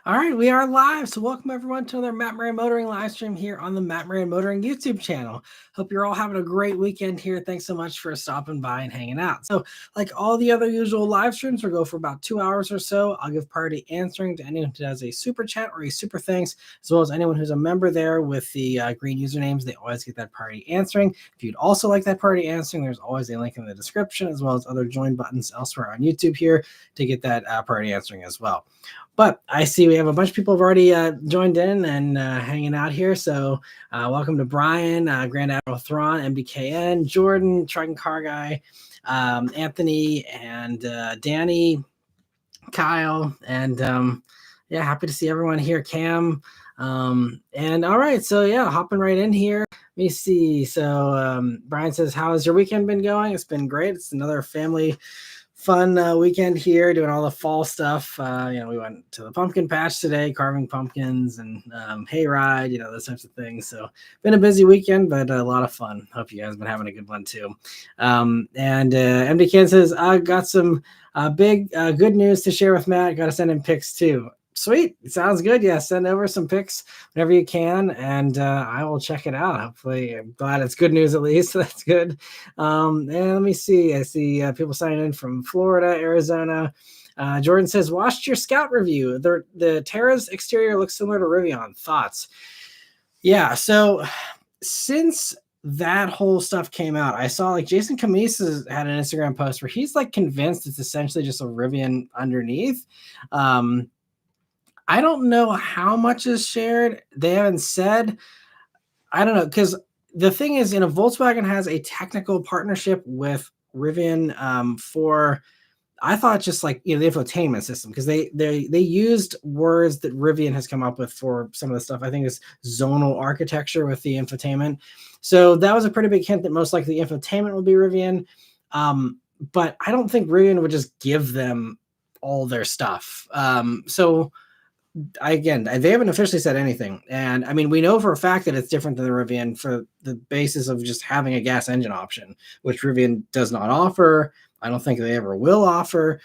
All right, we are live. So welcome everyone to another Matt Maran Motoring live stream here on the Matt Maran Motoring YouTube channel. Hope you're all having a great weekend here. Thanks so much for stopping by and hanging out. So like all the other usual live streams, we'll go for about 2 hours or so. I'll give priority answering to anyone who does a super chat or a super thanks, as well as anyone who's a member there with the green usernames. They always get that priority answering. If you'd also like that priority answering, there's always a link in the description, as well as other join buttons elsewhere on YouTube here to get that priority answering as well. But I see we have a bunch of people have already joined in and hanging out here. So welcome to Brian, Grand Admiral Thrawn, MDKN, Jordan, Triton Car Guy, Anthony, and Danny, Kyle, and yeah, happy to see everyone here. Cam, and all right, so yeah, hopping right in here. Let me see. So Brian says, "How has your weekend been going?" It's been great. It's another family fun weekend here, doing all the fall stuff. We went to the pumpkin patch today, carving pumpkins and hayride, those types of things. So been a busy weekend, but a lot of fun. Hope you guys have been having a good one too. And MD says, I got some big good news to share with Matt. Got to send him pics too. Sweet. Sounds good. Yeah. Send over some pics whenever you can, and I will check it out. Hopefully, I'm glad it's good news at least. So that's good. And let me see. I see people signing in from Florida, Arizona. Jordan says, watched your Scout review. The Terra's exterior looks similar to Rivian. Thoughts? Yeah. So since that whole stuff came out, I saw like Jason Camise had an Instagram post where he's like convinced it's essentially just a Rivian underneath. I don't know how much is shared. They haven't said. I don't know, because the thing is, Volkswagen has a technical partnership with Rivian for, I thought just like the infotainment system, because they used words that Rivian has come up with for some of the stuff. I think it's zonal architecture with the infotainment. So that was a pretty big hint that most likely the infotainment will be Rivian. But I don't think Rivian would just give them all their stuff. So again, they haven't officially said anything. And I mean, we know for a fact that it's different than the Rivian for the basis of just having a gas engine option, which Rivian does not offer. I don't think they ever will offer.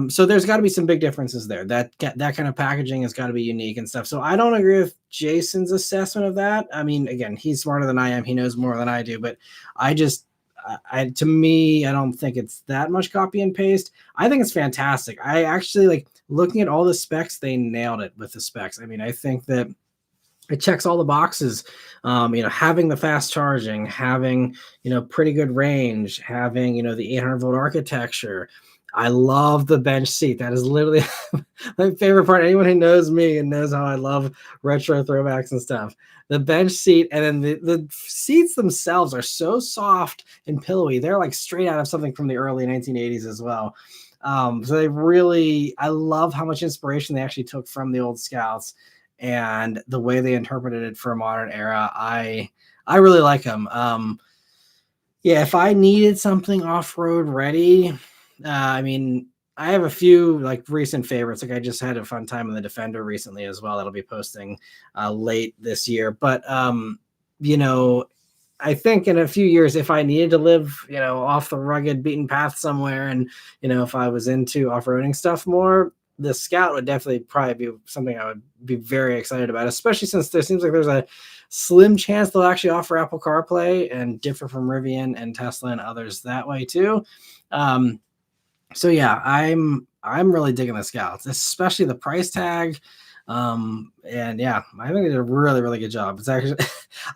So there's got to be some big differences there. That kind of packaging has got to be unique and stuff. So I don't agree with Jason's assessment of that. I mean, again, he's smarter than I am. He knows more than I do, but to me, I don't think it's that much copy and paste. I think it's fantastic. I actually like looking at all the specs. They nailed it with the specs. I mean, I think that it checks all the boxes. Having the fast charging, having, pretty good range, having, the 800-volt architecture. I love the bench seat. That is literally my favorite part. Anyone who knows me and knows how I love retro throwbacks and stuff. The bench seat, and then the seats themselves are so soft and pillowy. They're like straight out of something from the early 1980s as well. So I love how much inspiration they actually took from the old Scouts and the way they interpreted it for a modern era. I really like them. Yeah, if I needed something off-road ready, I mean, I have a few like recent favorites. Like I just had a fun time in the Defender recently as well. That'll be posting late this year. But I think in a few years, if I needed to live, off the rugged beaten path somewhere, and if I was into off-roading stuff more, the Scout would definitely probably be something I would be very excited about, especially since there seems like there's a slim chance they'll actually offer Apple CarPlay and differ from Rivian and Tesla and others that way too. So yeah, I'm really digging the Scouts, especially the price tag. And yeah, I think they did a really, really good job. It's actually,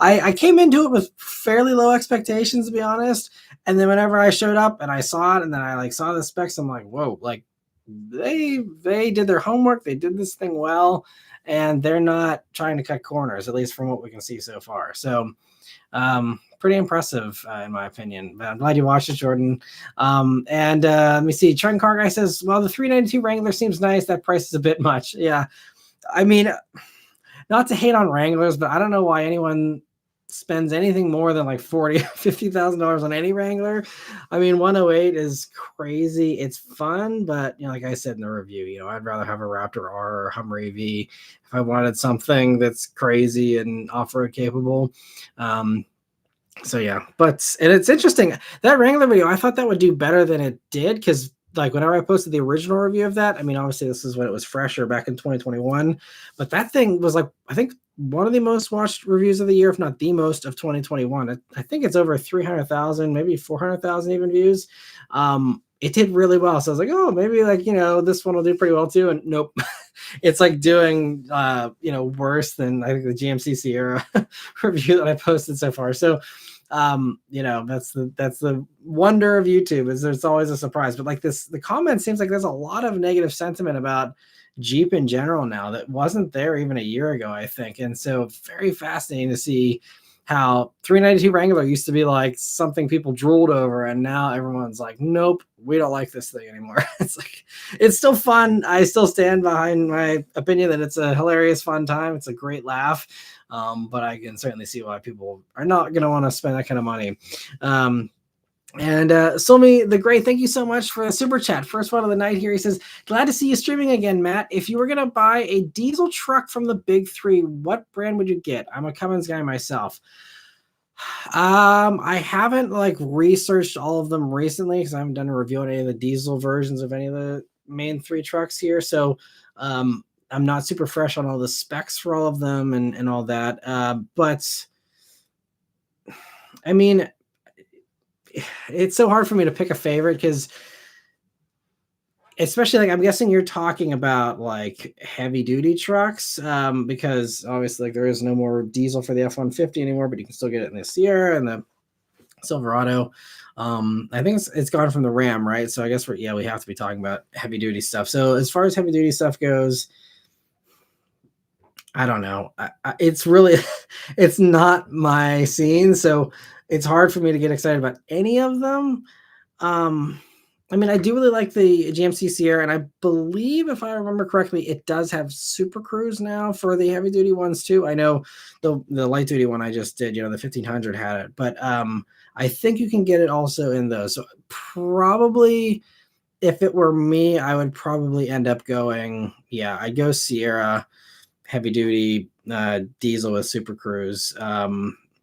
I came into it with fairly low expectations, to be honest. And then whenever I showed up and I saw it, and then I like saw the specs, I'm like, whoa, like they did their homework. They did this thing well, and they're not trying to cut corners, at least from what we can see so far. So, pretty impressive in my opinion. But I'm glad you watched it, Jordan. Let me see. Trent Car Guy says, well, the 392 Wrangler seems nice. That price is a bit much. Yeah. I mean, not to hate on Wranglers, but I don't know why anyone spends anything more than like $50,000 on any Wrangler. I mean, 108 is crazy. It's fun, but like I said in the review, I'd rather have a Raptor R or Hummer EV if I wanted something that's crazy and off-road capable. So yeah, and it's interesting that Wrangler video. I thought that would do better than it did, because like whenever I posted the original review of that, I mean, obviously this is when it was fresher back in 2021, but that thing was like, I think one of the most watched reviews of the year, if not the most of 2021. I think it's over 300,000, maybe 400,000 even views. It did really well. So I was like, oh, maybe like, this one will do pretty well too. And nope, it's like doing, worse than I think the GMC Sierra review that I posted so far. So, that's the wonder of YouTube, is there's always a surprise. But like the comment seems like there's a lot of negative sentiment about Jeep in general now that wasn't there even a year ago, I think. And so very fascinating to see how 392 Wrangler used to be like something people drooled over, and now everyone's like, nope, we don't like this thing anymore. It's like, it's still fun. I still stand behind my opinion that it's a hilarious, fun time. It's a great laugh. But I can certainly see why people are not going to want to spend that kind of money. And Somi the Great, thank you so much for the super chat. First one of the night here. He says, glad to see you streaming again, Matt. If you were going to buy a diesel truck from the big three, what brand would you get? I'm a Cummins guy myself. I haven't like researched all of them recently because I haven't done a review on any of the diesel versions of any of the main three trucks here. So I'm not super fresh on all the specs for all of them and all that. But I mean, it's so hard for me to pick a favorite because especially like I'm guessing you're talking about like heavy duty trucks because obviously like there is no more diesel for the F-150 anymore, but you can still get it in the Sierra and the Silverado. I think it's gone from the Ram, right? So I guess we have to be talking about heavy duty stuff. So as far as heavy duty stuff goes, I don't know. It's really, it's not my scene, so it's hard for me to get excited about any of them. I mean, I do really like the GMC Sierra, and I believe, if I remember correctly, it does have Super Cruise now for the heavy duty ones too. I know the light duty one I just did, the 1500 had it, but I think you can get it also in those. So probably, if it were me, I would probably end up going, I'd go Sierra heavy duty diesel with Super Cruise.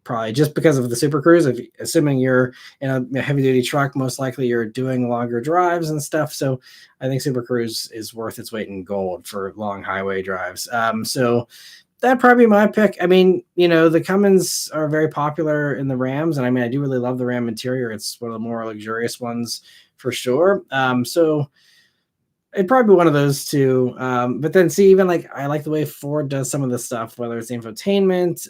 Probably just because of the Super Cruise. Assuming you're in a heavy duty truck, most likely you're doing longer drives and stuff. So I think Super Cruise is worth its weight in gold for long highway drives. So that'd probably be my pick. I mean, the Cummins are very popular in the Rams, and I mean, I do really love the Ram interior. It's one of the more luxurious ones for sure. So it'd probably be one of those two. But then see, even like I like the way Ford does some of the stuff, whether it's infotainment,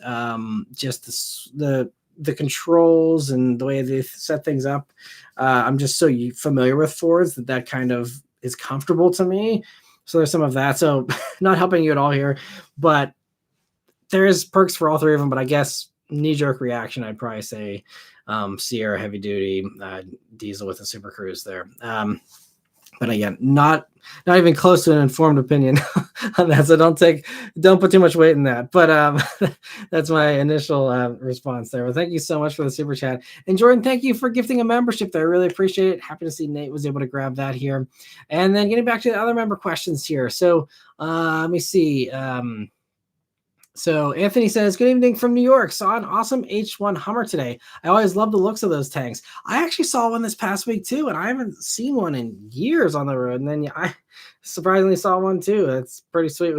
just the controls and the way they set things up. I'm just so familiar with Fords that kind of is comfortable to me. So there's some of that. So not helping you at all here, but there's perks for all three of them. But I guess knee-jerk reaction, I'd probably say Sierra heavy duty diesel with a Super Cruise there. But again, not even close to an informed opinion on that. So don't put too much weight in that. But that's my initial response there. Well, thank you so much for the super chat. And Jordan, thank you for gifting a membership there. I really appreciate it. Happy to see Nate was able to grab that here. And then getting back to the other member questions here. So let me see. So Anthony says, good evening from New York. Saw an awesome H1 Hummer today. I always love the looks of those tanks. I actually saw one this past week too, and I haven't seen one in years on the road. And then I surprisingly saw one too. That's pretty sweet.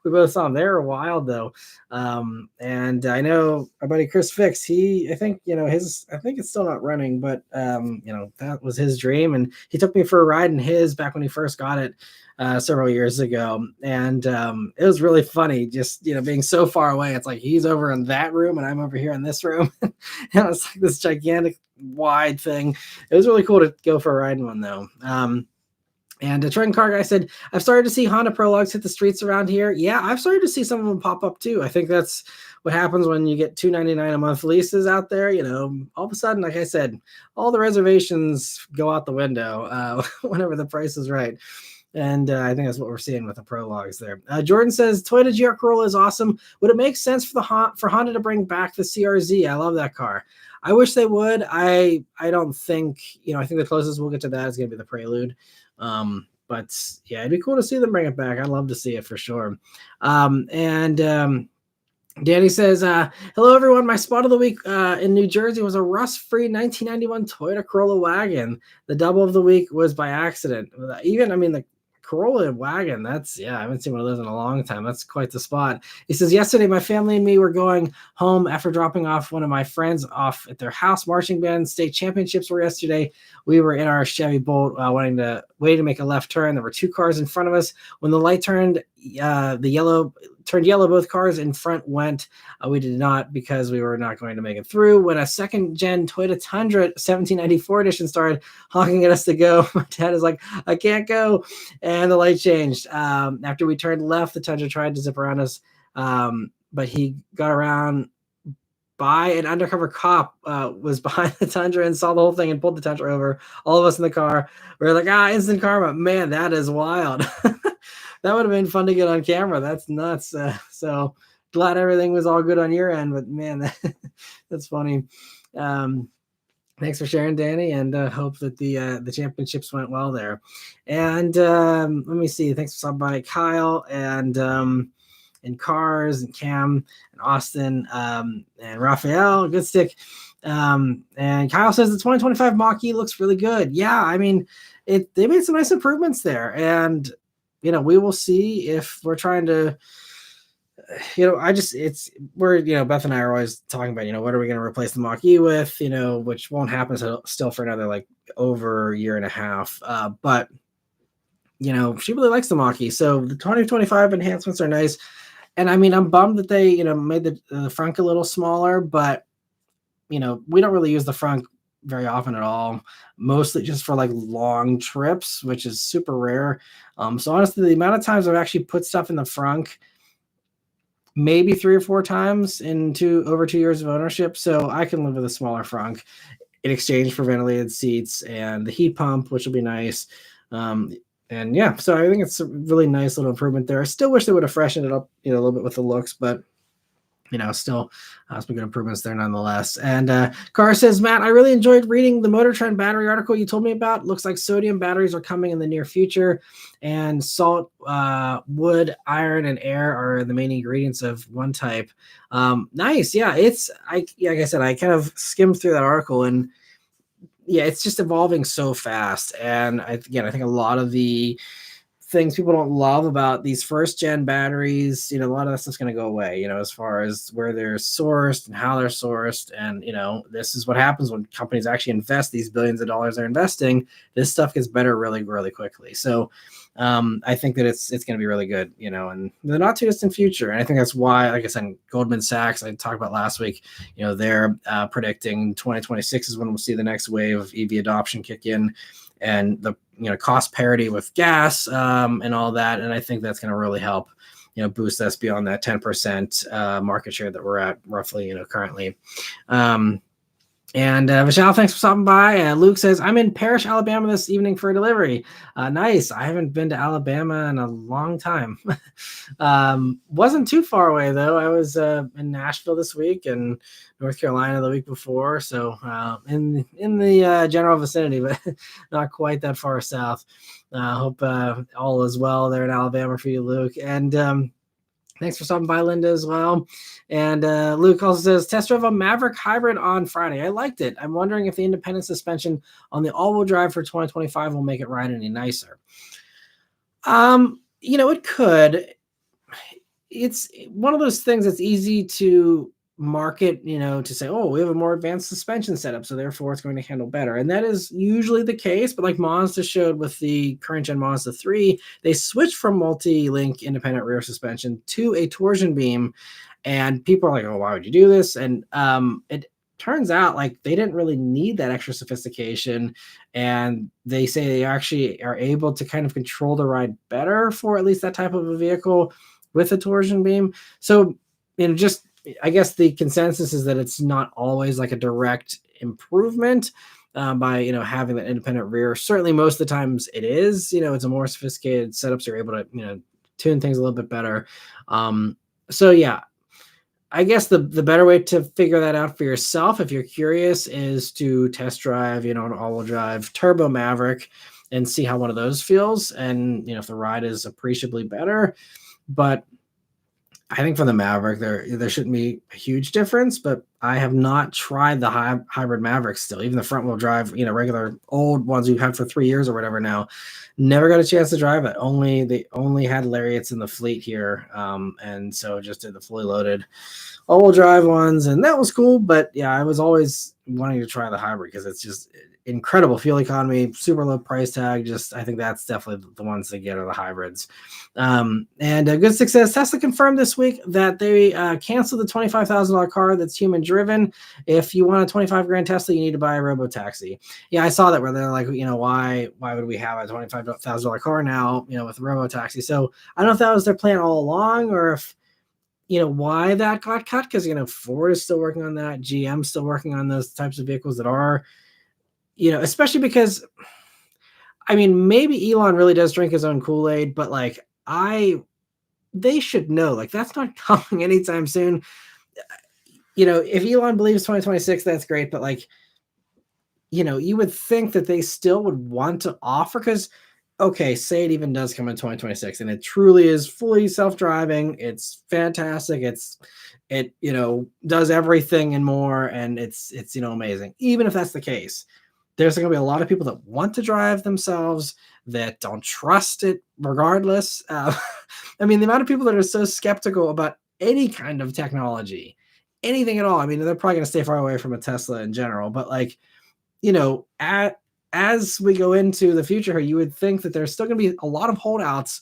We both saw them. They were wild though. And I know our buddy Chris Fix, I think it's still not running, but that was his dream. And he took me for a ride in his back when he first got it. Several years ago, and it was really funny just being so far away. It's like he's over in that room and I'm over here in this room. And it's like this gigantic wide thing. It was really cool to go for a ride in one though. And the Trent Car Guy said, I've started to see Honda Prologues hit the streets around here. Yeah, I've started to see some of them pop up too. I think that's what happens when you get $299 a month leases out there. All of a sudden, like I said, all the reservations go out the window whenever the price is right. And I think that's what we're seeing with the Prologues there. Jordan says, Toyota GR Corolla is awesome. Would it make sense for Honda to bring back the CRZ? I love that car. I wish they would. I don't think, I think the closest we'll get to that is going to be the Prelude. But yeah, it'd be cool to see them bring it back. I'd love to see it for sure. Danny says, hello everyone. My spot of the week in New Jersey was a rust-free 1991 Toyota Corolla wagon. The double of the week was by accident. Even, I mean, the Corolla wagon, that's, yeah, I haven't seen one of those in a long time. That's quite the spot. He says, yesterday my family and me were going home after dropping off one of my friends off at their house. Marching band state championships were yesterday. We were in our Chevy Bolt waiting to make a left turn. There were two cars in front of us. When the light turned yellow, both cars in front went. We did not, because we were not going to make it through. When a second gen Toyota Tundra 1794 edition started honking at us to go, my dad is like, I can't go. And the light changed. After we turned left, the Tundra tried to zip around us, but he got around by an undercover cop was behind the Tundra and saw the whole thing and pulled the Tundra over. All of us in the car, we were like, instant karma. Man, that is wild. That would have been fun to get on camera. That's nuts. So glad everything was all good on your end, but man, that's funny. Thanks for sharing, Danny, and hope that the championships went well there. And let me see. Thanks for stopping by, Kyle, and Cars, and Cam, and Austin, and Raphael. Good stick. And Kyle says the 2025 Mach-E looks really good. Yeah, I mean, they made some nice improvements there, and we will see if we're trying to, Beth and I are always talking about, what are we going to replace the Mach-E with, which won't happen still for another like over a year and a half. But, she really likes the Mach-E. So the 2025 enhancements are nice. And I mean, I'm bummed that they, made the frunk a little smaller, but, we don't really use the frunk very often at all, mostly just for like long trips, which is super rare. So honestly, the amount of times I've actually put stuff in the frunk, maybe 3 or 4 times in over 2 years of ownership. So I can live with a smaller frunk in exchange for ventilated seats and the heat pump, which will be nice. And yeah, so I think it's a really nice little improvement there. I still wish they would have freshened it up, a little bit with the looks, but still some good improvements there nonetheless. And Car says, Matt, I really enjoyed reading the Motor Trend battery article you told me about. Looks like sodium batteries are coming in the near future, and salt, wood, iron, and air are the main ingredients of one type. Nice. Yeah, like I said, I kind of skimmed through that article, and yeah, it's just evolving so fast. And I think a lot of the things people don't love about these first gen batteries, a lot of that stuff's going to go away, as far as where they're sourced and how they're sourced. And, this is what happens when companies actually invest these billions of dollars they're investing. This stuff gets better really, really quickly. So I think that it's going to be really good, in the not too distant future. And I think that's why, like I said, Goldman Sachs, I talked about last week, they're predicting 2026 is when we'll see the next wave of EV adoption kick in, and the cost parity with gas, and all that. And I think that's going to really help, boost us beyond that 10% market share that we're at roughly, currently. And Michelle, thanks for stopping by. Luke says, I'm in Parrish, Alabama this evening for a delivery. Nice. I haven't been to Alabama in a long time. Wasn't too far away, though. I was in Nashville this week and North Carolina the week before. So in the general vicinity, but not quite that far south. Hope all is well there in Alabama for you, Luke. And thanks for stopping by, Linda, as well. And Luke also says, test drove a Maverick hybrid on Friday. I liked it. I'm wondering if the independent suspension on the all-wheel drive for 2025 will make it ride any nicer. It could. It's one of those things that's easy to market, to say, oh, we have a more advanced suspension setup, so therefore it's going to handle better. And that is usually the case. But like Mazda showed with the current gen Mazda 3, they switched from multi-link independent rear suspension to a torsion beam. And people are like, oh, why would you do this? And it turns out like they didn't really need that extra sophistication. And they say they actually are able to kind of control the ride better for at least that type of a vehicle with a torsion beam. So, just I guess the consensus is that it's not always like a direct improvement by, having that independent rear. Certainly most of the times it is, it's a more sophisticated setup. So you're able to, tune things a little bit better. So yeah, I guess the better way to figure that out for yourself, if you're curious, is to test drive, an all-wheel drive turbo Maverick and see how one of those feels. And, if the ride is appreciably better. But I think for the Maverick, there shouldn't be a huge difference, but I have not tried the hybrid Maverick still. Even the front wheel drive, regular old ones we've had for 3 years or whatever now. Never got a chance to drive it. They only had Lariats in the fleet here, and so just did the fully loaded all-wheel drive ones, and that was cool. But yeah, I was always wanting to try the hybrid because it's just incredible fuel economy, super low price tag. Just I think that's definitely the ones to get are the hybrids. And a good success. Tesla confirmed this week that they canceled the $25,000 car that's human driven. If you want a 25 grand Tesla, you need to buy a Robotaxi. Yeah, I saw that where they're like, why would we have a $25,000 car now, with Robotaxi? So I don't know if that was their plan all along or if why that got cut, because Ford is still working on that, GM's still working on those types of vehicles that are, especially because maybe Elon really does drink his own Kool-Aid, but they should know, that's not coming anytime soon. If Elon believes 2026, that's great, but you would think that they still would want to offer, because okay, say it even does come in 2026 and it truly is fully self-driving, it's fantastic, it does everything and more, and it's amazing. Even if that's the case, there's going to be a lot of people that want to drive themselves that don't trust it regardless. The amount of people that are so skeptical about any kind of technology, anything at all, they're probably going to stay far away from a Tesla in general, but as we go into the future, you would think that there's still going to be a lot of holdouts,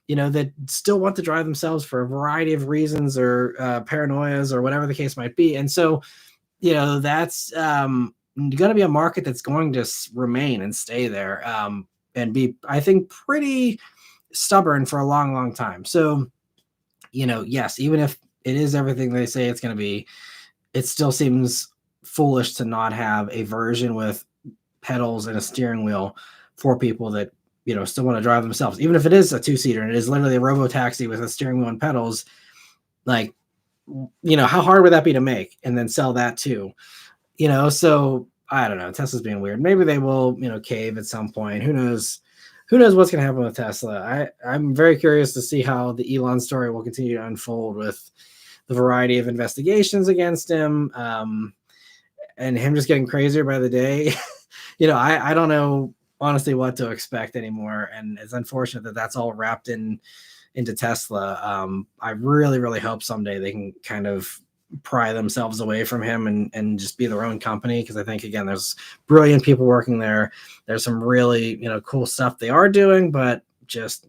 that still want to drive themselves for a variety of reasons or paranoias or whatever the case might be. And so, that's going to be a market that's going to remain and stay there, and be, I think, pretty stubborn for a long, long time. So, yes, even if it is everything they say it's going to be, it still seems foolish to not have a version with pedals and a steering wheel for people that still want to drive themselves, even if it is a two-seater and it is literally a Robotaxi with a steering wheel and pedals. How hard would that be to make and then sell that too? So I don't know. Tesla's being weird. Maybe they will cave at some point. Who knows what's going to happen with Tesla? I'm very curious to see how the Elon story will continue to unfold with the variety of investigations against him, and him just getting crazier by the day. I don't know honestly what to expect anymore, and it's unfortunate that that's all wrapped into Tesla. I really, really hope someday they can kind of pry themselves away from him and just be their own company, because I think, again, there's brilliant people working there. There's some really cool stuff they are doing, but just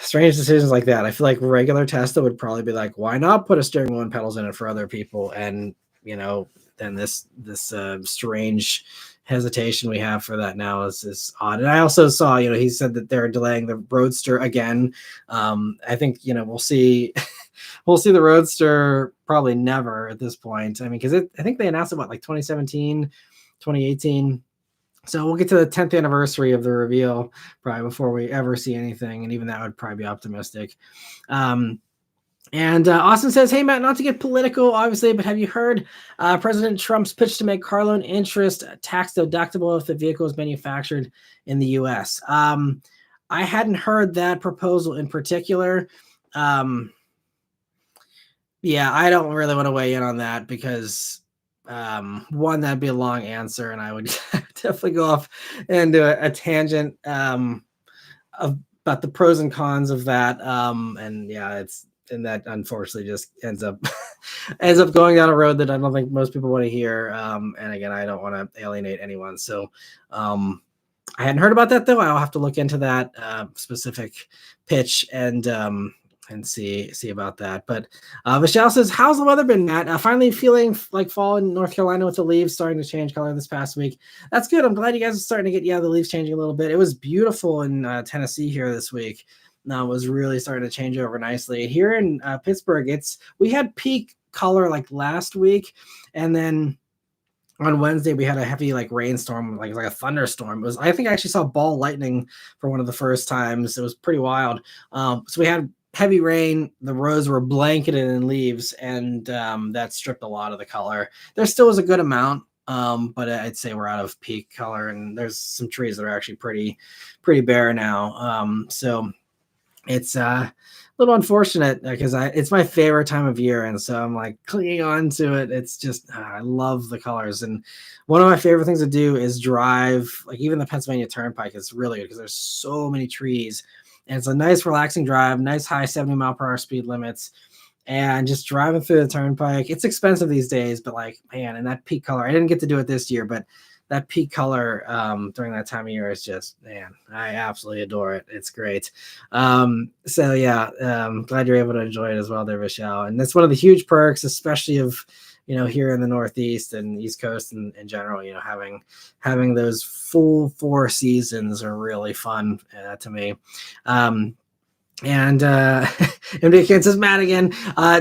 strange decisions like that. I feel like regular Tesla would probably be like, why not put a steering wheel and pedals in it for other people? And then this strange hesitation we have for that now is odd. And I also saw, he said that they're delaying the Roadster again. I think, we'll see the Roadster probably never at this point. Because I think they announced it, 2017, 2018. So we'll get to the 10th anniversary of the reveal probably before we ever see anything. And even that would probably be optimistic. And Austin says, hey, Matt, not to get political, obviously, but have you heard President Trump's pitch to make car loan interest tax deductible if the vehicle is manufactured in the U.S.? I hadn't heard that proposal in particular. Yeah, I don't really want to weigh in on that because, one, that'd be a long answer, and I would definitely go off into a tangent about the pros and cons of that. And yeah, and that unfortunately just ends up going down a road that I don't think most people want to hear. And again, I don't want to alienate anyone. So I hadn't heard about that, though. I'll have to look into that specific pitch and see about that. But Michelle says, how's the weather been, Matt? Finally feeling like fall in North Carolina with the leaves starting to change color this past week. That's good. I'm glad you guys are starting to get the leaves changing a little bit. It was beautiful in Tennessee here this week. Was really starting to change over nicely. Here in Pittsburgh, we had peak color last week, and then on Wednesday we had a heavy rainstorm, like a thunderstorm. I think I actually saw ball lightning for one of the first times. It was pretty wild. So we had heavy rain. The roads were blanketed in leaves, and that stripped a lot of the color. There still was a good amount, but I'd say we're out of peak color, and there's some trees that are actually pretty bare now. So It's a little unfortunate because it's my favorite time of year, and so I'm like clinging on to it. It's just I love the colors, and one of my favorite things to do is drive. Like even the Pennsylvania Turnpike is really good because there's so many trees, and it's a nice relaxing drive, nice high 70-mile-per-hour speed limits, and just driving through the turnpike. It's expensive these days, but like man, and that peak color. I didn't get to do it this year, but that peak color during that time of year is just man, I absolutely adore it. It's great. So yeah, glad you're able to enjoy it as well there, Vishal. And that's one of the huge perks, especially of here in the Northeast and East Coast and in general. Having those full 4 seasons are really fun to me. And MD says Matt again.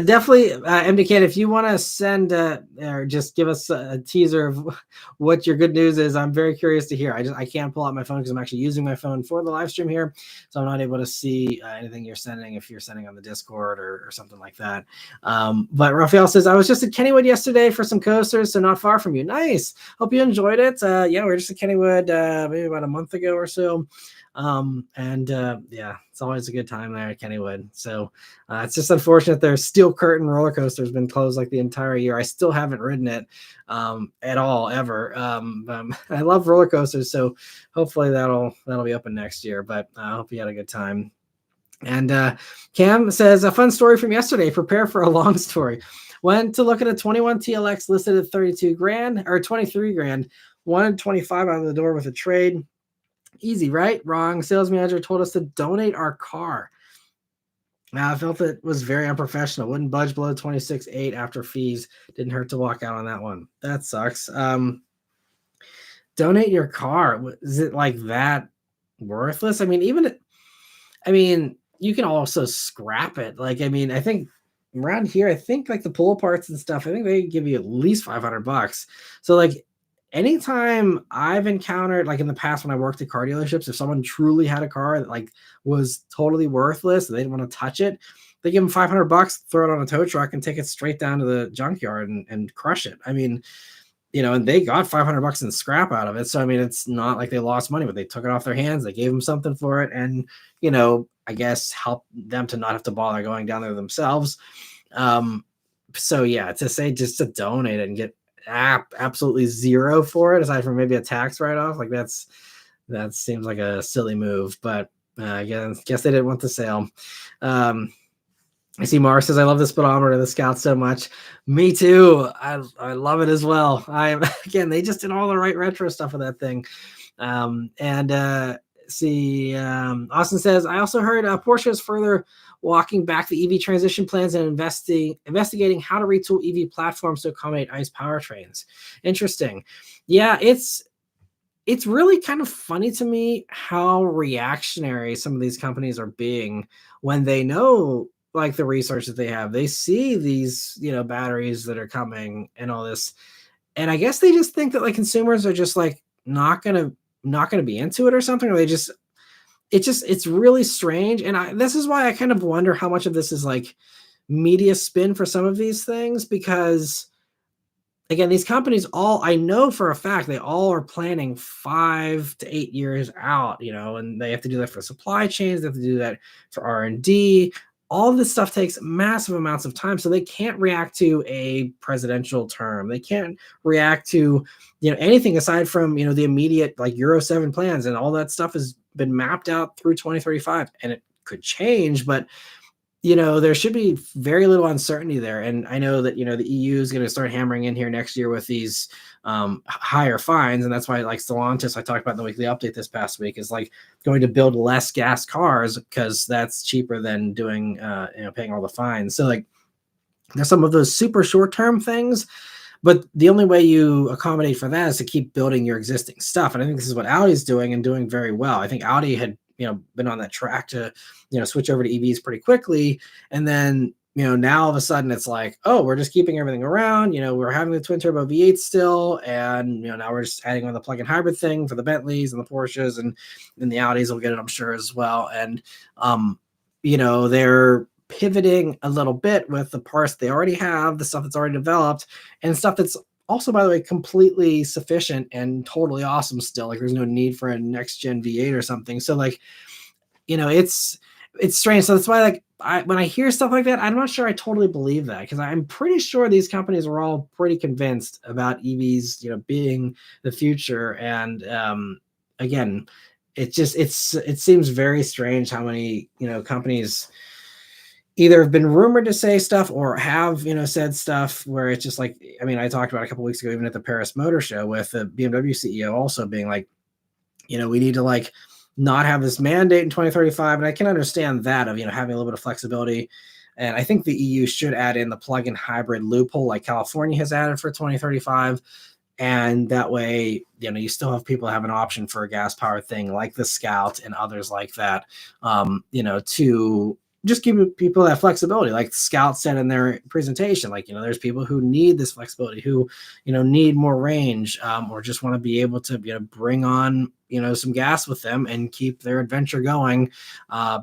Definitely, MD if you want to send or just give us a teaser of what your good news is, I'm very curious to hear. I can't pull out my phone because I'm actually using my phone for the live stream here, so I'm not able to see anything you're sending if you're sending on the Discord or something like that. But Raphael says I was just at Kennywood yesterday for some coasters, so not far from you. Nice. Hope you enjoyed it. Yeah, we were just at Kennywood maybe about a month ago or so. Yeah, it's always a good time there at Kennywood. So it's just unfortunate their steel curtain roller coaster has been closed like the entire year. I still haven't ridden it at all ever. I love roller coasters, so hopefully that'll be open next year. But I hope you had a good time. And Cam says a fun story from yesterday. Prepare for a long story. Went to look at a 21 TLX listed at 32 grand or 23 grand. Wanted 25 out of the door with a trade. Easy, right? Wrong. Sales manager told us to donate our car. I felt it was very unprofessional. Wouldn't budge below 26.8 after fees. Didn't hurt to walk out on that one. That sucks. Donate your car. Is it like that worthless? I mean, you can also scrap it. Like, I think around here, I think like the pull parts and stuff, I think they give you at least $500. So like anytime I've encountered, like in the past when I worked at car dealerships, if someone truly had a car that like was totally worthless and they didn't want to touch it, they give them $500, throw it on a tow truck and take it straight down to the junkyard and crush it. And they got $500 in scrap out of it. So, it's not like they lost money, but they took it off their hands. They gave them something for it and, I guess help them to not have to bother going down there themselves. So yeah, to say just to donate it and get absolutely zero for it, aside from maybe a tax write-off, like that seems like a silly move, but I guess they didn't want the sale. I see Mars says, I love the speedometer of the Scout so much. Me too. I love it as well. They just did all the right retro stuff with that thing. Austin says, I also heard Porsche is further walking back the EV transition plans and investigating how to retool EV platforms to accommodate ICE powertrains. Interesting. Yeah, it's really kind of funny to me how reactionary some of these companies are being when they know like the research that they have. They see these, batteries that are coming and all this. And I guess they just think that like consumers are just like not gonna be into it or something, or it's really strange. And this is why I kind of wonder how much of this is like media spin for some of these things, because again, these companies I know for a fact, they all are planning 5 to 8 years out, and they have to do that for supply chains. They have to do that for R&D. All this stuff takes massive amounts of time. So they can't react to a presidential term. They can't react to, anything aside from, the immediate like Euro 7 plans, and all that stuff has been mapped out through 2035, and it could change, but there should be very little uncertainty there. And I know that, the EU is going to start hammering in here next year with these higher fines. And that's why like Stellantis, I talked about in the weekly update this past week, is like going to build less gas cars because that's cheaper than doing, paying all the fines. So like there's some of those super short-term things, but the only way you accommodate for that is to keep building your existing stuff. And I think this is what Audi's doing and doing very well. I think Audi had, been on that track to, switch over to EVs pretty quickly. And then, now all of a sudden it's like, oh, we're just keeping everything around. We're having the twin turbo V8 still. And, now we're just adding on the plug-in hybrid thing for the Bentleys and the Porsches, and the Audis will get it, I'm sure, as well. And, they're pivoting a little bit with the parts they already have, the stuff that's already developed, and stuff that's also, by the way, completely sufficient and totally awesome still. Like there's no need for a next gen V8 or something. So like, it's it's strange. So that's why, like, when I hear stuff like that, I'm not sure I totally believe that, because I'm pretty sure these companies were all pretty convinced about EVs, being the future. And again, it seems very strange how many companies either have been rumored to say stuff or have said stuff where it's just like, I mean, I talked about a couple weeks ago, even at the Paris Motor Show, with the BMW CEO also being like, we need to like not have this mandate in 2035. And I can understand that, of, having a little bit of flexibility. And I think the EU should add in the plug-in hybrid loophole like California has added for 2035. And that way, you still have people have an option for a gas powered thing like the Scout and others like that, to just give people that flexibility. Like Scout said in their presentation, like, there's people who need this flexibility, who, need more range, or just want to be able to, bring on, some gas with them and keep their adventure going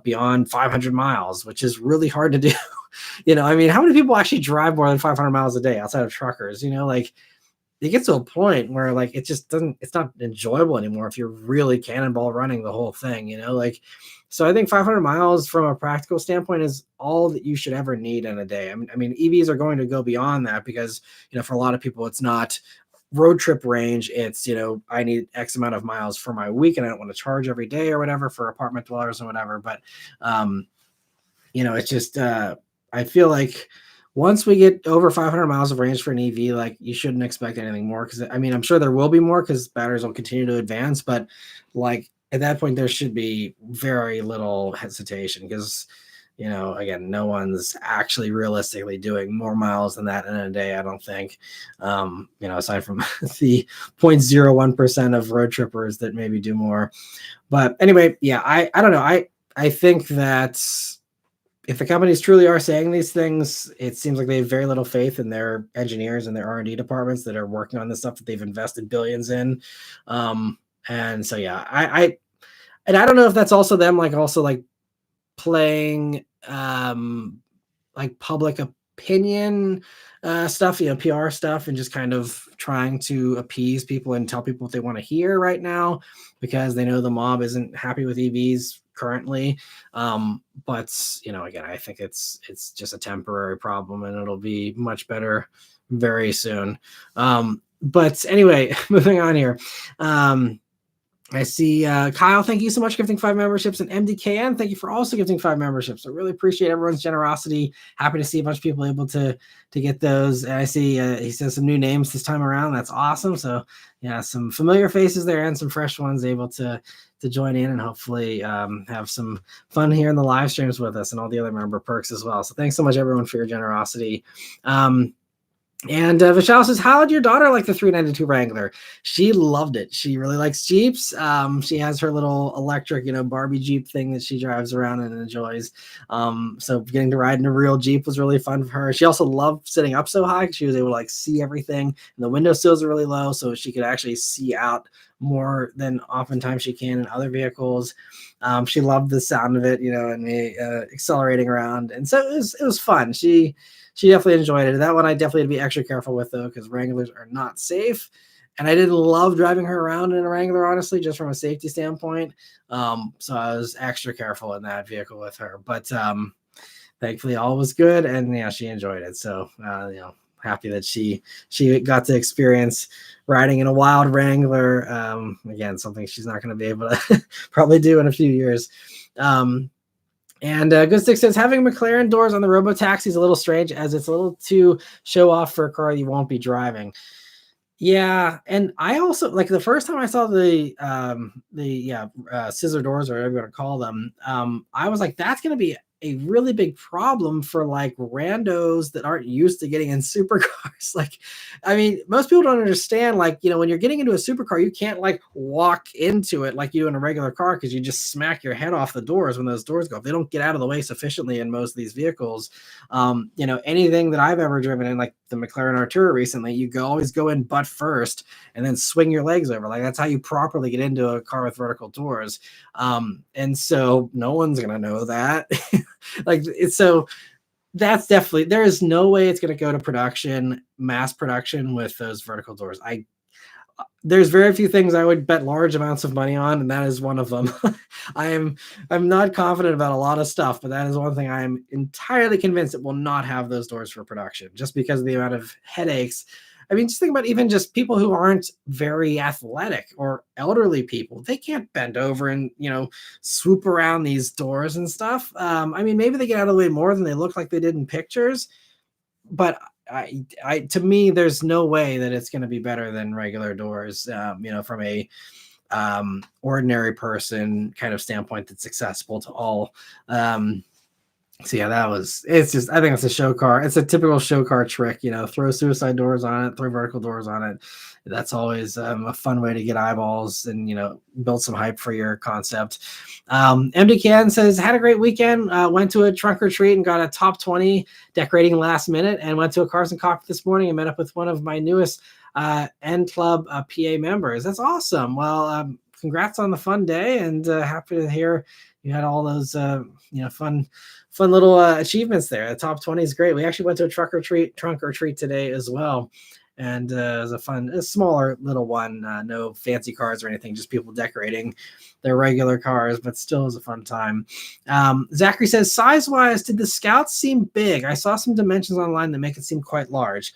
beyond 500 miles, which is really hard to do. I mean, how many people actually drive more than 500 miles a day outside of truckers? Like, it gets to a point where like it's not enjoyable anymore if you're really cannonball running the whole thing, like. So I think 500 miles from a practical standpoint is all that you should ever need in a day. I mean EVs are going to go beyond that, because for a lot of people it's not road trip range. It's I need X amount of miles for my week, and I don't want to charge every day or whatever for apartment dwellers or whatever. But it's just I feel like once we get over 500 miles of range for an EV, like, you shouldn't expect anything more. Because I mean, I'm sure there will be more because batteries will continue to advance, but like at that point, there should be very little hesitation, because again, no one's actually realistically doing more miles than that in a day, I don't think. Aside from the 0.01% of road trippers that maybe do more. But anyway, yeah, I don't know. I think that if the companies truly are saying these things, it seems like they have very little faith in their engineers and their R&D departments that are working on this stuff that they've invested billions in. And so, yeah, and I don't know if that's also them, like, also like playing like public opinion stuff, PR stuff, and just kind of trying to appease people and tell people what they want to hear right now, because they know the mob isn't happy with EVs currently. But again, I think it's just a temporary problem, and it'll be much better very soon. But anyway, moving on here. I see Kyle, thank you so much for gifting 5 memberships, and MDKN, thank you for also gifting 5 memberships. I really appreciate everyone's generosity. Happy to see a bunch of people able to get those. And I see he says some new names this time around. That's awesome. So yeah, some familiar faces there and some fresh ones able to join in, and hopefully have some fun here in the live streams with us and all the other member perks as well. So thanks so much, everyone, for your generosity. And Vishal says, how did your daughter like the 392 Wrangler? She loved it. She really likes Jeeps. She has her little electric, Barbie Jeep thing that she drives around and enjoys. So getting to ride in a real Jeep was really fun for her. She also loved sitting up so high because she was able to like see everything. And the window sills are really low, so she could actually see out more than oftentimes she can in other vehicles. She loved the sound of it, and me accelerating around. And so it was fun. She definitely enjoyed it. That one I definitely had to be extra careful with, though, because Wranglers are not safe. And I didn't love driving her around in a Wrangler, honestly, just from a safety standpoint. So I was extra careful in that vehicle with her. But thankfully, all was good, and yeah, she enjoyed it. So happy that she got to experience riding in a wild Wrangler. Again, something she's not going to be able to probably do in a few years. And Good Stick says, having McLaren doors on the Robotaxi is a little strange, as it's a little too show off for a car you won't be driving. Yeah, and I also, like, the first time I saw the scissor doors, or whatever you want to call them, I was like, that's going to be a really big problem for like randos that aren't used to getting in supercars. Like, I mean, most people don't understand, like, when you're getting into a supercar, you can't like walk into it like you do in a regular car, because you just smack your head off the doors when those doors go up. They don't get out of the way sufficiently in most of these vehicles. Anything that I've ever driven in, like the McLaren Artura recently, you always go in butt first and then swing your legs over. Like, that's how you properly get into a car with vertical doors. And so no one's gonna know that. So that's definitely, there is no way it's going to go to production, mass production, with those vertical doors. there's very few things I would bet large amounts of money on, and that is one of them. I'm not confident about a lot of stuff, but that is one thing I am entirely convinced it will not have those doors for production, just because of the amount of headaches. I mean, just think about even just people who aren't very athletic or elderly people. They can't bend over and, swoop around these doors and stuff. I mean, maybe they get out of the way more than they look like they did in pictures, but to me, there's no way that it's going to be better than regular doors, from a ordinary person kind of standpoint that's accessible to all. So yeah, it's just, I think it's a show car. It's a typical show car trick, throw suicide doors on it, throw vertical doors on it. That's always a fun way to get eyeballs and, build some hype for your concept. MD Can says, had a great weekend, went to a trunk or treat and got a top 20 decorating last minute, and went to a Cars and Coffee this morning and met up with one of my newest N Club PA members. That's awesome. Well, congrats on the fun day, and happy to hear you had all those, fun little achievements there. The top 20 is great. We actually went to a trunk or treat today as well. And it was a smaller little one, no fancy cars or anything, just people decorating their regular cars, but still was a fun time. Zachary says, size-wise, did the Scouts seem big? I saw some dimensions online that make it seem quite large.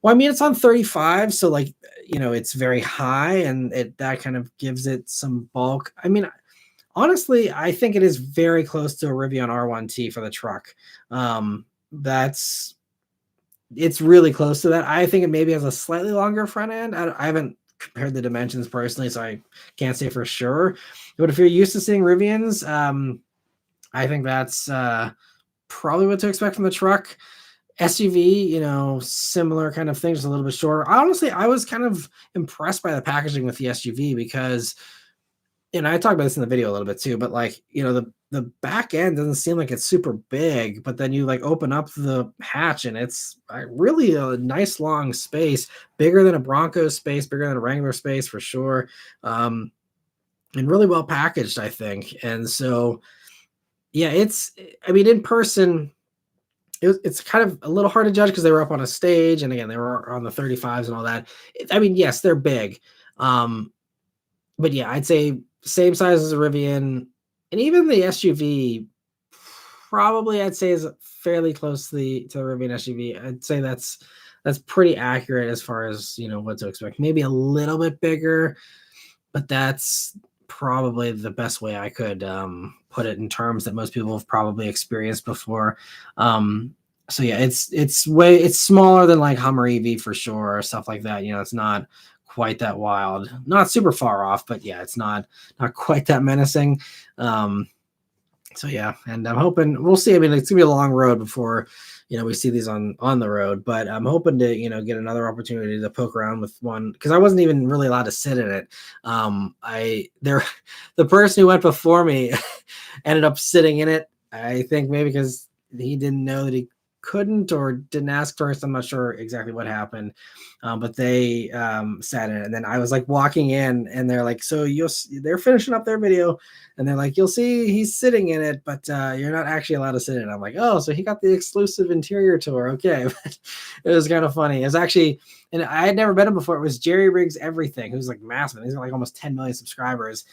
Well, I mean, it's on 35, so it's very high, and that kind of gives it some bulk. I mean, honestly, I think it is very close to a Rivian R1T for the truck. It's really close to that. I think it maybe has a slightly longer front end. I haven't compared the dimensions personally, so I can't say for sure. But if you're used to seeing Rivians, I think that's probably what to expect from the truck. SUV, similar kind of thing, just a little bit shorter. Honestly, I was kind of impressed by the packaging with the SUV because, I talked about this in the video a little bit too, but the back end doesn't seem like it's super big, but then you open up the hatch and it's really a nice long space, bigger than a Bronco space, bigger than a Wrangler space for sure. And really well packaged, I think. And so, yeah, in person, it's kind of a little hard to judge because they were up on a stage, and again, they were on the 35s and all that. Yes, they're big. But yeah, I'd say same size as a Rivian, and even the SUV probably I'd say is fairly close to the Rivian SUV. I'd say that's pretty accurate as far as what to expect. Maybe a little bit bigger, but that's probably the best way I could put it in terms that most people have probably experienced before. So yeah, it's smaller than Hummer EV for sure, or stuff like that. It's not quite that wild, not super far off, but yeah, it's not quite that menacing. So yeah, and I'm hoping we'll see. I mean, it's gonna be a long road before we see these on the road, but I'm hoping to get another opportunity to poke around with one, because I wasn't even really allowed to sit in it. The person who went before me ended up sitting in it. I think maybe because he didn't know that he couldn't, or didn't ask first. I'm not sure exactly what happened, but they sat in it, and then I was walking in, and they're like, so they're finishing up their video, and they're like, you'll see he's sitting in it, but you're not actually allowed to sit in it. I'm like, oh, so he got the exclusive interior tour. Okay. But it was kind of funny. It was actually, and I had never met him before. It was Jerry Riggs Everything, who's massive. He's got almost 10 million subscribers.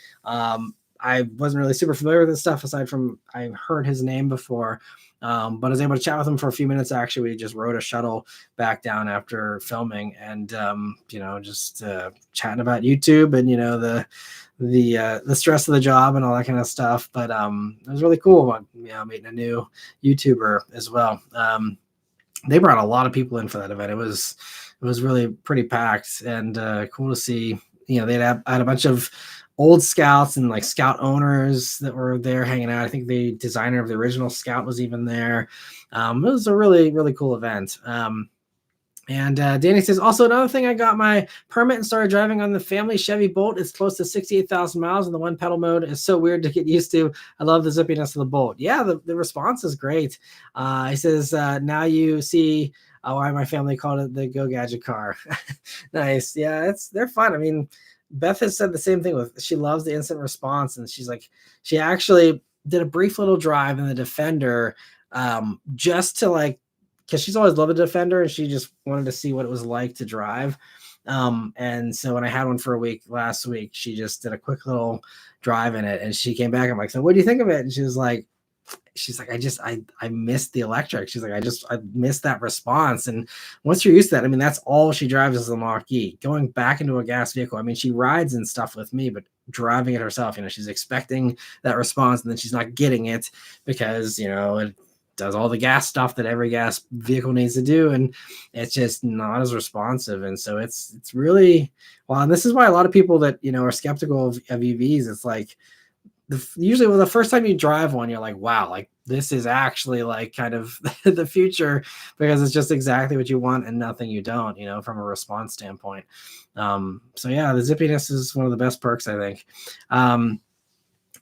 I wasn't really super familiar with this stuff aside from I heard his name before. But I was able to chat with him for a few minutes. Actually, we just rode a shuttle back down after filming, and just chatting about YouTube and the stress of the job and all that kind of stuff. But it was really cool. Meeting a new YouTuber as well. They brought a lot of people in for that event. It was really pretty packed, and cool to see. They'd had a bunch of old Scouts and Scout owners that were there hanging out. I think the designer of the original Scout was even there. It was a really, really cool event. And Danny says, also another thing, I got my permit and started driving on the family Chevy Bolt. It's close to 68,000 miles, and the one pedal mode is so weird to get used to. I love the zippiness of the Bolt. Yeah, the response is great. He says, now you see why my family called it the Go Gadget car. Nice. Yeah, they're fun. I mean, Beth has said the same thing she loves the instant response, and she actually did a brief little drive in the Defender, just to because she's always loved the Defender, and she just wanted to see what it was like to drive. And so when I had one for a week last week, she just did a quick little drive in it, and she came back. I'm like, so what do you think of it? And she's like, I missed the electric. She's like, I missed that response. And once you're used to that, I mean, that's all she drives is the Mach-E. Going back into a gas vehicle, I mean, she rides and stuff with me, but driving it herself, she's expecting that response, and then she's not getting it because, it does all the gas stuff that every gas vehicle needs to do, and it's just not as responsive. And so it's really, well, and this is why a lot of people that, are skeptical of EVs, it's like, usually the first time you drive one, you're like, wow, like this is actually like kind of the future, because it's just exactly what you want and nothing you don't, from a response standpoint. So yeah, the zippiness is one of the best perks, I think.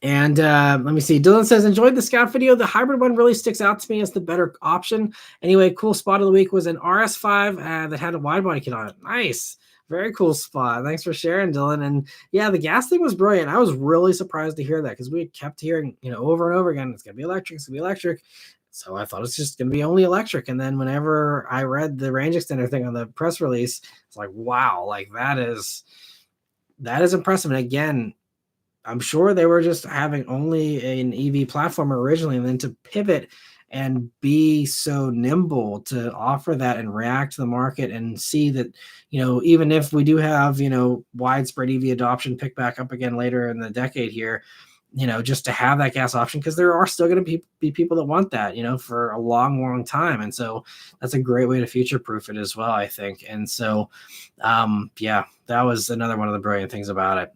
And let me see. Dylan says, enjoyed the Scout video. The hybrid one really sticks out to me as the better option. Anyway, cool spot of the week was an RS5 that had a wide body kit on it. Nice. Very cool spot. Thanks for sharing, Dylan. And yeah, the gas thing was brilliant. I was really surprised to hear that, because we had kept hearing, over and over again, it's going to be electric, it's going to be electric. So I thought it's just going to be only electric. And then whenever I read the range extender thing on the press release, it's like, wow, like that is impressive. And again, I'm sure they were just having only an EV platform originally, and then to pivot and be so nimble to offer that and react to the market and see that, even if we do have, widespread EV adoption pick back up again later in the decade here, just to have that gas option, because there are still going to be people that want that, for a long, long time. And so that's a great way to future proof it as well, I think. And so, yeah, that was another one of the brilliant things about it.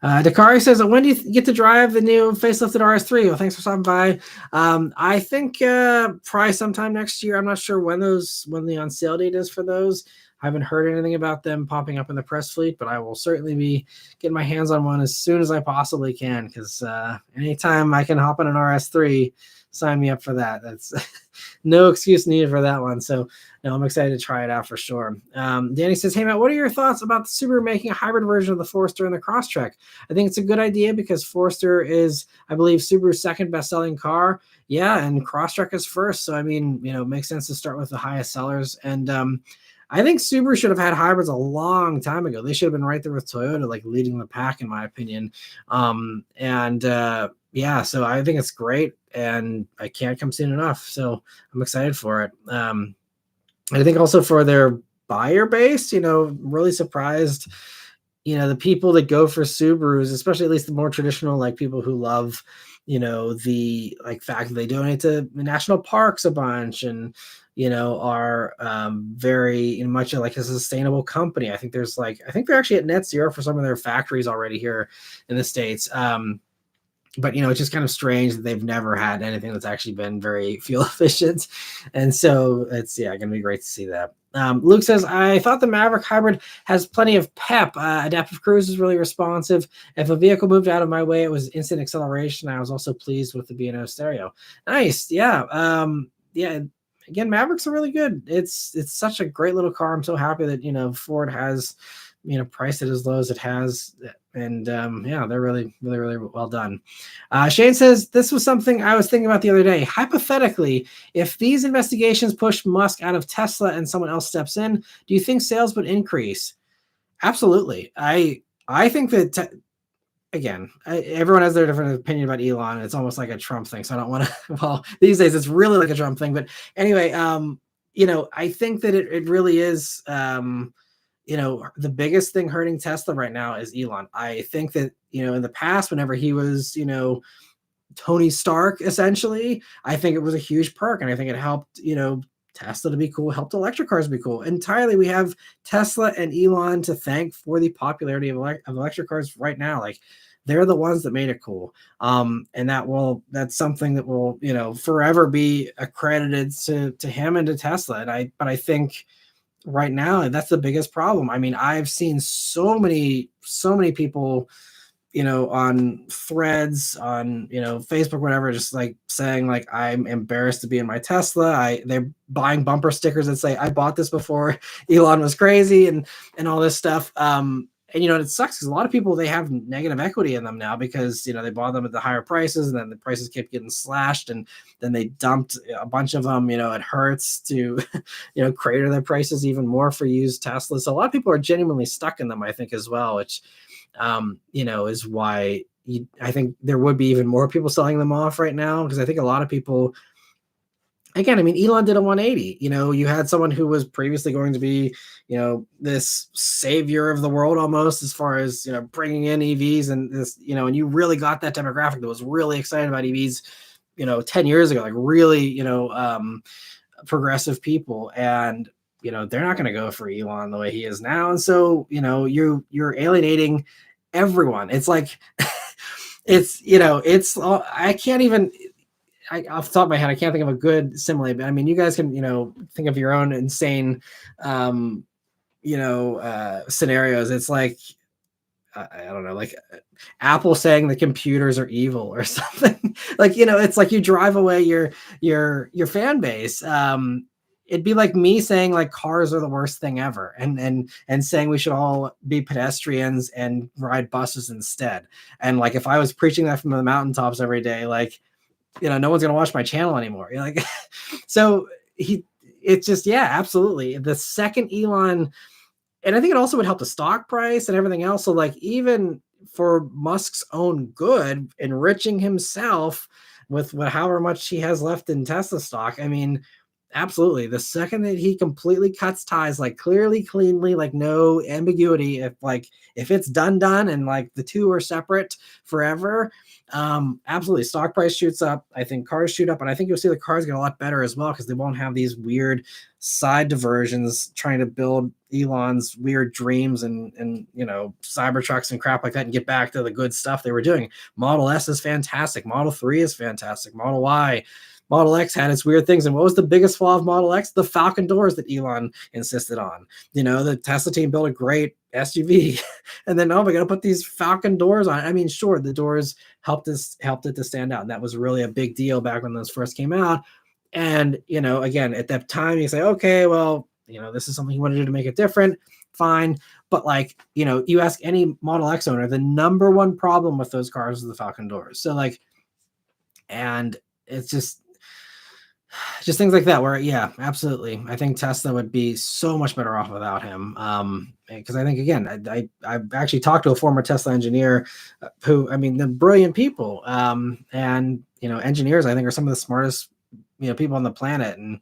Dakari says, when do you get to drive the new facelifted RS3? Well, thanks for stopping by. I think probably sometime next year. I'm not sure when the on sale date is for those. I haven't heard anything about them popping up in the press fleet, but I will certainly be getting my hands on one as soon as I possibly can, because anytime I can hop on an RS3, sign me up for that. That's no excuse needed for that one. So no, I'm excited to try it out for sure. Danny says, hey Matt, what are your thoughts about the Subaru making a hybrid version of the Forester and the Crosstrek? I think it's a good idea, because Forester is, I believe, Subaru's second best-selling car. Yeah, and Crosstrek is first. So I mean, it makes sense to start with the highest sellers. And I think Subaru should have had hybrids a long time ago. They should have been right there with Toyota, like leading the pack, in my opinion. Yeah, so I think it's great, and I can't come soon enough. So I'm excited for it. I think also for their buyer base, really surprised, the people that go for Subarus, especially at least the more traditional, like people who love, the like fact that they donate to national parks a bunch, and are very much like a sustainable company. I think they're actually at net zero for some of their factories already here in the States. But it's just kind of strange that they've never had anything that's actually been very fuel efficient. And so it's going to be great to see that. Luke says, I thought the Maverick hybrid has plenty of pep. Adaptive cruise is really responsive. If a vehicle moved out of my way, it was instant acceleration. I was also pleased with the B&O stereo. Nice. Yeah. Yeah. Again, Mavericks are really good. It's such a great little car. I'm so happy that, Ford has, priced it as low as it has. And yeah, they're really, really, really well done. Shane says, this was something I was thinking about the other day. Hypothetically, if these investigations push Musk out of Tesla and someone else steps in, do you think sales would increase? Absolutely. I think that, everyone has their different opinion about Elon. And it's almost like a Trump thing. So I don't want to, well, these days it's really like a Trump thing. But anyway, I think that it really is, the biggest thing hurting Tesla right now is Elon. I think that, in the past, whenever he was, Tony Stark, essentially, I think it was a huge perk. And I think it helped, Tesla to be cool, helped electric cars be cool. Entirely, we have Tesla and Elon to thank for the popularity of electric cars right now. Like, they're the ones that made it cool. And that's something that will, forever be accredited to him and to Tesla. But I think right now, that's the biggest problem. I mean, I've seen so many people, on threads, on, Facebook, whatever, just like saying like, I'm embarrassed to be in my Tesla. They're buying bumper stickers that say, I bought this before Elon was crazy, and all this stuff. And, it sucks because a lot of people, they have negative equity in them now because, they bought them at the higher prices, and then the prices kept getting slashed, and then they dumped a bunch of them. It hurts to, crater their prices even more for used Teslas. So a lot of people are genuinely stuck in them, I think, as well, which, is why I think there would be even more people selling them off right now, because I think a lot of people, again, I mean, Elon did a 180. You had someone who was previously going to be, this savior of the world almost, as far as, bringing in EVs and this, and you really got that demographic that was really excited about EVs, 10 years ago, like really, progressive people. And, they're not going to go for Elon the way he is now. And so, you're alienating everyone. It's like, I can't even, off the top of my head, I can't think of a good simile, but I mean, you guys can, think of your own insane, scenarios. It's like, I don't know, like Apple saying the computers are evil or something. Like, it's like you drive away your fan base. It'd be like me saying like cars are the worst thing ever, and saying we should all be pedestrians and ride buses instead. And like, if I was preaching that from the mountaintops every day, like, no one's gonna watch my channel anymore. Like, so it's just, yeah, absolutely. The second Elon, and I think it also would help the stock price and everything else. So like, even for Musk's own good, enriching himself with however much he has left in Tesla stock, I mean, absolutely. The second that he completely cuts ties, like clearly, cleanly, like no ambiguity, if it's done, and like the two are separate forever, absolutely, stock price shoots up. I think cars shoot up, and I think you'll see the cars get a lot better as well, because they won't have these weird side diversions trying to build Elon's weird dreams and Cybertrucks and crap like that, and get back to the good stuff they were doing. Model S is fantastic. Model 3 is fantastic. Model Y, Model X had its weird things. And what was the biggest flaw of Model X? The Falcon doors that Elon insisted on. The Tesla team built a great SUV, and then, oh, we're going to put these Falcon doors on. I mean, sure, the doors helped it to stand out. And that was really a big deal back when those first came out. And, again, at that time, you say, okay, well, this is something you want to do to make it different. Fine. But like, you ask any Model X owner, the number one problem with those cars is the Falcon doors. So like, and it's just things like that where, yeah, absolutely. I think Tesla would be so much better off without him. Because I think, again, I've actually talked to a former Tesla engineer who, I mean, they're brilliant people. And, engineers, I think, are some of the smartest, people on the planet. And,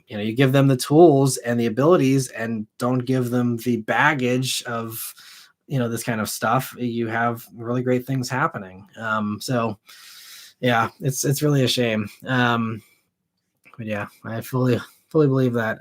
you give them the tools and the abilities, and don't give them the baggage of, this kind of stuff, you have really great things happening. So yeah, it's really a shame. But yeah, I fully believe that.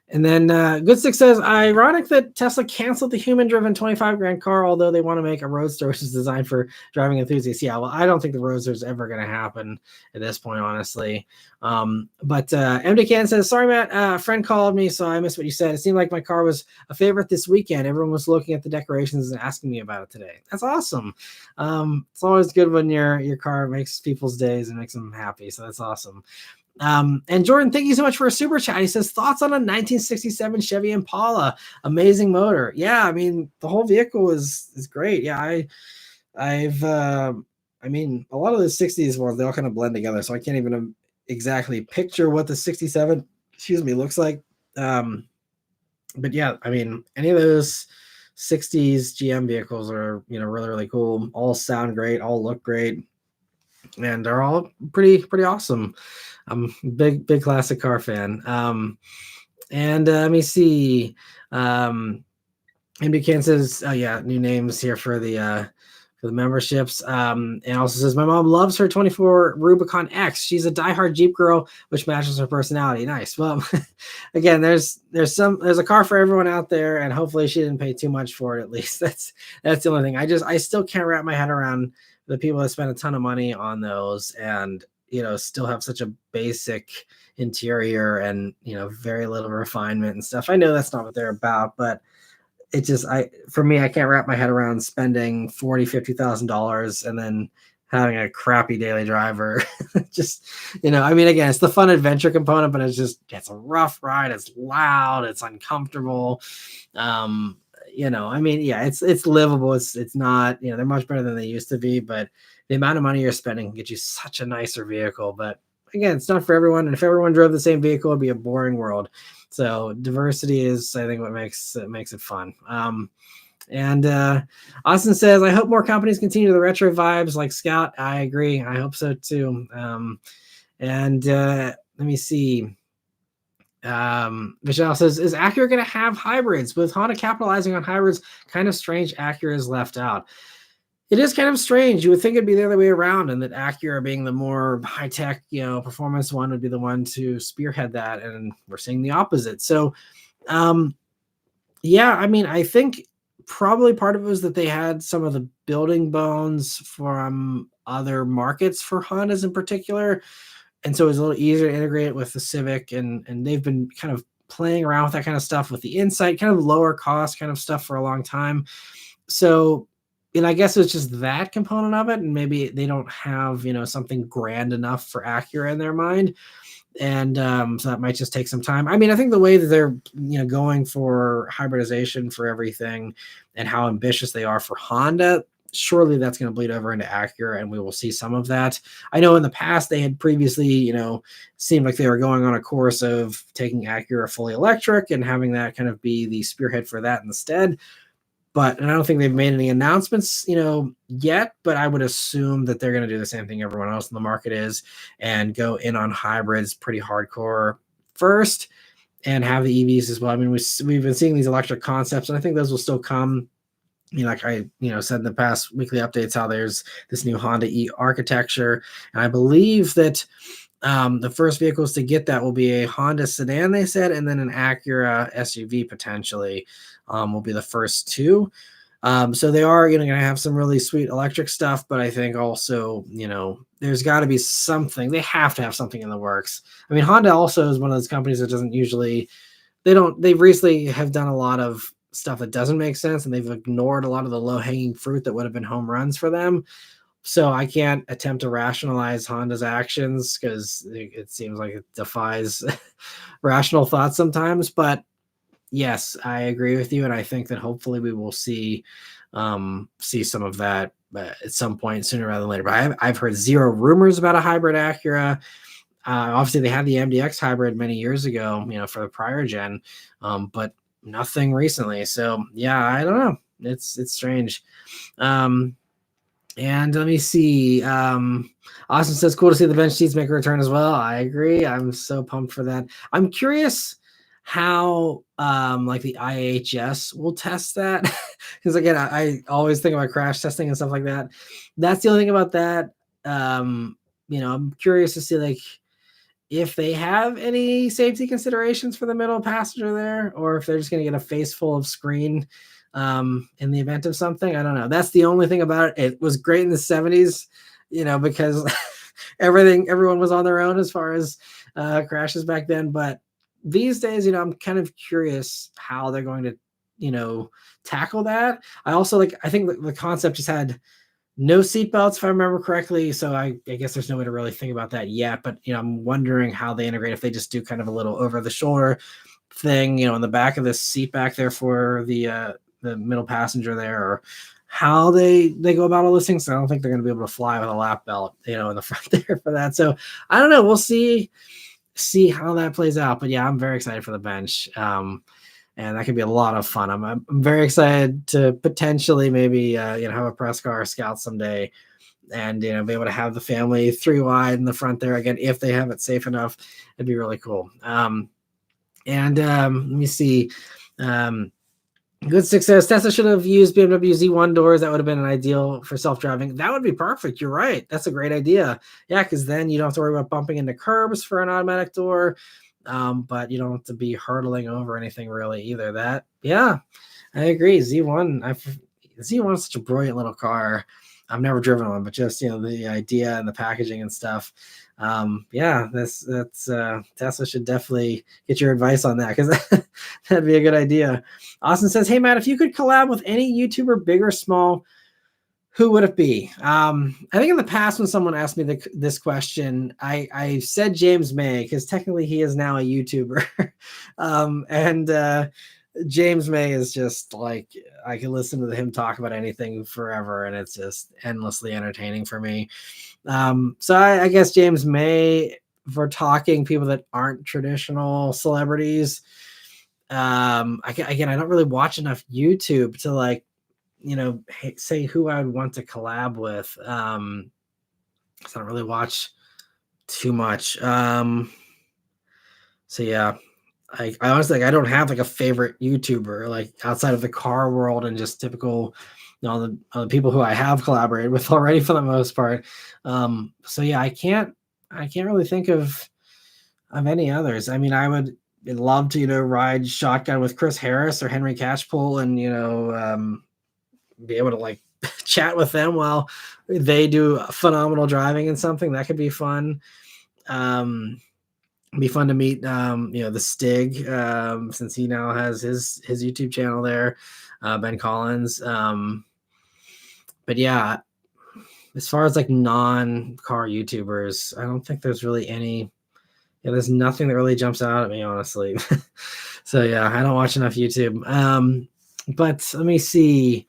And then Good Stick says, ironic that Tesla canceled the human-driven 25 grand car, although they want to make a Roadster which is designed for driving enthusiasts. Yeah, well, I don't think the Roadster is ever going to happen at this point, honestly. But MDCan says, sorry, Matt, a friend called me, so I missed what you said. It seemed like my car was a favorite this weekend. Everyone was looking at the decorations and asking me about it today. That's awesome. It's always good when your car makes people's days and makes them happy, so that's awesome. And Jordan, thank you so much for a super chat. He says, thoughts on a 1967 Chevy Impala, amazing motor. Yeah, I mean, the whole vehicle is great. Yeah, I mean, a lot of the 60s ones, they all kind of blend together, so I can't even exactly picture what the 67 looks like. But yeah, I mean, any of those 60s GM vehicles are, really, really cool. All sound great, all look great, and they're all pretty awesome. I'm a big classic car fan. And let me see. MBK says, oh yeah, new names here for the memberships. And also says, my mom loves her 24 Rubicon X. She's a diehard Jeep girl, which matches her personality. Nice. Well, again, there's a car for everyone out there, and hopefully she didn't pay too much for it. At least that's the only thing. I still can't wrap my head around the people that spend a ton of money on those and still have such a basic interior and very little refinement and stuff. I know that's not what they're about, but it just for me, I can't wrap my head around spending $40,000-$50,000 and then having a crappy daily driver. Just I mean, again, it's the fun adventure component, but it's a rough ride. It's loud. It's uncomfortable. I mean, yeah, it's livable. It's not, they're much better than they used to be, but the amount of money you're spending can get you such a nicer vehicle. But again, it's not for everyone. And if everyone drove the same vehicle, it'd be a boring world. So diversity is, I think, what makes it fun. And Austin says, I hope more companies continue the retro vibes like Scout. I agree. I hope so too. And let me see. Michelle says, is Acura going to have hybrids? With Honda capitalizing on hybrids, kind of strange Acura is left out. It is kind of strange. You would think it'd be the other way around, and that Acura, being the more high-tech, performance one, would be the one to spearhead that, and we're seeing the opposite. So, yeah, I mean, I think probably part of it was that they had some of the building bones from other markets for Hondas in particular. And so it was a little easier to integrate it with the Civic, and they've been kind of playing around with that kind of stuff with the Insight, kind of lower cost kind of stuff for a long time. So, and I guess it's just that component of it, and maybe they don't have, something grand enough for Acura in their mind. And so that might just take some time. I mean, I think the way that they're, going for hybridization for everything and how ambitious they are for Honda, surely that's going to bleed over into Acura, and we will see some of that. I know in the past they had previously, seemed like they were going on a course of taking Acura fully electric and having that kind of be the spearhead for that instead. And I don't think they've made any announcements, yet, but I would assume that they're going to do the same thing everyone else in the market is, and go in on hybrids pretty hardcore first and have the EVs as well. I mean, we've been seeing these electric concepts, and I think those will still come. Like I, said in the past weekly updates, how there's this new Honda E architecture. And I believe that the first vehicles to get that will be a Honda sedan, they said, and then an Acura SUV potentially will be the first two. So they are going to have some really sweet electric stuff, but I think also, there's got to be something. They have to have something in the works. I mean, Honda also is one of those companies that doesn't usually, they recently have done a lot of stuff that doesn't make sense, and they've ignored a lot of the low-hanging fruit that would have been home runs for them. So I can't attempt to rationalize Honda's actions because it seems like it defies rational thought sometimes. But yes, I agree with you, and I think that hopefully we will see some of that at some point sooner rather than later. But I've heard zero rumors about a hybrid Acura. Obviously, they had the MDX hybrid many years ago, for the prior gen, but nothing recently. So yeah, I don't know. It's strange. And let me see. Austin says, cool to see the bench seats make a return as well. I agree. I'm so pumped for that. I'm curious how like the IHS will test that. Because again, I always think about crash testing and stuff like that. That's the only thing about that. I'm curious to see like if they have any safety considerations for the middle passenger there, or if they're just going to get a face full of screen in the event of something. I don't know. That's the only thing about it. It was great in the 70s, because everyone was on their own as far as crashes back then. But these days, I'm kind of curious how they're going to, tackle that. I think the concept just had no seatbelts, if I remember correctly. So I guess there's no way to really think about that yet. But, I'm wondering how they integrate, if they just do kind of a little over the shoulder thing, in the back of the seat back there for the middle passenger there, or how they go about all those things. So I don't think they're going to be able to fly with a lap belt, in the front there for that. So I don't know. We'll see how that plays out. But yeah, I'm very excited for the bench. And that could be a lot of fun. I'm very excited to potentially maybe, have a press car Scout someday, and, be able to have the family 3 wide in the front there again, if they have it safe enough. It'd be really cool. Let me see. Good success. Tesla should have used BMW Z1 doors. That would have been an ideal for self-driving. That would be perfect. You're right. That's a great idea. Yeah, because then you don't have to worry about bumping into curbs for an automatic door. But you don't have to be hurtling over anything really either. Yeah, I agree. Z1 is such a brilliant little car. I've never driven one, but just, the idea and the packaging and stuff. Yeah, that's Tesla should definitely get your advice on that, because that'd be a good idea. Austin says, hey Matt, if you could collab with any YouTuber, big or small, who would it be? I think in the past when someone asked me this question, I said James May, because technically he is now a YouTuber. James May is just like, I can listen to him talk about anything forever, and it's just endlessly entertaining for me. So I guess James May, for talking people that aren't traditional celebrities. Again, I don't really watch enough YouTube to like, say who I would want to collab with. So I don't really watch too much. So yeah, I honestly, like, I don't have like a favorite YouTuber like outside of the car world and just typical, the people who I have collaborated with already for the most part. So yeah, I can't really think of any others. I mean, I would love to, ride shotgun with Chris Harris or Henry Catchpole and, be able to like chat with them while they do phenomenal driving and something that could be fun. Be fun to meet, the Stig, since he now has his YouTube channel there, Ben Collins. But yeah, as far as like non-car YouTubers, I don't think there's really any. Yeah, there's nothing that really jumps out at me, honestly. So yeah, I don't watch enough YouTube. But let me see.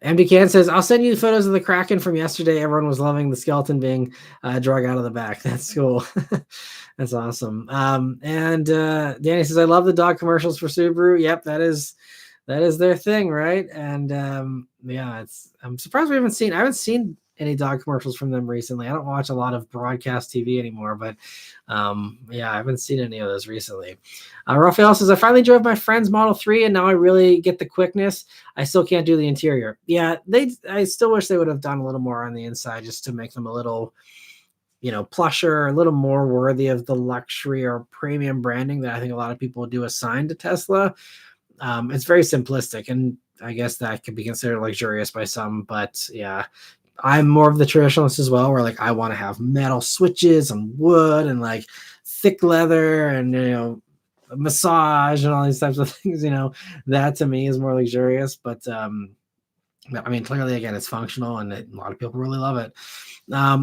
MDCan says, I'll send you the photos of the Kraken from yesterday. Everyone was loving the skeleton being drug out of the back. That's cool. That's awesome. And Danny says, I love the dog commercials for Subaru. Yep, that is their thing, right? And yeah, I'm surprised I haven't seen any dog commercials from them recently. I don't watch a lot of broadcast TV anymore, but yeah, I haven't seen any of those recently. Raphael says, I finally drove my friend's Model 3 and now I really get the quickness. I still can't do the interior. Yeah, I still wish they would have done a little more on the inside just to make them a little, plusher, a little more worthy of the luxury or premium branding that I think a lot of people do assign to Tesla. It's very simplistic, and I guess that could be considered luxurious by some, but yeah, I'm more of the traditionalist as well, where like I want to have metal switches and wood and like thick leather and massage and all these types of things. That to me is more luxurious. But I mean, clearly, again, it's functional, and a lot of people really love it.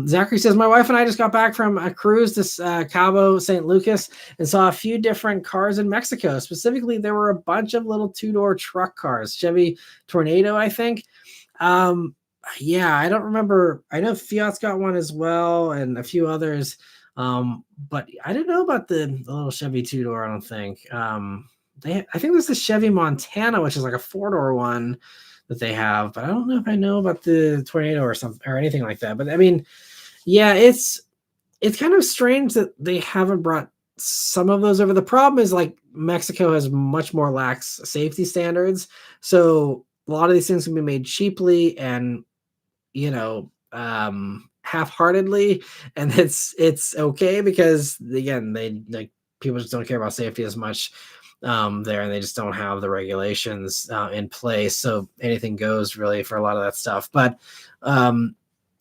Zachary says, my wife and I just got back from a cruise to Cabo San Lucas and saw a few different cars in Mexico. Specifically, there were a bunch of little two-door truck cars, Chevy Tornado, I think. Yeah, I don't remember. I know Fiat's got one as well and a few others. But I didn't know about the little Chevy two-door, I don't think. I think there's the Chevy Montana, which is like a four-door one that they have, but I don't know if I know about the Tornado or something or anything like that. But I mean, yeah, it's kind of strange that they haven't brought some of those over. The problem is like Mexico has much more lax safety standards, so a lot of these things can be made cheaply and half-heartedly, and it's okay because again, they like people just don't care about safety as much there, and they just don't have the regulations in place, so anything goes really for a lot of that stuff. But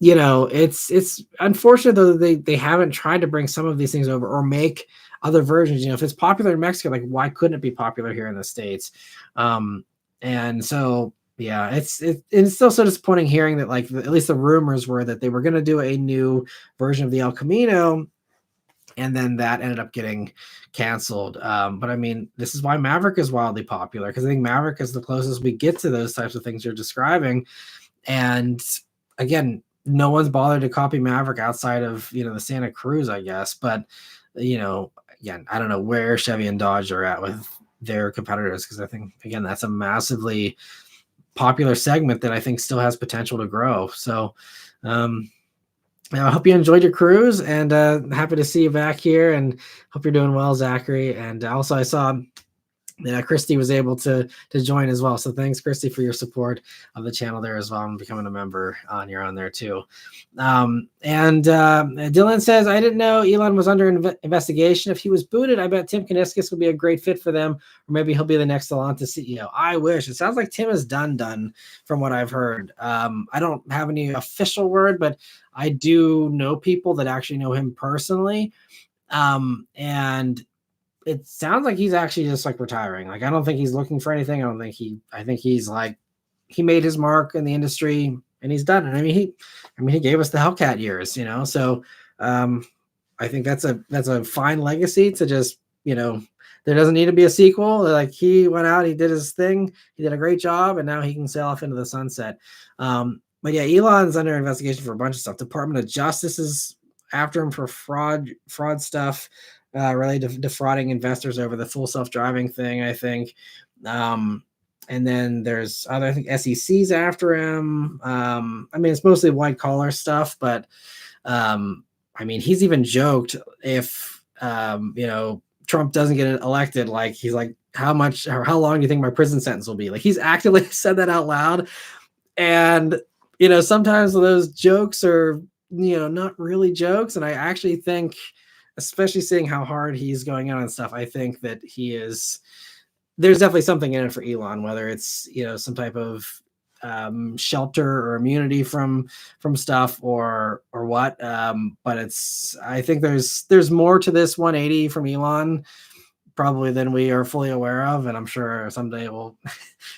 it's unfortunate though that they haven't tried to bring some of these things over or make other versions. If it's popular in Mexico, like why couldn't it be popular here in the States? And so yeah, it's still so disappointing hearing that like at least the rumors were that they were going to do a new version of the El Camino, and then that ended up getting canceled. But I mean, this is why Maverick is wildly popular, because I think Maverick is the closest we get to those types of things you're describing. And again, no one's bothered to copy Maverick outside of the Santa Cruz, I guess. But again, I don't know where Chevy and Dodge are at with their competitors, because I think again that's a massively popular segment that I think still has potential to grow. So I hope you enjoyed your cruise, and happy to see you back here, and hope you're doing well, Zachary. And also I saw that Christy was able to join as well. So thanks, Christy, for your support of the channel there as well, and becoming a member you're on there too. And Dylan says, I didn't know Elon was under investigation. If he was booted, I bet Tim Kuniskis would be a great fit for them, or maybe he'll be the next Stellantis CEO. I wish. It sounds like Tim is done from what I've heard. I don't have any official word, but I do know people that actually know him personally. And it sounds like he's actually just like retiring. Like, I don't think he's looking for anything. I think he's like, he made his mark in the industry and he's done it. I mean, he gave us the Hellcat years, so I think that's a fine legacy to just you know, there doesn't need to be a sequel. Like he went out, he did his thing, he did a great job, and now he can sail off into the sunset. But yeah, Elon's under investigation for a bunch of stuff. Department of Justice is after him for fraud stuff related to defrauding investors over the full self-driving thing, I think. And then there's other, I think SEC's after him. I mean, it's mostly white collar stuff, but I mean, he's even joked if Trump doesn't get elected, like he's like, how much or how long do you think my prison sentence will be? Like he's actively said that out loud. And sometimes those jokes are not really jokes. And I actually think, especially seeing how hard he's going on and stuff, I think that there's definitely something in it for Elon, whether it's some type of shelter or immunity from stuff or what. But I think there's more to this 180 from Elon probably than we are fully aware of, and I'm sure someday it will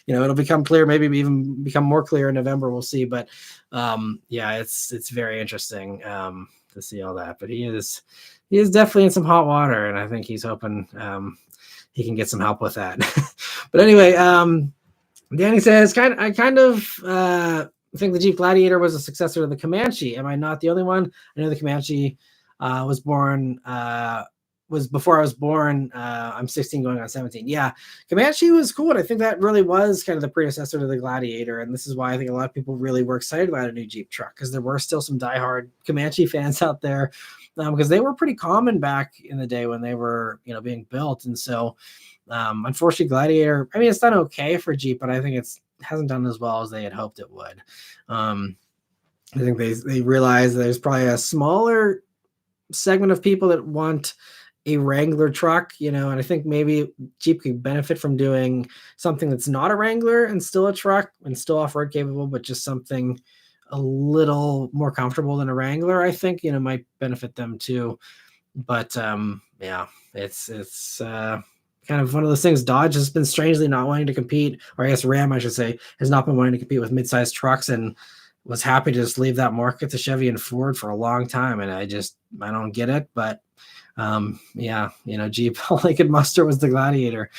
it'll become clear, maybe even become more clear in November. We'll see. But yeah, it's very interesting to see all that. But he is definitely in some hot water, and I think he's hoping he can get some help with that. But anyway, Danny says, I kind of think the Jeep Gladiator was a successor to the Comanche. Am I not the only one? I know the Comanche was before I was born. I'm 16 going on 17. Yeah, Comanche was cool. And I think that really was kind of the predecessor to the Gladiator. And this is why I think a lot of people really were excited about a new Jeep truck, because there were still some diehard Comanche fans out there, because they were pretty common back in the day when they were being built. And so unfortunately, Gladiator, I mean, it's done okay for Jeep, but I think it hasn't done as well as they had hoped it would. I think they realized there's probably a smaller segment of people that want a Wrangler truck, and I think maybe Jeep could benefit from doing something that's not a Wrangler and still a truck and still off-road capable, but just something a little more comfortable than a Wrangler, I think, might benefit them too. But yeah, it's kind of one of those things. Dodge has been strangely not wanting to compete, or I guess Ram, I should say, has not been wanting to compete with mid-sized trucks, and was happy to just leave that market to Chevy and Ford for a long time. And I don't get it, but yeah, Jeep, all they could muster was the Gladiator.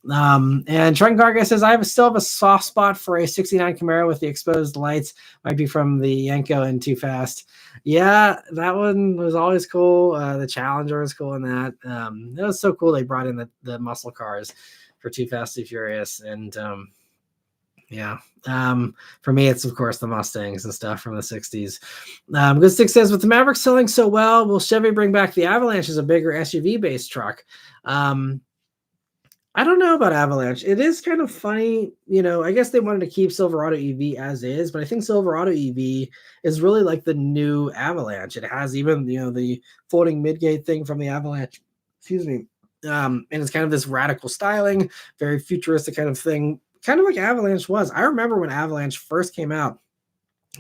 And Trent Garga says, I still have a soft spot for a 69 Camaro with the exposed lights. Might be from the Yenko and Too Fast. Yeah, that one was always cool. The Challenger was cool in that. It was so cool they brought in the muscle cars for Too Fast, Too Furious. And yeah, for me, it's of course the Mustangs and stuff from the 60s. Good Stick says, with the Maverick selling so well, will Chevy bring back the Avalanche as a bigger SUV based truck? I don't know about Avalanche. It is kind of funny, I guess they wanted to keep Silverado EV as is, but I think Silverado EV is really like the new Avalanche. It has even, the folding midgate thing from the Avalanche, excuse me. And it's kind of this radical styling, very futuristic kind of thing, kind of like Avalanche was. I remember when Avalanche first came out,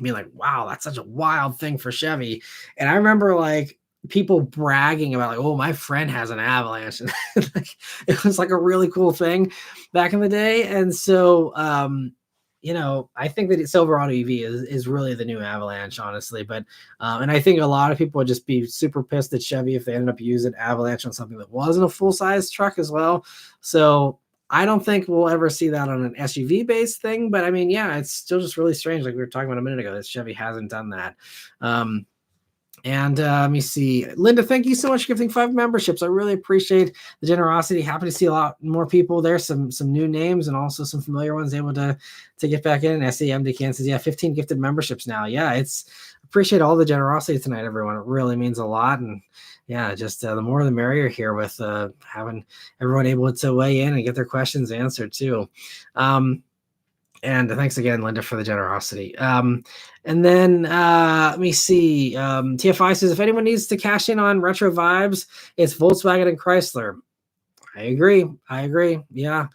being like, wow, that's such a wild thing for Chevy. And I remember like people bragging about like, oh, my friend has an Avalanche. And like, it was like a really cool thing back in the day. And so, I think that Silverado EV is really the new Avalanche, honestly. But, and I think a lot of people would just be super pissed at Chevy if they ended up using Avalanche on something that wasn't a full-size truck as well. So I don't think we'll ever see that on an SUV-based thing. But I mean, yeah, it's still just really strange. Like we were talking about a minute ago, that Chevy hasn't done that. And let me see. Linda, thank you so much for gifting 5 memberships. I really appreciate the generosity. Happy to see a lot more people there, some new names and also some familiar ones able to get back in. SEMD Kansas, yeah, 15 gifted memberships now. Yeah, appreciate all the generosity tonight, everyone. It really means a lot. And yeah, just the more the merrier here with having everyone able to weigh in and get their questions answered too. And thanks again, Linda, for the generosity. And then let me see. TFI says, if anyone needs to cash in on retro vibes, it's Volkswagen and Chrysler. I agree. Yeah.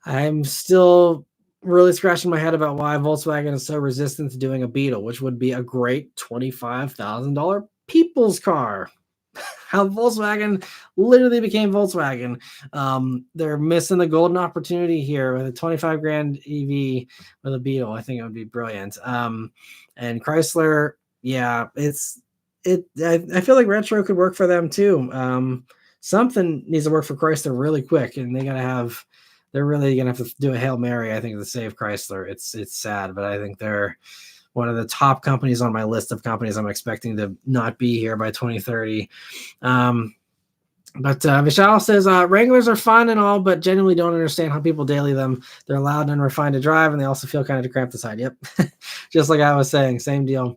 I'm still really scratching my head about why Volkswagen is so resistant to doing a Beetle, which would be a great $25,000 people's car. How Volkswagen literally became Volkswagen. They're missing the golden opportunity here with a 25 grand EV with a Beetle. I think it would be brilliant. And Chrysler, yeah, I feel like retro could work for them too. something needs to work for Chrysler really quick, and they're really gonna have to do a Hail Mary, I think, to save Chrysler. It's sad, but I think they're one of the top companies on my list of companies I'm expecting to not be here by 2030. But Vishal says Wranglers are fun and all, but genuinely don't understand how people daily them. They're loud and refined to drive, and they also feel kind of cramped inside. Yep, just like I was saying, same deal.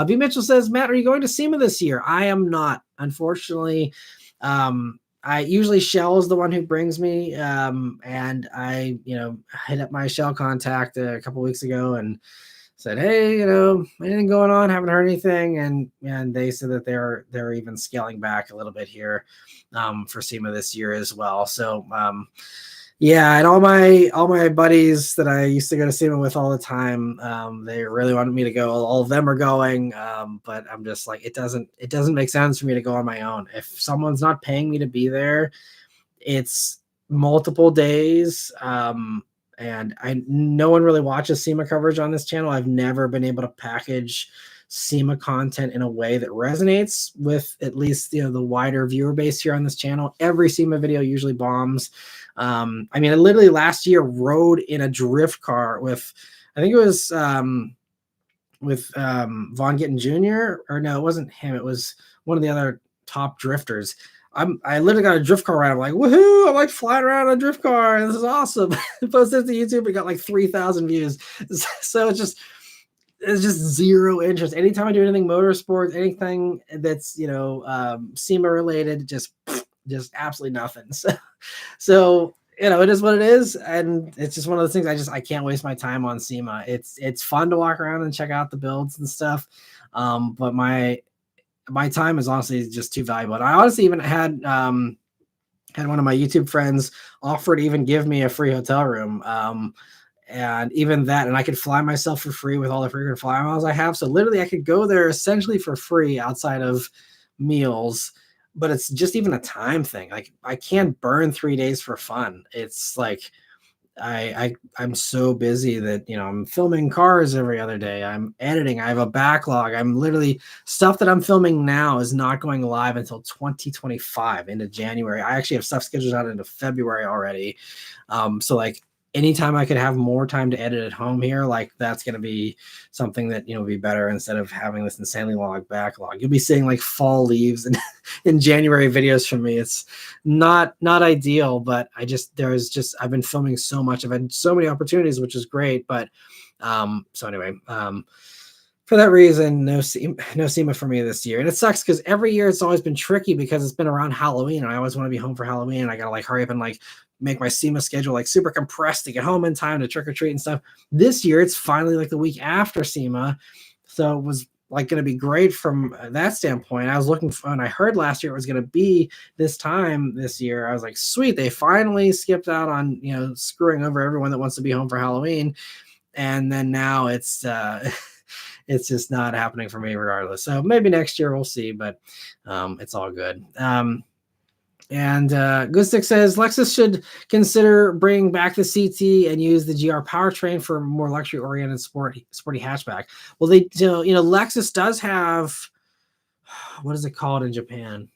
B Mitchell says, Matt, are you going to SEMA this year? I am not, unfortunately. I usually Shell is the one who brings me, and I hit up my Shell contact a couple weeks ago and said, hey, anything going on? Haven't heard anything. And they said that they're even scaling back a little bit here for SEMA this year as well. So yeah, and all my buddies that I used to go to SEMA with all the time, they really wanted me to go. All of them are going, but I'm just like, it doesn't make sense for me to go on my own. If someone's not paying me to be there, it's multiple days. And no one really watches SEMA coverage on this channel. I've never been able to package SEMA content in a way that resonates with at least the wider viewer base here on this channel. Every SEMA video usually bombs. I literally last year rode in a drift car with, I think it was with Von Gittin Jr. Or no, it wasn't him. It was one of the other top drifters. I literally got a drift car ride. I'm like, woohoo! I'm like flying around on a drift car. This is awesome. Posted it to YouTube. It got like 3,000 views. So it's just zero interest. Anytime I do anything motorsports, anything that's SEMA related, just absolutely nothing. So it is what it is, and it's just one of those things. I can't waste my time on SEMA. It's fun to walk around and check out the builds and stuff, but my time is honestly just too valuable. And I honestly even had one of my YouTube friends offer to even give me a free hotel room. And even that, and I could fly myself for free with all the frequent flyer miles I have. So literally I could go there essentially for free outside of meals, but it's just even a time thing. Like I can't burn 3 days for fun. It's like, I'm so busy that I'm filming cars every other day. I'm editing. I have a backlog. I'm literally stuff that I'm filming now is not going live until 2025 into January. I actually have stuff scheduled out into February already. So like anytime I could have more time to edit at home here, like that's going to be something that, be better instead of having this insanely long backlog. You'll be seeing like fall leaves and in January videos from me. It's not ideal, but I've been filming so much. I've had so many opportunities, which is great. But so anyway, for that reason, no SEMA for me this year. And it sucks because every year it's always been tricky because it's been around Halloween and I always want to be home for Halloween. And I got to like hurry up and like make my SEMA schedule like super compressed to get home in time to trick or treat and stuff. This year, it's finally like the week after SEMA. So it was like going to be great from that standpoint. I was looking for, and I heard last year it was going to be this time this year. I was like, sweet, they finally skipped out on, screwing over everyone that wants to be home for Halloween. And then now it's, it's just not happening for me regardless. So maybe next year we'll see, but it's all good. And Goodstick says Lexus should consider bringing back the CT and use the GR powertrain for more luxury-oriented sporty hatchback. Well, Lexus does have, what is it called in Japan?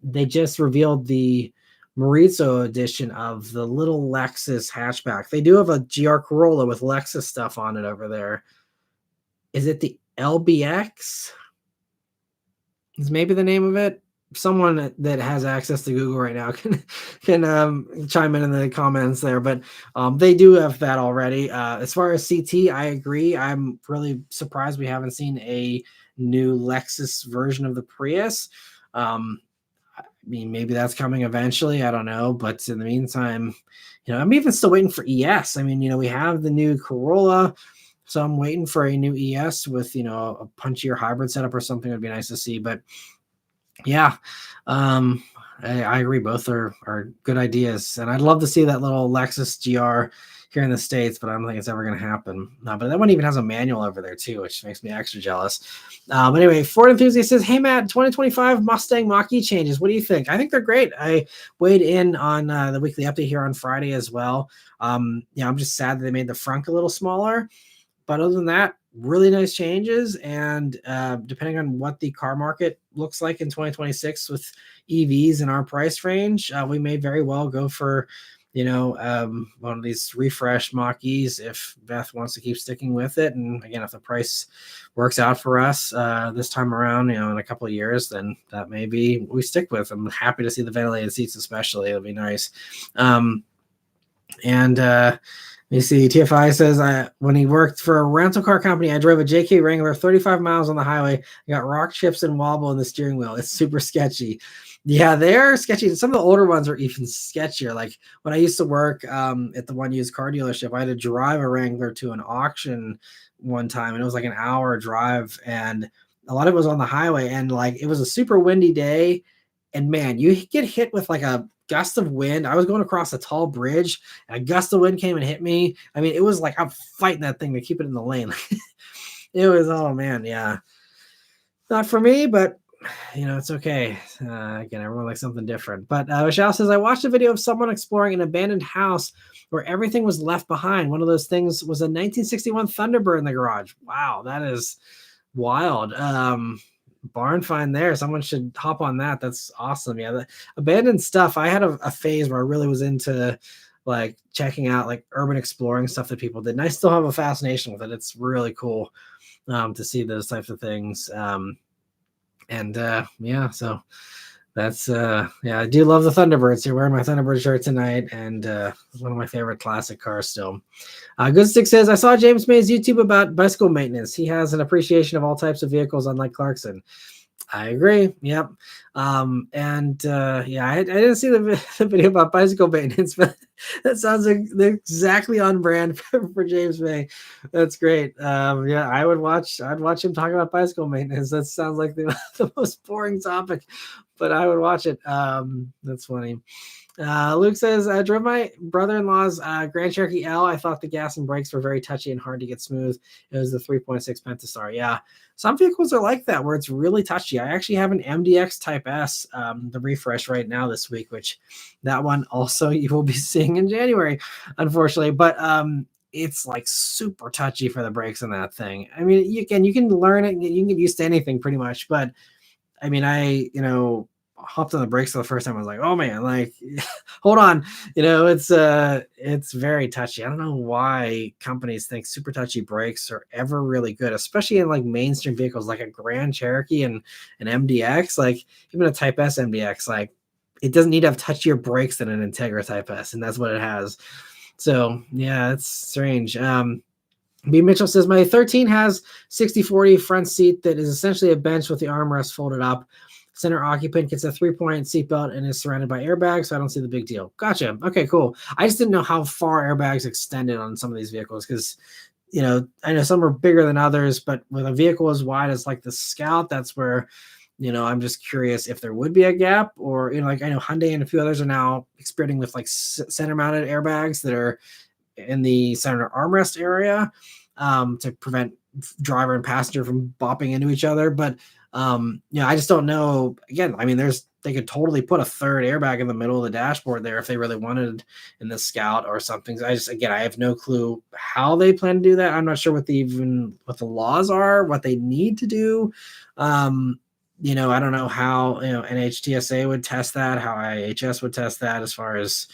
They just revealed the Morizo edition of the little Lexus hatchback. They do have a GR Corolla with Lexus stuff on it over there. Is it the LBX? Is maybe the name of it? Someone that has access to Google right now can chime in the comments there, but they do have that already. As far as CT, I agree. I'm really surprised we haven't seen a new Lexus version of the Prius. Maybe that's coming eventually. I don't know, but in the meantime, I'm even still waiting for ES. We have the new Corolla, so I'm waiting for a new ES with a punchier hybrid setup or something. Would be nice to see, but. Yeah, I agree. Both are good ideas, and I'd love to see that little Lexus GR here in the States, but I don't think it's ever going to happen. But that one even has a manual over there too, which makes me extra jealous. But anyway, Ford Enthusiast says, "Hey Matt, 2025 Mustang Mach-E changes. What do you think?" I think they're great. I weighed in on the weekly update here on Friday as well. I'm just sad that they made the frunk a little smaller, but other than that, really nice changes. And depending on what the car market looks like in 2026 with EVs in our price range, we may very well go for, one of these refresh Mach-E's if Beth wants to keep sticking with it. And again, if the price works out for us this time around, in a couple of years, then that may be what we stick with. I'm happy to see the ventilated seats, especially. It'll be nice. And you see, TFI says, when he worked for a rental car company, I drove a JK Wrangler 35 miles on the highway. I got rock chips and wobble in the steering wheel. It's super sketchy. Yeah, they're sketchy. Some of the older ones are even sketchier. Like when I used to work at the one used car dealership, I had to drive a Wrangler to an auction one time, and it was like an hour drive, and a lot of it was on the highway, and like it was a super windy day, and man, you get hit with like a gust of wind. I was going across a tall bridge, and a gust of wind came and hit me. I mean, it was like I'm fighting that thing to keep it in the lane. It was, oh man, yeah, not for me, but it's okay. Again, everyone likes something different. But Michelle says, I watched a video of someone exploring an abandoned house where everything was left behind. One of those things was a 1961 Thunderbird in the garage. Wow, that is wild. Barn find there. Someone should hop on that. That's awesome. Yeah, the abandoned stuff. I had a phase where I really was into like checking out like urban exploring stuff that people did, and I still have a fascination with it. It's really cool to see those types of things. So that's I do love the Thunderbirds. You're wearing my Thunderbird shirt tonight, and one of my favorite classic cars still. Goodstick says, I saw James May's YouTube about bicycle maintenance. He has an appreciation of all types of vehicles, unlike Clarkson. I agree. Yep. I didn't see the video about bicycle maintenance, but that sounds exactly on brand for James May. That's great. I'd watch him talk about bicycle maintenance. That sounds like the most boring topic, but I would watch it. That's funny. Luke says, I drove my brother-in-law's Grand Cherokee L. I thought the gas and brakes were very touchy and hard to get smooth. It was the 3.6 Pentastar. Yeah, some vehicles are like that where it's really touchy. I actually have an MDX Type S, the refresh right now this week, which that one also you will be seeing in January, unfortunately. But it's like super touchy for the brakes in that thing. I mean, you can learn it. You can get used to anything pretty much. But I mean, I hopped on the brakes for the first time. I was like, oh man, like hold on, it's very touchy. I don't know why companies think super touchy brakes are ever really good, especially in like mainstream vehicles like a Grand Cherokee and an MDX, like even a Type S MDX. Like it doesn't need to have touchier brakes than an Integra Type S, and that's what it has. So yeah, it's strange. B. Mitchell says, my 13 has 60/40 front seat that is essentially a bench with the armrest folded up. Center occupant gets a 3-point seatbelt and is surrounded by airbags, so I don't see the big deal. Gotcha. Okay, cool. I just didn't know how far airbags extended on some of these vehicles because, I know some are bigger than others, but with a vehicle as wide as like the Scout, that's where, I'm just curious if there would be a gap or, like I know Hyundai and a few others are now experimenting with like center mounted airbags that are in the center armrest area to prevent driver and passenger from bopping into each other. But I just don't know. Again, I mean, they could totally put a third airbag in the middle of the dashboard there if they really wanted in the Scout or something. So I have no clue how they plan to do that. I'm not sure what the laws are, what they need to do. I don't know how NHTSA would test that, how IHS would test that as far as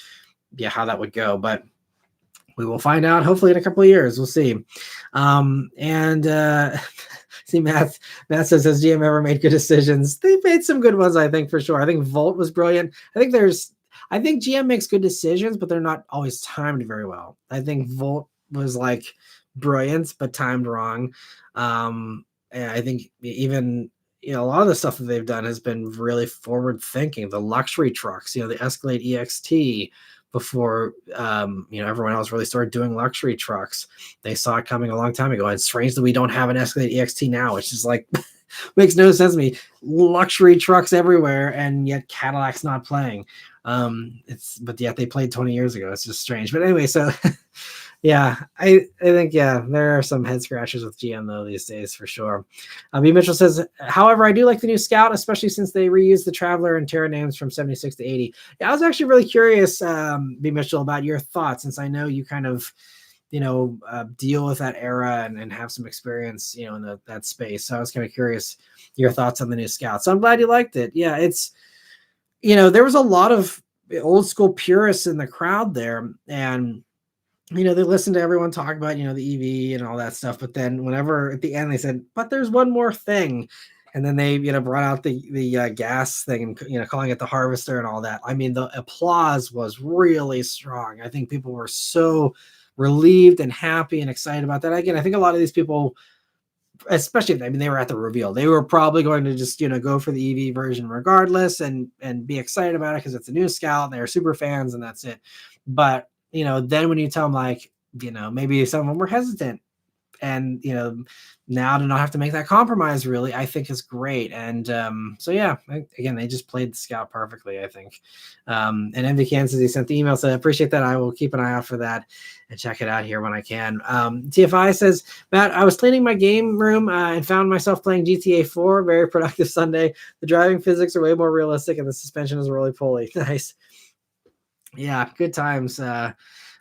how that would go, but we will find out hopefully in a couple of years. We'll see. See, Matt says, has GM ever made good decisions? They've made some good ones, I think, for sure. I think Volt was brilliant. I think GM makes good decisions, but they're not always timed very well. I think Volt was like brilliant, but timed wrong. And I think even, a lot of the stuff that they've done has been really forward thinking. The luxury trucks, the Escalade EXT, before everyone else really started doing luxury trucks. They saw it coming a long time ago. And it's strange that we don't have an Escalade EXT now, which is like makes no sense to me. Luxury trucks everywhere, and yet Cadillac's not playing. But yet they played 20 years ago. It's just strange. But anyway, so I think there are some head scratchers with GM though these days for sure. B. Mitchell says, however, I do like the new Scout, especially since they reused the Traveler and Terra names from 76 to 80. I was actually really curious, B. Mitchell, about your thoughts, since I know you kind of deal with that era and have some experience, in that space. So I was kind of curious your thoughts on the new Scout. So I'm glad you liked it. Yeah, it's there was a lot of old school purists in the crowd there, and they listened to everyone talk about, the EV and all that stuff. But then whenever at the end they said, but there's one more thing. And then they, brought out the gas thing and, calling it the harvester and all that. I mean, the applause was really strong. I think people were so relieved and happy and excited about that. Again, I think a lot of these people, especially, I mean, they were at the reveal. They were probably going to just, go for the EV version regardless and be excited about it because it's a new Scout and they're super fans and that's it. But then when you tell them, like, maybe some of them were hesitant and, now to not have to make that compromise, really, I think is great. And so, yeah, again, they just played the Scout perfectly, I think. And MD Kansas, he sent the email, so I appreciate that. I will keep an eye out for that and check it out here when I can. TFI says, Matt, I was cleaning my game room and found myself playing GTA 4. Very productive Sunday. The driving physics are way more realistic and the suspension is really pulley. Nice. Yeah, good times.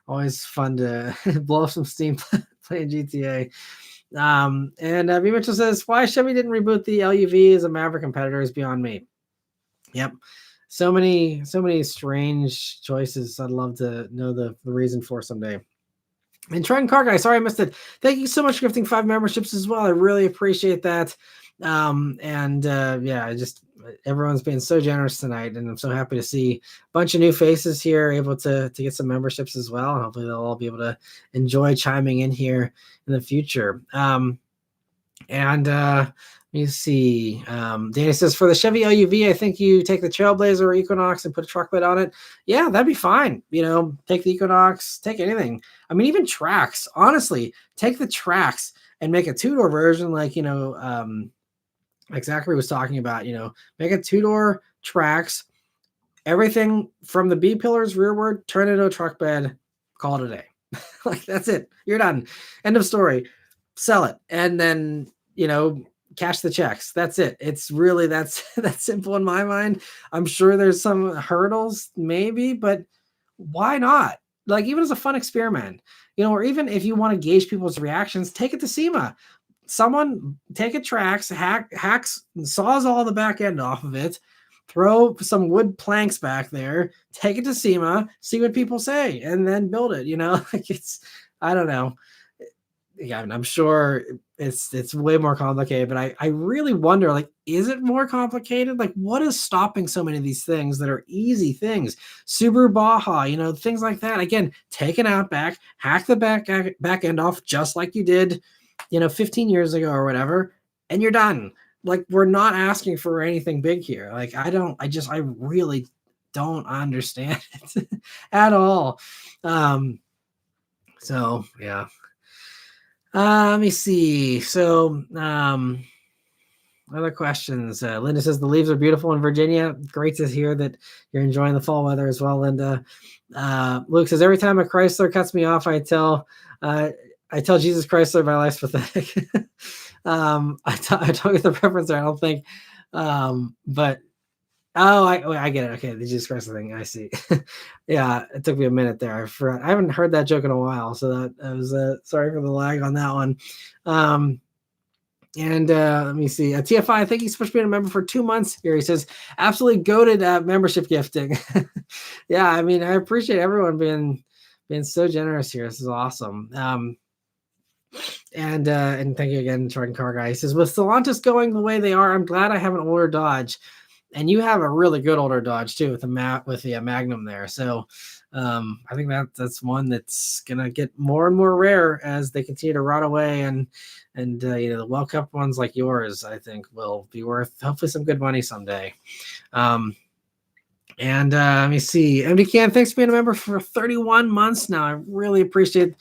Always fun to blow off some steam playing GTA. And V Mitchell says, why Chevy didn't reboot the LUV as a Maverick competitor is beyond me. Yep. So many strange choices. I'd love to know the reason for someday. And Trenton Car Guy, sorry I missed it. Thank you so much for gifting 5 memberships as well. I really appreciate that. Yeah, everyone's been so generous tonight, and I'm so happy to see a bunch of new faces here able to get some memberships as well. And hopefully they'll all be able to enjoy chiming in here in the future. Let me see. Danny says, for the Chevy LUV, I think you take the Trailblazer or Equinox and put a truck bed on it. Yeah, that'd be fine. Take the Equinox, take anything. I mean, even Trax, honestly, take the Trax and make a two-door version like Zachary was talking about, make a two-door Trax, everything from the B pillars rearward, turn it into a truck bed, call it a day. Like, that's it. You're done. End of story. Sell it. And then, cash the checks. That's it. It's really that's simple in my mind. I'm sure there's some hurdles maybe, but why not? Like, even as a fun experiment, or even if you want to gauge people's reactions, take it to SEMA. Someone take a Trax, hacks, saws all the back end off of it, throw some wood planks back there, take it to SEMA, see what people say, and then build it. Like, it's, I don't know. Yeah, I'm sure it's way more complicated, but I really wonder, like, is it more complicated? Like, what is stopping so many of these things that are easy things? Subaru Baja, things like that. Again, take an Outback, hack the back end off just like you did, 15 years ago or whatever, and you're done. Like, we're not asking for anything big here. Like, I really don't understand it at all. So yeah. Let me see. So, other questions. Linda says the leaves are beautiful in Virginia. Great to hear that you're enjoying the fall weather as well, Linda. Luke says every time a Chrysler cuts me off, I tell Jesus Chrysler my life's pathetic. I don't get the reference there, I don't think. But I get it. Okay, the Jesus Christ thing. I see. Yeah, it took me a minute there. I forgot. I haven't heard that joke in a while, so that was sorry for the lag on that one. Let me see. TFI, I think he's supposed to be a member for 2 months here. He says, absolutely goated membership gifting. Yeah, I mean, I appreciate everyone being so generous here. This is awesome. And thank you again, Jordan Car Guy. He says, with Stellantis going the way they are, I'm glad I have an older Dodge. And you have a really good older Dodge too, with the Magnum there. So I think that's one that's gonna get more and more rare as they continue to rot away, and the well-kept ones like yours, I think, will be worth hopefully some good money someday. Let me see. MD Can, thanks for being a member for 31 months now. I really appreciate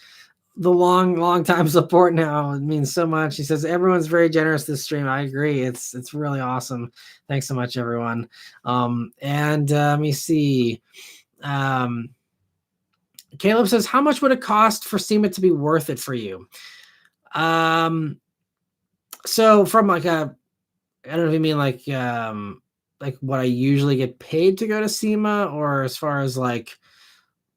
the long time support now. It means so much. He says everyone's very generous this stream. I agree. It's really awesome. Thanks so much, everyone. Let me see. Caleb says, how much would it cost for SEMA to be worth it for you? So from I don't know if you mean like what I usually get paid to go to SEMA, or as far as like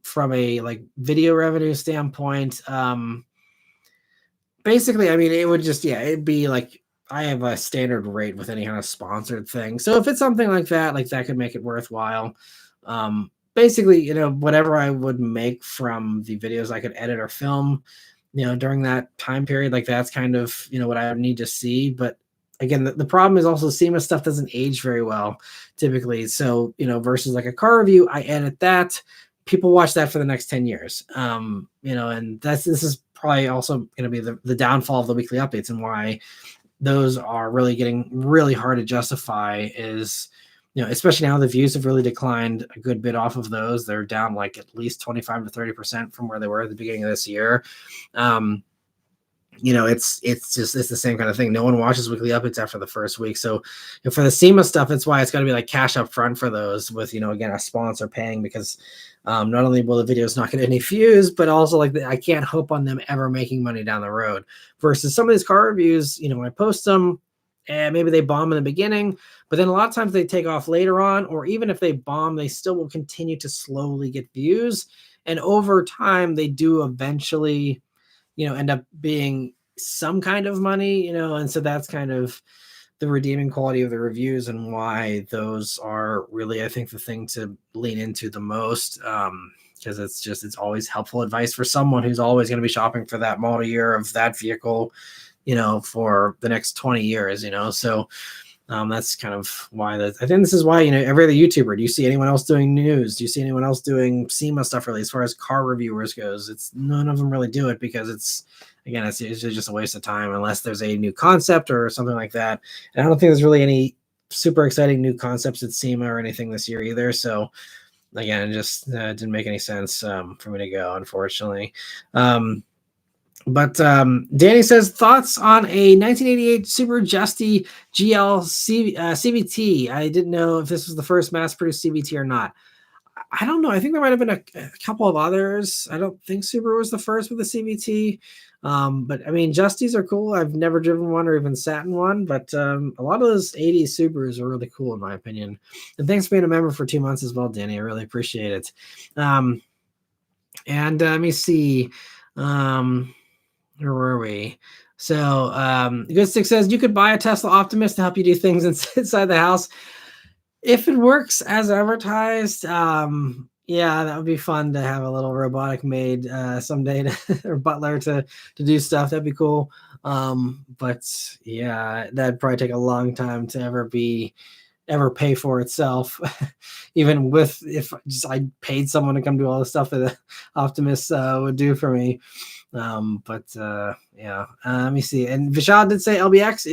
from a like video revenue standpoint, basically, I mean, it would just, yeah, it'd be like I have a standard rate with any kind of sponsored thing. So if it's something like that could make it worthwhile. Basically, whatever I would make from the videos I could edit or film, during that time period, like that's kind of, what I would need to see. But again, the problem is also SEMA stuff doesn't age very well typically. So, versus like a car review, I edit that. People watch that for the next 10 years. And this is probably also going to be the downfall of the weekly updates, and why those are really getting really hard to justify is, especially now the views have really declined a good bit off of those. They're down like at least 25 to 30% from where they were at the beginning of this year. It's the same kind of thing. No one watches weekly updates after the first week. So for the SEMA stuff, it's why it's got to be like cash up front for those with, again, a sponsor paying, because not only will the videos not get any views, but also like I can't hope on them ever making money down the road. Versus some of these car reviews, I post them and maybe they bomb in the beginning, but then a lot of times they take off later on, or even if they bomb, they still will continue to slowly get views. And over time, they do eventually end up being some kind of money, and so that's kind of the redeeming quality of the reviews, and why those are really, I think, the thing to lean into the most, because it's always helpful advice for someone who's always going to be shopping for that model year of that vehicle, for the next 20 years, so that's kind of why I think this is why, every other YouTuber, do you see anyone else doing news? Do you see anyone else doing SEMA stuff really as far as car reviewers goes? It's none of them really do it, because it's just a waste of time unless there's a new concept or something like that. And I don't think there's really any super exciting new concepts at SEMA or anything this year either. So again, it just didn't make any sense for me to go, unfortunately. But Danny says, thoughts on a 1988 Subaru Justy GL CVT. I didn't know if this was the first mass-produced CVT or not. I don't know. I think there might have been a couple of others. I don't think Subaru was the first with a CVT. But I mean, Justies are cool. I've never driven one or even sat in one, but a lot of those 80s Subarus are really cool in my opinion. And thanks for being a member for 2 months as well, Danny. I really appreciate it. And let me see. Where were we? So Good Stick says, you could buy a Tesla Optimus to help you do things inside the house. If it works as advertised, yeah, that would be fun to have a little robotic maid someday or butler to do stuff. That'd be cool. But yeah, that'd probably take a long time to ever pay for itself. Even if I paid someone to come do all the stuff that Optimus would do for me. Yeah, let me see. And Vishal did say LBX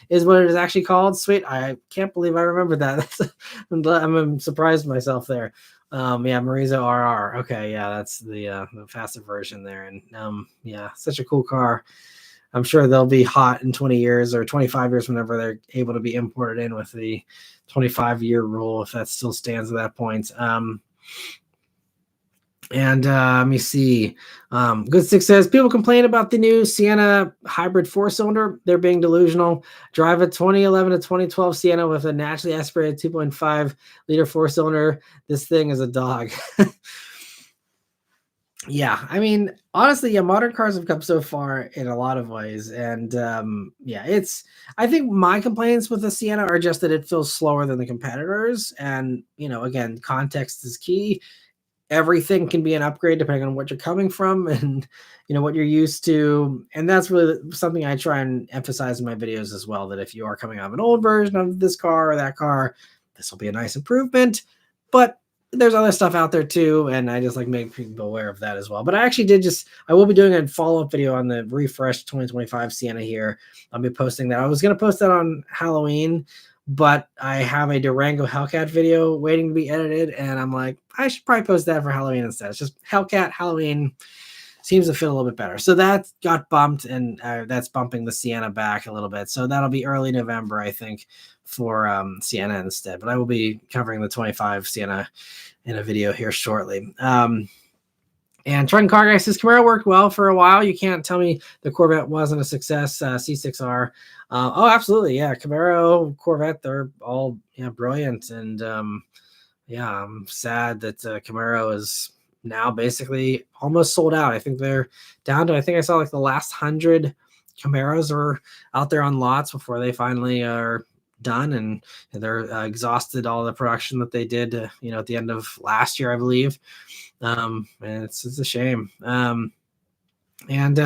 is what it is actually called. Sweet. I can't believe I remembered that. I'm surprised myself there. Yeah, Marizo RR. Okay, yeah, that's the faster version there. And yeah, such a cool car. I'm sure they'll be hot in 20 years or 25 years whenever they're able to be imported in with the 25-year rule, if that still stands at that point. And let me see. Good Stick says, people complain about the new Sienna hybrid 4-cylinder. They're being delusional. Drive a 2011 to 2012 Sienna with a naturally aspirated 2.5 liter 4-cylinder. This thing is a dog. Yeah, I mean, honestly, yeah, modern cars have come so far in a lot of ways. And yeah, I think my complaints with the Sienna are just that it feels slower than the competitors. And, again, context is key. Everything can be an upgrade depending on what you're coming from and what you're used to. And that's really something I try and emphasize in my videos as well, that if you are coming out of an old version of this car or that car, this will be a nice improvement. But there's other stuff out there too, and I just like make people aware of that as well. But I actually I will be doing a follow-up video on the refreshed 2025 Sienna here. I'll be posting that. I was going to post that on Halloween, but I have a Durango Hellcat video waiting to be edited, and I'm like, I should probably post that for Halloween instead. It's just Hellcat Halloween seems to fit a little bit better. So that got bumped, and that's bumping the Sienna back a little bit. So that'll be early November, I think, for Sienna instead. But I will be covering the 25 Sienna in a video here shortly. And Trent Car Guy says, Camaro worked well for a while. You can't tell me the Corvette wasn't a success. C6R. Oh, absolutely. Yeah. Camaro, Corvette, they're all brilliant. And yeah, I'm sad that Camaro is now basically almost sold out. I think they're down to, I think I saw like the last 100 Camaros are out there on lots before they finally are done, and they're exhausted all the production that they did, at the end of last year, I believe. And it's a shame. And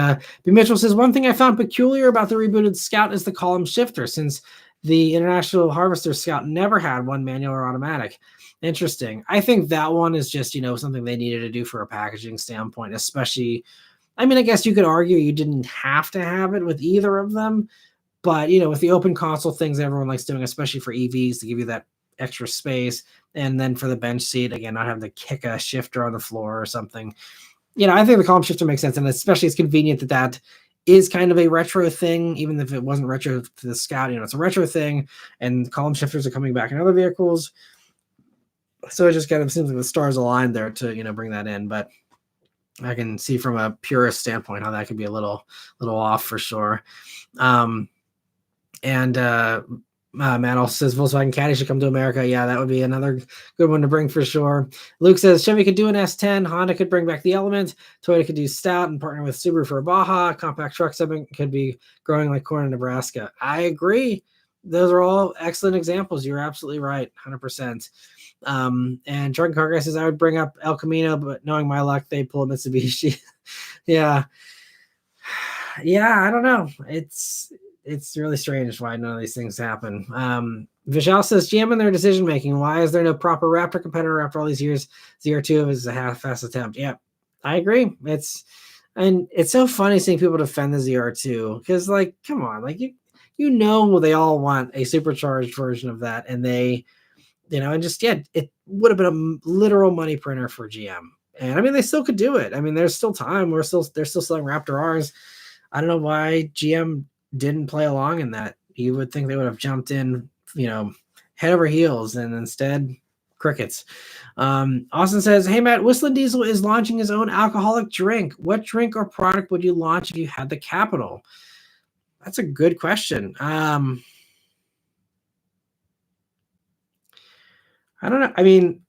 B. Mitchell says, one thing I found peculiar about the rebooted Scout is the column shifter, since the International Harvester Scout never had one manual or automatic. Interesting. I think that one is just, something they needed to do for a packaging standpoint, especially. I mean, I guess you could argue you didn't have to have it with either of them, but, with the open console things everyone likes doing, especially for EVs, to give you that extra space. And then for the bench seat, again, not having to kick a shifter on the floor or something. I think the column shifter makes sense, and especially it's convenient that is kind of a retro thing, even if it wasn't retro to the Scout. It's a retro thing, and column shifters are coming back in other vehicles. So it just kind of seems like the stars aligned there to, bring that in. But I can see from a purist standpoint how that could be a little off for sure. Matt also says Volkswagen Caddy should come to America. Yeah, that would be another good one to bring for sure. Luke says Chevy could do an S10. Honda could bring back the Element. Toyota could do Stout and partner with Subaru for a Baja. Compact truck segment could be growing like corn in Nebraska. I agree. Those are all excellent examples. You're absolutely right. 100%. And Drunken Car Guy says I would bring up El Camino, but knowing my luck, they pull a Mitsubishi. Yeah. I don't know. It's really strange why none of these things happen. Vishal says GM in their decision making. Why is there no proper Raptor competitor after all these years? ZR2 is a half-assed attempt. Yeah, I agree. It's so funny seeing people defend the ZR2 because, like, come on, like they all want a supercharged version of that, and they, it would have been a literal money printer for GM. And I mean, they still could do it. I mean, there's still time. They're still selling Raptor R's. I don't know why GM didn't play along in that. You would think they would have jumped in, head over heels, and instead crickets. Austin says, hey Matt, Whistling Diesel is launching his own alcoholic drink. What drink or product would you launch if you had the capital? That's a good question. I don't know. I mean,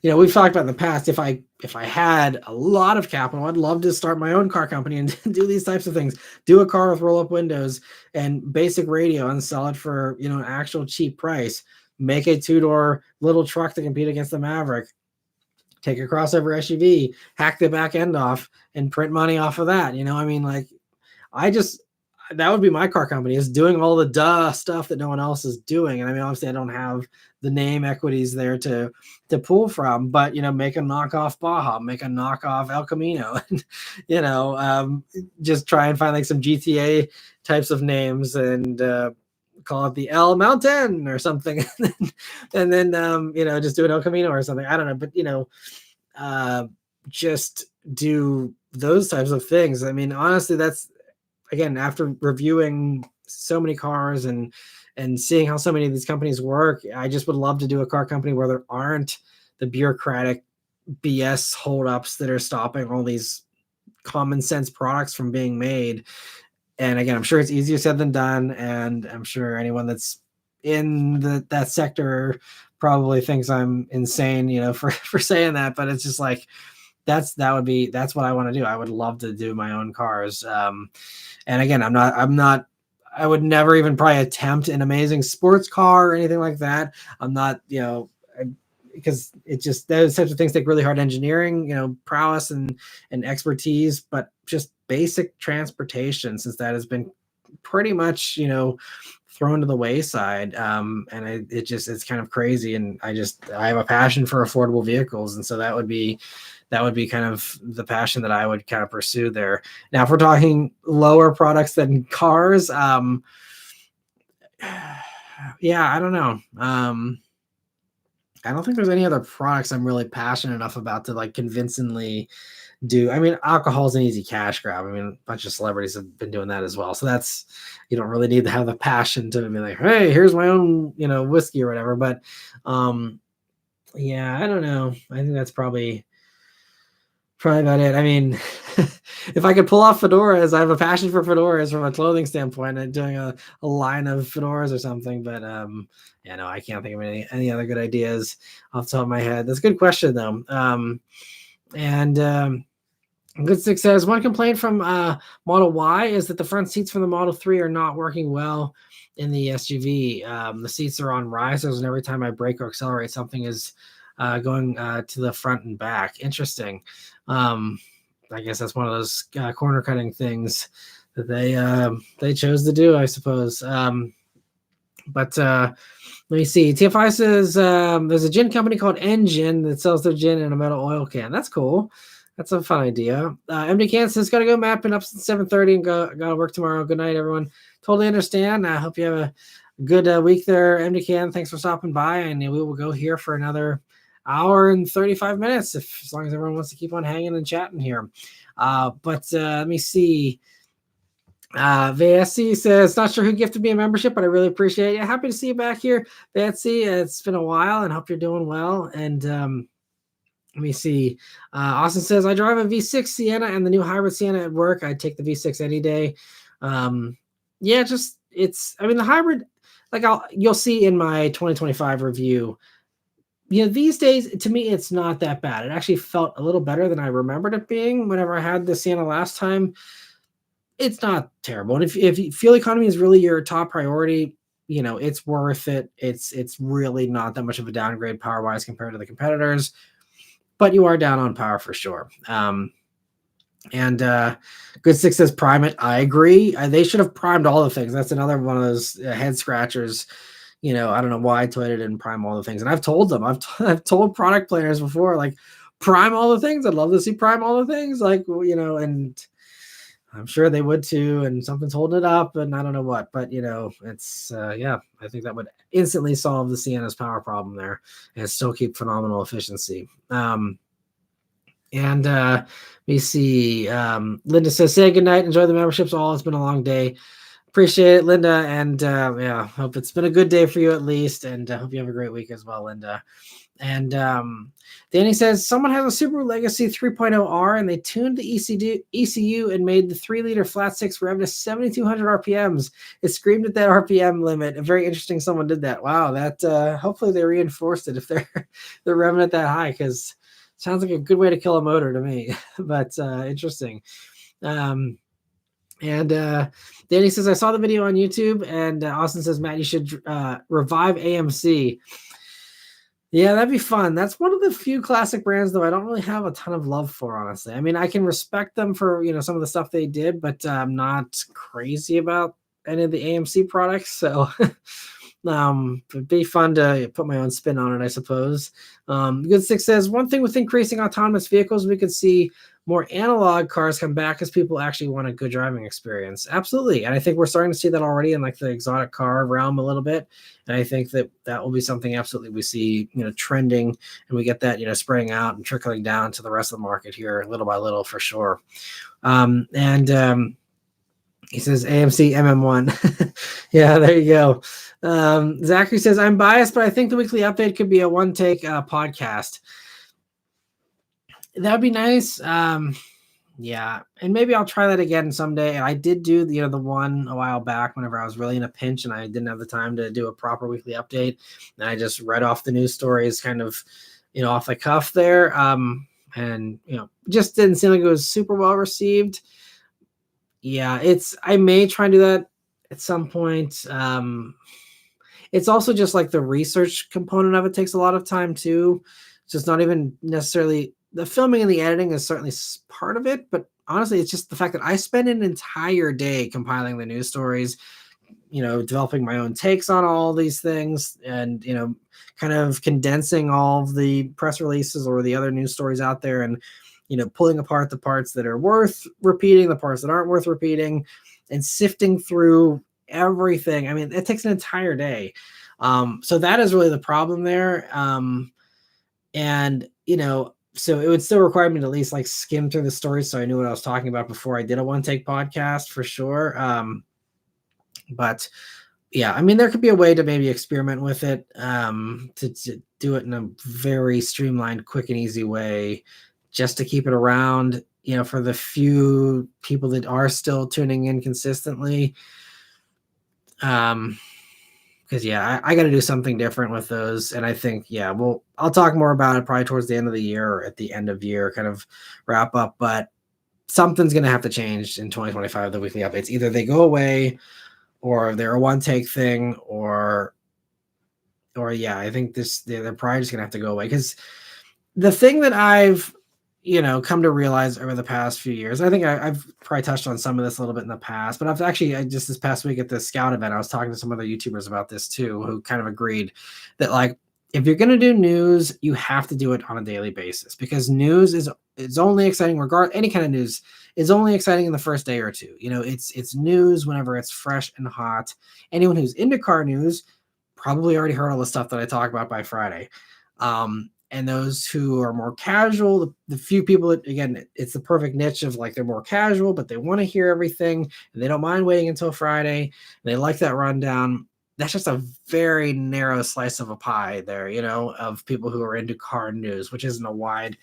we've talked about in the past, if I had a lot of capital, I'd love to start my own car company and do these types of things. Do a car with roll-up windows and basic radio and sell it for, an actual cheap price. Make a two-door little truck to compete against the Maverick. Take a crossover SUV, hack the back end off, and print money off of that. That would be my car company, is doing all the stuff that no one else is doing. And I mean, obviously I don't have the name equities there to pull from, but, make a knockoff Baja, make a knockoff El Camino, just try and find like some GTA types of names and call it the El Mountain or something. and then, just do an El Camino or something. I don't know, but, just do those types of things. I mean, honestly, that's, again, after reviewing so many cars and seeing how so many of these companies work, I just would love to do a car company where there aren't the bureaucratic BS holdups that are stopping all these common sense products from being made. And again, I'm sure it's easier said than done. And I'm sure anyone that's in that sector probably thinks I'm insane, for saying that, but it's just like, that's what I want to do. I would love to do my own cars. And again, I would never even probably attempt an amazing sports car or anything like that. I'm not, because it just, those types of things take really hard engineering, prowess and expertise, but just basic transportation, since that has been pretty much, thrown to the wayside. And it's kind of crazy. And I have a passion for affordable vehicles. And so that would be kind of the passion that I would kind of pursue there. Now, if we're talking lower products than cars, I don't know. I don't think there's any other products I'm really passionate enough about to like convincingly do. I mean, alcohol is an easy cash grab. I mean, a bunch of celebrities have been doing that as well. So you don't really need to have the passion to be like, hey, here's my own, whiskey or whatever. But I don't know. I think that's probably about it. I mean, if I could pull off fedoras, I have a passion for fedoras from a clothing standpoint and doing a line of fedoras or something. But no, I can't think of any other good ideas off the top of my head. That's a good question though. And Good Six says one complaint from Model Y is that the front seats from the Model 3 are not working well in the SUV. The seats are on risers, and every time I brake or accelerate, something is going to the front and back. Interesting. I guess that's one of those corner cutting things that they chose to do, I suppose. But let me see. TFI says there's a gin company called Engine that sells their gin in a metal oil can. That's cool. That's a fun idea. MD Can says, gotta go, Matt. Been up since 7:30 and gotta work tomorrow. Good night, everyone. Totally understand. I hope you have a good week there, MD Can. Thanks for stopping by, and we will go here for another hour and 35 minutes, as long as everyone wants to keep on hanging and chatting here. But let me see. VSC says, not sure who gifted me a membership, but I really appreciate it. Happy to see you back here, VSC. It's been a while, and hope you're doing well. And let me see. Austin says, I drive a V6 Sienna and the new hybrid Sienna at work. I'd take the V6 any day. Yeah, the hybrid, like you'll see in my 2025 review, these days, to me, it's not that bad. It actually felt a little better than I remembered it being whenever I had the Sienna last time. It's not terrible. And if fuel economy is really your top priority, it's worth it. It's really not that much of a downgrade power-wise compared to the competitors, but you are down on power for sure. And Good Six says prime it. I agree. They should have primed all the things. That's another one of those head scratchers. I don't know why Toyota didn't prime all the things. And I've told them, I've told product planners before, like, prime all the things. I'd love to see prime all the things, like, and I'm sure they would too, and something's holding it up, and I don't know what, but it's I think that would instantly solve the Sienna's power problem there, and still keep phenomenal efficiency. We see Linda says, say good night, enjoy the memberships all. It's been a long day. Appreciate it, Linda, and hope it's been a good day for you at least, and hope you have a great week as well, Linda. And Danny says, someone has a Subaru Legacy 3.0R and they tuned the ECU and made the 3-liter flat six rev to 7,200 RPMs. It screamed at that RPM limit. Very interesting someone did that. Wow, that hopefully they reinforced it if they're revving it that high, because it sounds like a good way to kill a motor to me. But interesting. And Danny says, I saw the video on YouTube, and Austin says, Matt, you should revive AMC. Yeah, that'd be fun. That's one of the few classic brands, though, I don't really have a ton of love for, honestly. I mean, I can respect them for, some of the stuff they did, but I'm not crazy about any of the AMC products. So it'd be fun to put my own spin on it, I suppose. Good Six says, one thing with increasing autonomous vehicles, we could see more analog cars come back as people actually want a good driving experience. Absolutely. And I think we're starting to see that already in like the exotic car realm a little bit. And I think that will be something absolutely we see, trending, and we get that, spraying out and trickling down to the rest of the market here little by little for sure. He says AMC MM1. Yeah, there you go. Zachary says, I'm biased, but I think the weekly update could be a one-take podcast. That would be nice. Yeah, and maybe I'll try that again someday. And I did do the one a while back whenever I was really in a pinch and I didn't have the time to do a proper weekly update. And I just read off the news stories kind of, off the cuff there. And just didn't seem like it was super well received. Yeah, I may try and do that at some point. It's also just like the research component of it takes a lot of time too. It's just not even necessarily the filming and the editing is certainly part of it, but honestly, it's just the fact that I spend an entire day compiling the news stories, developing my own takes on all these things, and kind of condensing all of the press releases or the other news stories out there, and pulling apart the parts that are worth repeating, the parts that aren't worth repeating, and sifting through everything. I mean, it takes an entire day. So that is really the problem there. So it would still require me to at least like skim through the story so I knew what I was talking about before I did a one-take podcast for sure. But yeah, I mean, there could be a way to maybe experiment with it, to do it in a very streamlined, quick and easy way, just to keep it around, for the few people that are still tuning in consistently. Because because yeah, I got to do something different with those. And I think, yeah, well, I'll talk more about it probably towards the end of the year or at the end of year kind of wrap up. But something's going to have to change in 2025, the weekly updates. Either they go away or they're a one take thing, or yeah, I think they're probably just going to have to go away. Because the thing that I've come to realize over the past few years, I think I've probably touched on some of this a little bit in the past, but I've actually just this past week at the Scout event, I was talking to some other YouTubers about this too, who kind of agreed that like if you're going to do news, you have to do it on a daily basis, because news is only exciting, any kind of news is only exciting in the first day or two. It's news whenever it's fresh and hot. Anyone who's into car news probably already heard all the stuff that I talk about by Friday. And those who are more casual, the few people that, again, it's the perfect niche of like they're more casual, but they want to hear everything and they don't mind waiting until Friday. And they like that rundown. That's just a very narrow slice of a pie there, of people who are into car news, which isn't a wide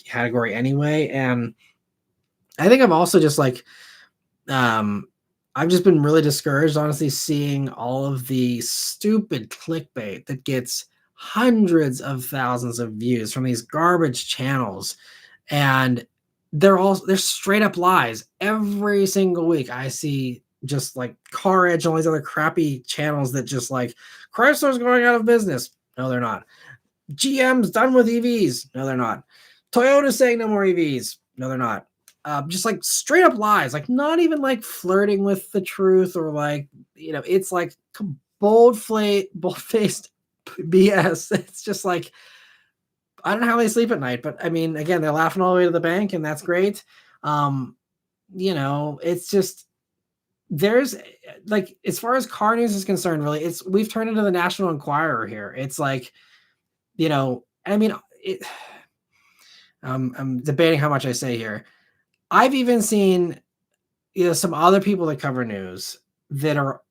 category anyway. And I think I'm also just like, I've just been really discouraged, honestly, seeing all of the stupid clickbait that gets hundreds of thousands of views from these garbage channels. And they're straight up lies. Every single week I see just like Car Edge and all these other crappy channels that just like Chrysler's going out of business. No, they're not. GM's done with EVs. No, they're not. Toyota's saying no more EVs. No, they're not. Just like straight up lies, like not even like flirting with the truth or like, it's like bold-faced BS. It's just like, I don't know how they sleep at night, but I mean, again, they're laughing all the way to the bank and that's great. It's just, there's like, as far as car news is concerned, really, we've turned into the National Enquirer here. It's like, I mean, I'm debating how much I say here. I've even seen, some other people that cover news that are,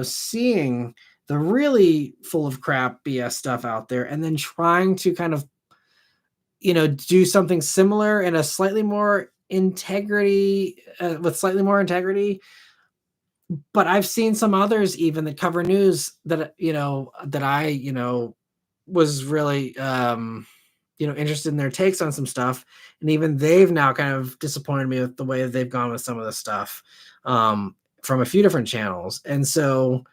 seeing the really full of crap BS stuff out there and then trying to kind of, do something similar in a slightly more integrity, with slightly more integrity. But I've seen some others even that cover news that, that I, was really, interested in their takes on some stuff. And even they've now kind of disappointed me with the way that they've gone with some of the stuff, from a few different channels. And so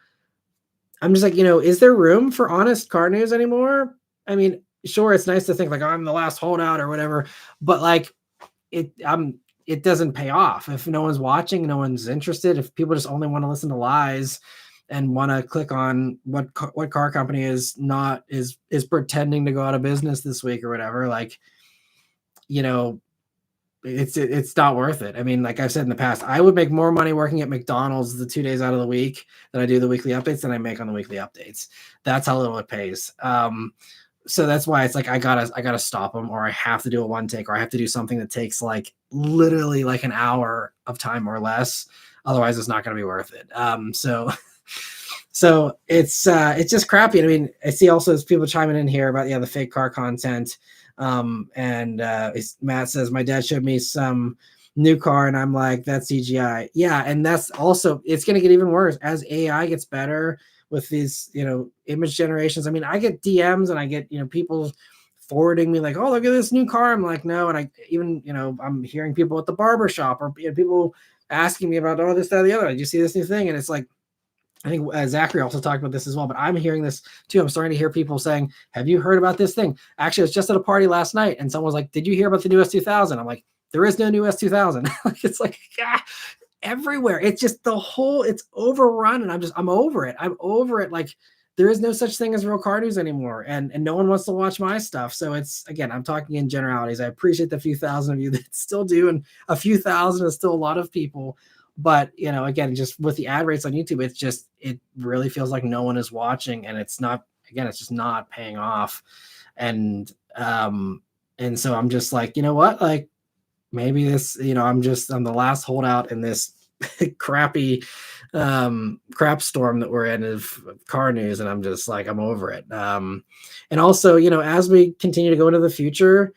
I'm just like, is there room for honest car news anymore? I mean, sure, it's nice to think like, oh, I'm the last holdout or whatever, but like it doesn't pay off. If no one's watching, no one's interested, if people just only want to listen to lies and want to click on what car company is pretending to go out of business this week or whatever, like, it's not worth it. I mean, like I've said in the past, I would make more money working at McDonald's the 2 days out of the week than I do the weekly updates than I make on the weekly updates. That's how little it pays. So that's why it's like I gotta stop them, or I have to do a one take, or I have to do something that takes like literally like an hour of time or less. Otherwise, it's not gonna be worth it. So it's just crappy. I mean, I see also as people chiming in here about the fake car content. Matt says my dad showed me some new car and I'm like, that's CGI. Yeah, and that's also, it's gonna get even worse as AI gets better with these, image generations. I mean, I get DMs and I get, people forwarding me like, oh, look at this new car. I'm like, no. And I even, I'm hearing people at the barber shop or people asking me about, oh, this, that, or the other. Did you see this new thing? And it's like, I think Zachary also talked about this as well, but I'm hearing this too. I'm starting to hear people saying, have you heard about this thing? Actually, I was just at a party last night and someone was like, did you hear about the new S2000? I'm like, there is no new S2000. It's like, everywhere. It's just it's overrun. And I'm over it. I'm over it. Like there is no such thing as real car news anymore. And no one wants to watch my stuff. So it's, again, I'm talking in generalities. I appreciate the few thousand of you that still do. And a few thousand is still a lot of people. But, again, just with the ad rates on YouTube, it really feels like no one is watching, and it's just not paying off. And so I'm just like, you know what? Like maybe this, I'm the last holdout in this crappy crap storm that we're in of car news. And I'm just like, I'm over it. And also, as we continue to go into the future,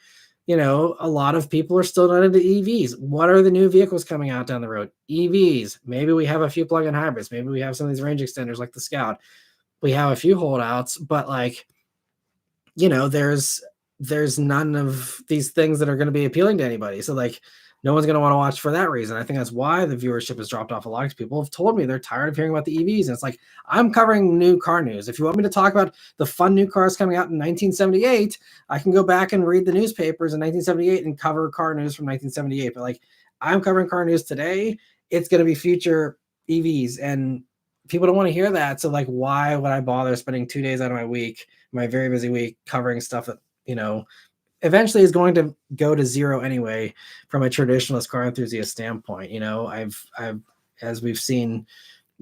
a lot of people are still not into EVs. What are the new vehicles coming out down the road? EVs. Maybe we have a few plug-in hybrids. Maybe we have some of these range extenders like the Scout. We have a few holdouts, but like, there's none of these things that are going to be appealing to anybody. So like, no one's going to want to watch for that reason. I think that's why the viewership has dropped off a lot, because people have told me they're tired of hearing about the EVs. And it's like, I'm covering new car news. If you want me to talk about the fun new cars coming out in 1978, I can go back and read the newspapers in 1978 and cover car news from 1978. But like, I'm covering car news today. It's going to be future EVs, and people don't want to hear that. So like, why would I bother spending 2 days out of my week, my very busy week, covering stuff that, eventually is going to go to zero anyway from a traditionalist car enthusiast standpoint. I've as we've seen,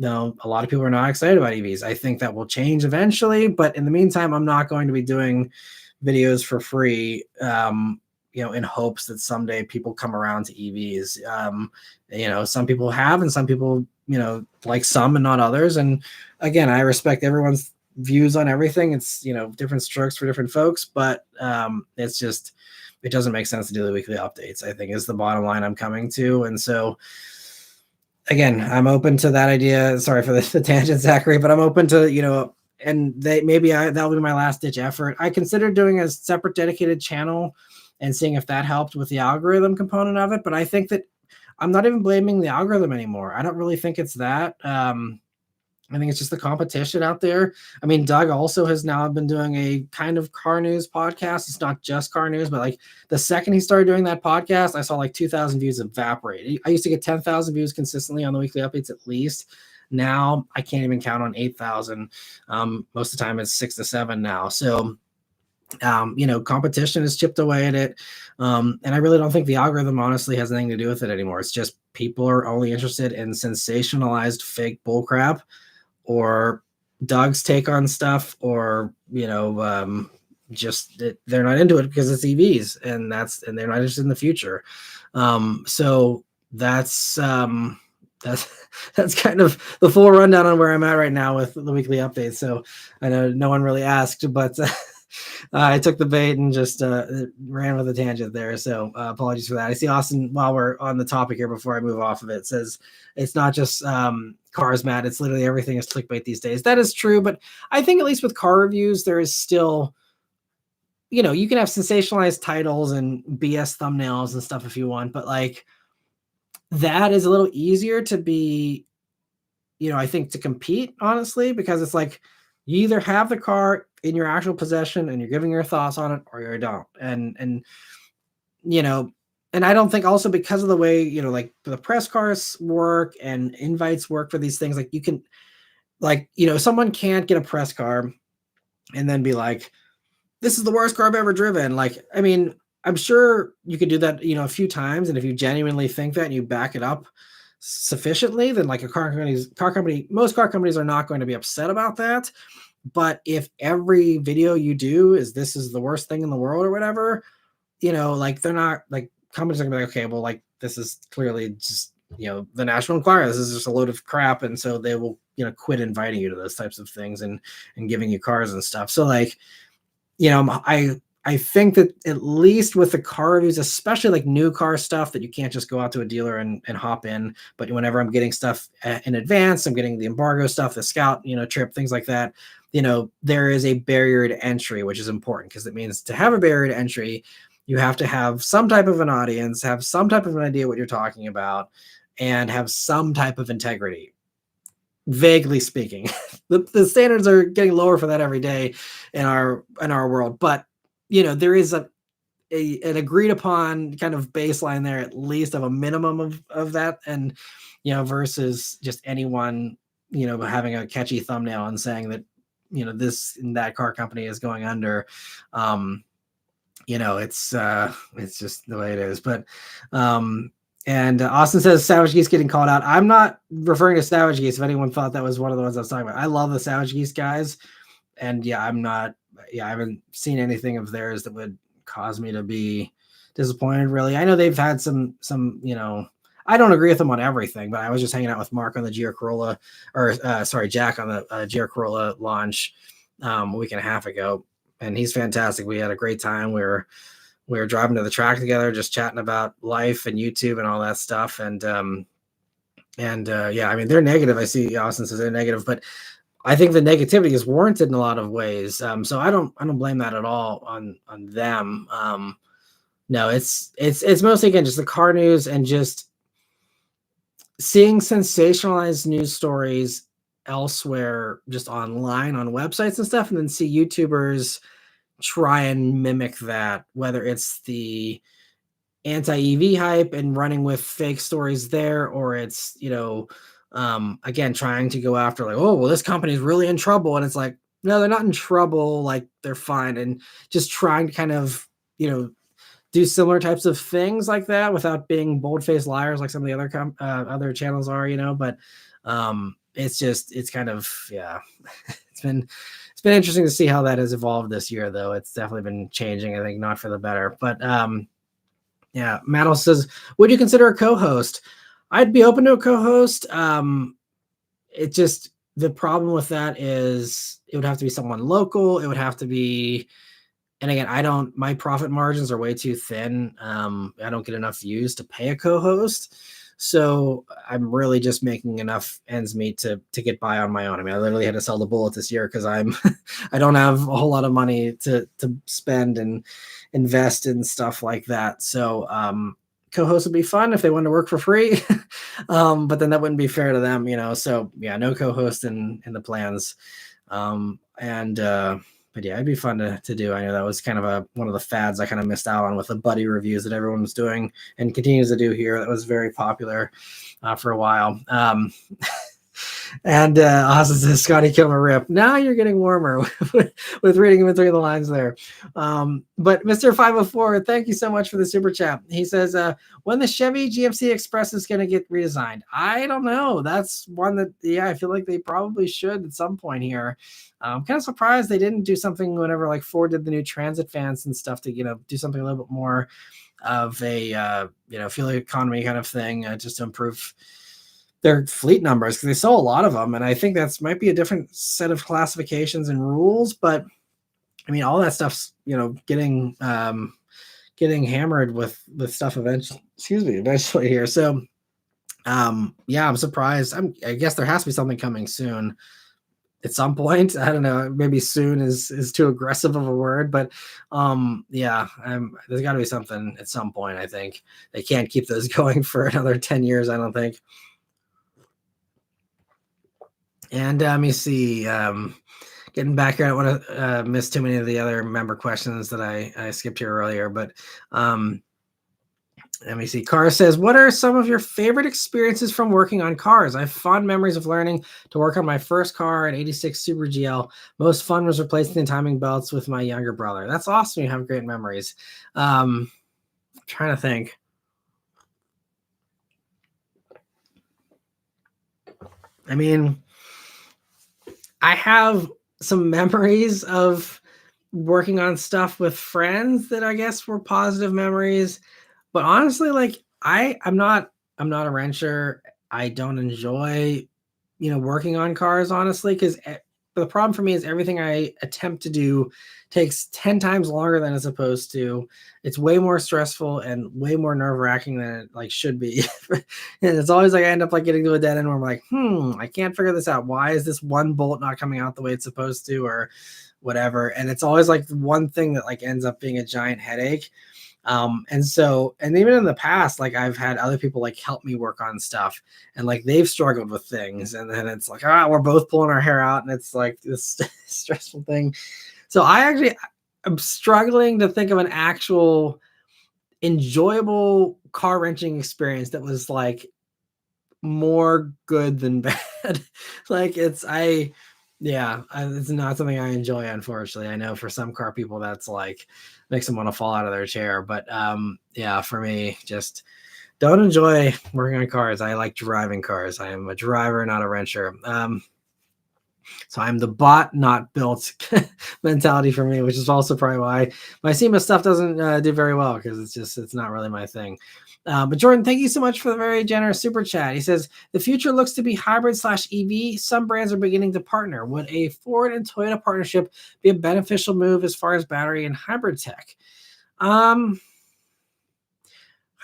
a lot of people are not excited about EVs. I think that will change eventually, but in the meantime, I'm not going to be doing videos for free, in hopes that someday people come around to EVs. Some people have, and some people, like some and not others. And again, I respect everyone's views on everything. It's, different strokes for different folks, but it's just, it doesn't make sense to do the weekly updates, I think, is the bottom line I'm coming to. And so again, I'm open to that idea. Sorry for the tangent, Zachary, but I'm open to, and that'll be my last ditch effort. I considered doing a separate dedicated channel and seeing if that helped with the algorithm component of it. But I think that I'm not even blaming the algorithm anymore. I don't really think it's that. I think it's just the competition out there. I mean, Doug also has now been doing a kind of car news podcast. It's not just car news, but like the second he started doing that podcast, I saw like 2,000 views evaporate. I used to get 10,000 views consistently on the weekly updates at least. Now I can't even count on 8,000. Most of the time it's 6 to 7 now. So, competition has chipped away at it. And I really don't think the algorithm honestly has anything to do with it anymore. It's just people are only interested in sensationalized fake bullcrap, or Doug's take on stuff, or just they're not into it because it's EVs, and they're not interested in the future. So that's kind of the full rundown on where I'm at right now with the weekly updates. So I know no one really asked, but I took the bait and just ran with a tangent there. So apologies for that. I see Austin, while we're on the topic here, before I move off of it, says it's not just cars, Matt. It's literally everything is clickbait these days. That is true. But I think at least with car reviews, there is still, you can have sensationalized titles and BS thumbnails and stuff if you want. But like, that is a little easier to be, I think, to compete, honestly, because it's like, you either have the car in your actual possession and you're giving your thoughts on it, or you don't. And I don't think, also because of the way, like the press cars work and invites work for these things, like you can, like, someone can't get a press car and then be like, this is the worst car I've ever driven. Like, I mean, I'm sure you could do that, a few times. And if you genuinely think that and you back it up sufficiently, then like most car companies are not going to be upset about that. But if every video you do is, this is the worst thing in the world or whatever, like, they're not, like, companies are gonna be like, okay, well, like, this is clearly just, the National Enquirer, this is just a load of crap. And so they will, quit inviting you to those types of things and giving you cars and stuff. So like, I think that at least with the car reviews, especially like new car stuff that you can't just go out to a dealer and hop in, but whenever I'm getting stuff in advance, I'm getting the embargo stuff, the Scout, trip, things like that, there is a barrier to entry, which is important, because it means to have a barrier to entry, you have to have some type of an audience, have some type of an idea what you're talking about, and have some type of integrity. Vaguely speaking, the standards are getting lower for that every day in our world, but there is an agreed upon kind of baseline there, at least, of a minimum of that. And versus just anyone having a catchy thumbnail and saying that this and that car company is going under. It's just the way it is. But and Austin says Savage Geese getting called out. I'm not referring to Savage Geese, if anyone thought that was one of the ones I was talking about. I love the Savage Geese guys, and I haven't seen anything of theirs that would cause me to be disappointed, really. I know they've had some I don't agree with them on everything, but I was just hanging out with Mark on the GR Corolla, Jack on the GR Corolla launch a week and a half ago, and he's fantastic. We had a great time. We were we were driving to the track together, just chatting about life and YouTube and all that stuff. Yeah, I mean, they're negative. I see Austin says they're negative, but I think the negativity is warranted in a lot of ways. So I don't blame that at all on them. No, it's mostly again just the car news and just seeing sensationalized news stories elsewhere, just online on websites and stuff, and then see YouTubers try and mimic that, whether it's the anti-EV hype and running with fake stories there, or it's, again, trying to go after like, oh, well, this company's really in trouble. And it's like, no, they're not in trouble. Like they're fine. And just trying to kind of, do similar types of things like that without being bold-faced liars like some of the other channels are, but it's kind of, yeah, it's been interesting to see how that has evolved this year, though. It's definitely been changing, I think, not for the better. But yeah, Matt says, would you consider a co-host? I'd be open to a co-host. It just, the problem with that is it would have to be someone local. It would have to be, and again, my profit margins are way too thin. I don't get enough views to pay a co-host. So I'm really just making enough ends meet to get by on my own. I mean, I literally had to sell the bullet this year because I don't have a whole lot of money to spend and invest in stuff like that. So co-host would be fun if they wanted to work for free. But then that wouldn't be fair to them, So yeah, no co-host in the plans. But yeah, it'd be fun to do. I know that was kind of one of the fads I kind of missed out on with the buddy reviews that everyone was doing and continues to do here. That was very popular for a while. And Austin says, Scotty Kilmer rip. Now you're getting warmer with reading in between the lines there. But Mr. 504, thank you so much for the super chat. He says, when the Chevy GMC Express is going to get redesigned? I don't know. That's one that, yeah, I feel like they probably should at some point here. I'm kind of surprised they didn't do something whenever like Ford did the new Transit fans and stuff to, do something a little bit more of a, fuel economy kind of thing just to improve their fleet numbers, because they sell a lot of them. And I think that's might be a different set of classifications and rules, but I mean, all that stuff's, getting hammered with stuff eventually here. So, yeah, I'm surprised. I guess there has to be something coming soon at some point. I don't know, maybe soon is too aggressive of a word, but yeah, there's got to be something at some point. I think they can't keep those going for another 10 years, I don't think. And let me see, getting back here, I don't want to miss too many of the other member questions that I skipped here earlier, but let me see. Cara says, what are some of your favorite experiences from working on cars? I have fond memories of learning to work on my first car, an 86 Super GL. Most fun was replacing the timing belts with my younger brother. That's awesome. You have great memories. I'm trying to think. I mean, I have some memories of working on stuff with friends that I guess were positive memories. But honestly, like I'm not a wrencher. I don't enjoy, working on cars, honestly, because the problem for me is everything I attempt to do takes 10 times longer than it's supposed to. It's way more stressful and way more nerve-wracking than it like should be. And it's always like I end up like getting to a dead end where I'm like, I can't figure this out. Why is this one bolt not coming out the way it's supposed to, or whatever? And it's always like one thing that like ends up being a giant headache. And even in the past, like I've had other people like help me work on stuff, and like they've struggled with things, and then it's like, we're both pulling our hair out, and it's like this stressful thing. So I'm struggling to think of an actual enjoyable car wrenching experience that was like more good than bad. Like it's not something I enjoy, unfortunately. I know for some car people that's like makes them want to fall out of their chair, but yeah, for me, just don't enjoy working on cars. I like driving cars. I am a driver, not a wrencher. So I'm the bought, not built mentality for me, which is also probably why my SEMA stuff doesn't do very well, because it's not really my thing. But Jordan, thank you so much for the very generous super chat. He says, the future looks to be hybrid/EV. Some brands are beginning to partner. Would a Ford and Toyota partnership be a beneficial move as far as battery and hybrid tech? Um,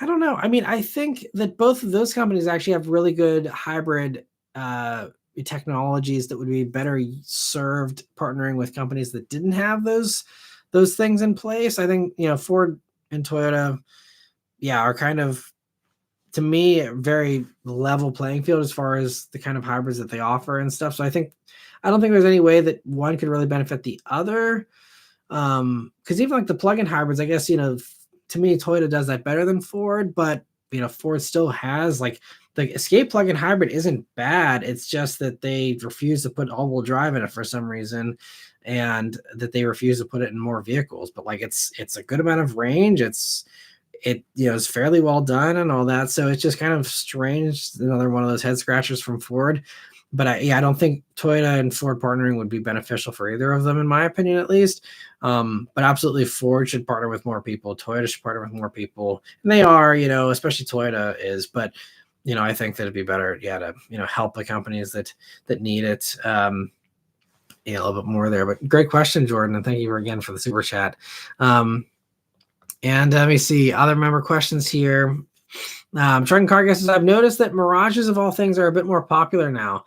I don't know. I mean, I think that both of those companies actually have really good hybrid uh, technologies that would be better served partnering with companies that didn't have those things in place. I think Ford and Toyota, yeah, are kind of, to me, a very level playing field as far as the kind of hybrids that they offer and stuff. So I don't think there's any way that one could really benefit the other. Because even like the plug-in hybrids, I guess, to me, Toyota does that better than Ford, but Ford still has like the Escape plug-in hybrid isn't bad. It's just that they refuse to put all-wheel drive in it for some reason, and that they refuse to put it in more vehicles. But like it's a good amount of range. It's fairly well done and all that. So it's just kind of strange. Another one of those head scratchers from Ford. But I don't think Toyota and Ford partnering would be beneficial for either of them, in my opinion, at least. But absolutely, Ford should partner with more people. Toyota should partner with more people, and they are, especially Toyota is. But I think that it'd be better, to help the companies that need it. A little bit more there. But great question, Jordan, and thank you again for the super chat. And let me see other member questions here. Trucking Car Guys says, I've noticed that Mirages of all things are a bit more popular now.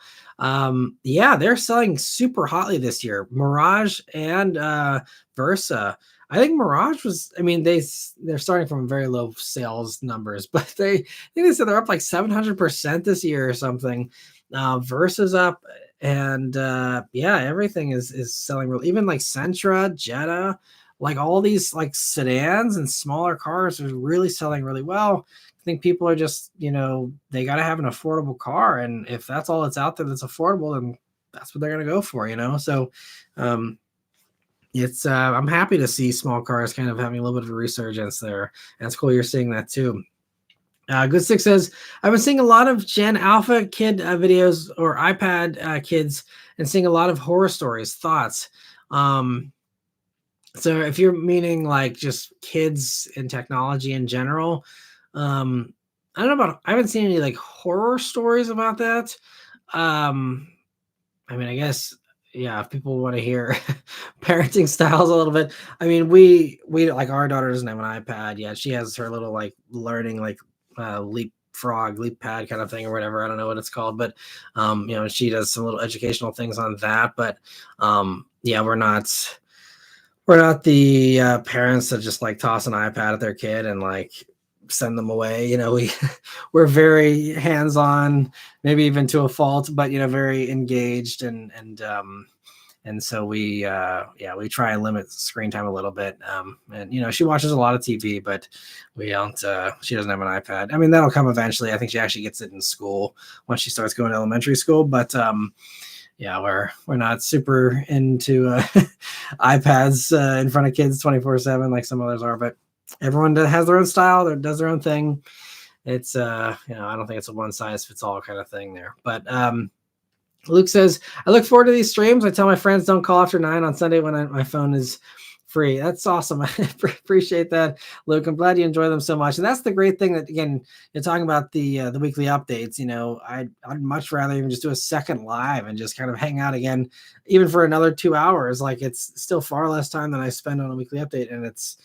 Yeah, they're selling super hotly this year. Mirage and Versa. I think Mirage was, I mean, they're starting from very low sales numbers, but I think they said they're up like 700% this year or something. Versa's up, and yeah, everything is selling real. Even like Sentra, Jetta, like all these like sedans and smaller cars are really selling really well. I think people are just, they got to have an affordable car. And if that's all that's out there that's affordable, then that's what they're going to go for, So I'm happy to see small cars kind of having a little bit of a resurgence there. And it's cool you're seeing that too. Good Six says, I've been seeing a lot of Gen Alpha kid videos or iPad kids and seeing a lot of horror stories. Thoughts? So if you're meaning like just kids and technology in general, I don't know I haven't seen any like horror stories about that. I mean, I guess, yeah, if people want to hear parenting styles a little bit, I mean, we like, our daughter doesn't have an iPad yet. She has her little like learning like leap pad kind of thing or whatever. I don't know what it's called, but she does some little educational things on that. But yeah, we're not the parents that just like toss an iPad at their kid and like send them away. We're very hands-on, maybe even to a fault, but very engaged, and so we try and limit screen time a little bit. And she watches a lot of TV, but we don't. She doesn't have an iPad. I mean, that'll come eventually. I think she actually gets it in school once she starts going to elementary school, but yeah, we're not super into iPads in front of kids 24/7 like some others are, but everyone has their own style, that does their own thing. It's I don't think it's a one size fits all kind of thing there. But Luke says, I look forward to these streams. I tell my friends don't call after 9 on Sunday when my phone is free. That's awesome. I appreciate that, Luke. I'm glad you enjoy them so much. And that's the great thing that, again, you're talking about the weekly updates. I'd much rather even just do a second live and just kind of hang out again, even for another 2 hours. Like, it's still far less time than I spend on a weekly update. And it's